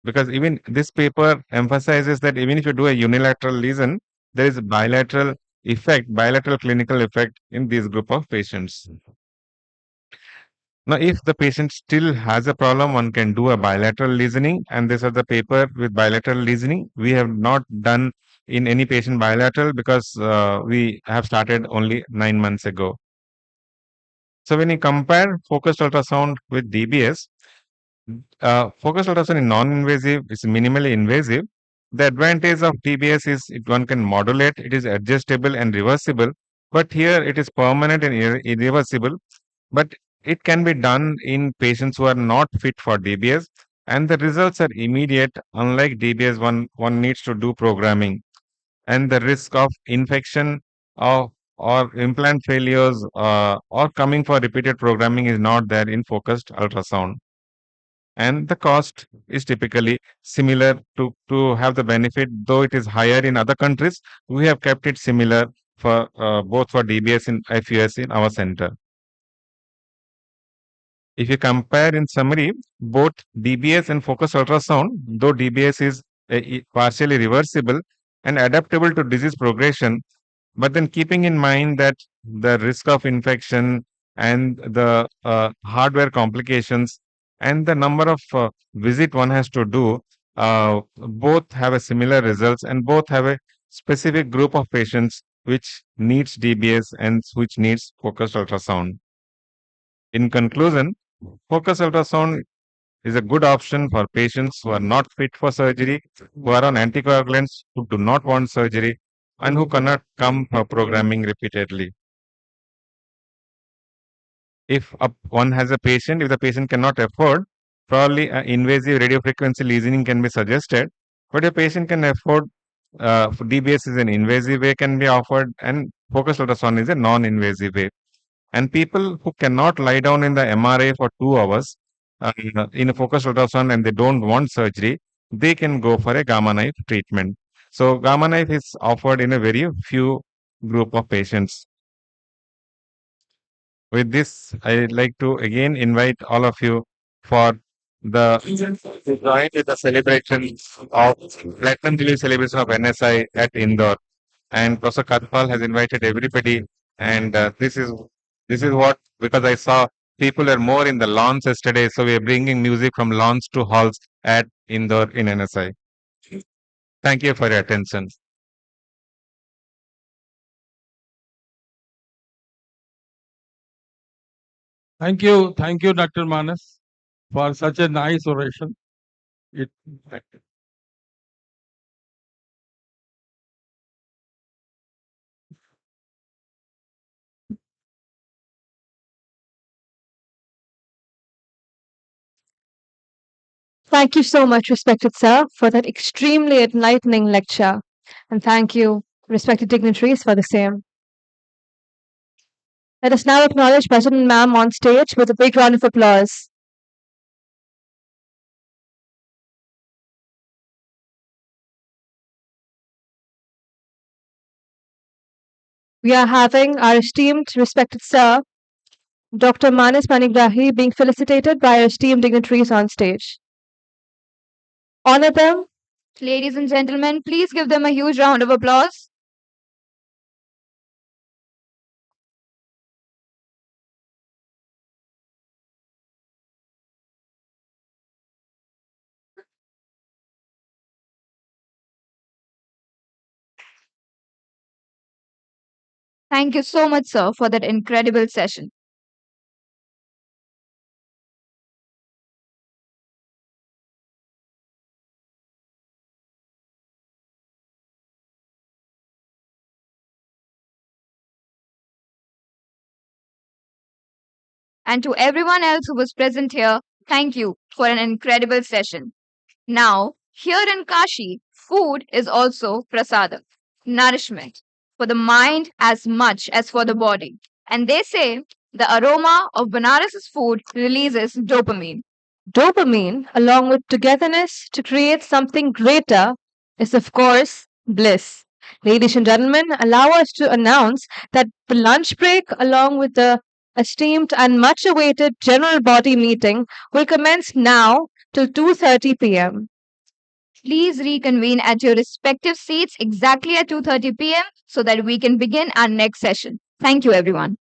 because even this paper emphasizes that even if you do a unilateral lesion, there is a bilateral clinical effect in this group of patients. Now, if the patient still has a problem, one can do a bilateral lesioning, and this is the paper with bilateral lesioning. We have not done in any patient bilateral because we have started only 9 months ago. So when you compare focused ultrasound with DBS, focused ultrasound is non-invasive, it's minimally invasive. The advantage of DBS is one can modulate, it is adjustable and reversible, but here it is permanent and irreversible. But it can be done in patients who are not fit for DBS, and the results are immediate. Unlike DBS, one needs to do programming, and the risk of infection or implant failures or coming for repeated programming is not there in focused ultrasound. And the cost is typically similar to have the benefit, though it is higher in other countries. We have kept it similar for both for DBS and FUS in our center. If you compare in summary, both DBS and focused ultrasound, though DBS is partially reversible and adaptable to disease progression, but then keeping in mind that the risk of infection and the hardware complications and the number of visit one has to do, both have a similar results and both have a specific group of patients which needs DBS and which needs focused ultrasound. In conclusion, focused ultrasound is a good option for patients who are not fit for surgery, who are on anticoagulants, who do not want surgery, and who cannot come for programming repeatedly. If one has a patient, if the patient cannot afford, probably invasive radiofrequency lesioning can be suggested. But a patient can afford, DBS is an invasive way can be offered, and focused ultrasound is a non-invasive way. And people who cannot lie down in the MRI for 2 hours in a focused ultrasound and they don't want surgery, they can go for a gamma knife treatment. So gamma knife is offered in a very few group of patients. With this, I'd like to again invite all of you for the to join with the celebration of Platinum Jubilee celebration of NSI at Indore. And Professor Katpal has invited everybody, and this is what, because I saw people are more in the lawns yesterday, so we are bringing music from lawns to halls at Indore in NSI. Thank you for your attention. Thank you, Dr. Manas, for such a nice oration. Thank you so much, respected sir, for that extremely enlightening lecture. And thank you, respected dignitaries, for the same. Let us now acknowledge President Ma'am on stage with a big round of applause. We are having our esteemed, respected sir, Dr. Manas Panigrahi, being felicitated by our esteemed dignitaries on stage. Honor them. Ladies and gentlemen, please give them a huge round of applause. Thank you so much, sir, for that incredible session. And to everyone else who was present here, thank you for an incredible session. Now, here in Kashi, food is also prasadam, nourishment, for the mind as much as for the body. And they say the aroma of Banaras's food releases dopamine. Dopamine, along with togetherness to create something greater, is of course bliss. Ladies and gentlemen, allow us to announce that the lunch break, along with the esteemed and much awaited general body meeting, will commence now till 2:30 p.m. Please reconvene at your respective seats exactly at 2:30 p.m. so that we can begin our next session. Thank you, everyone.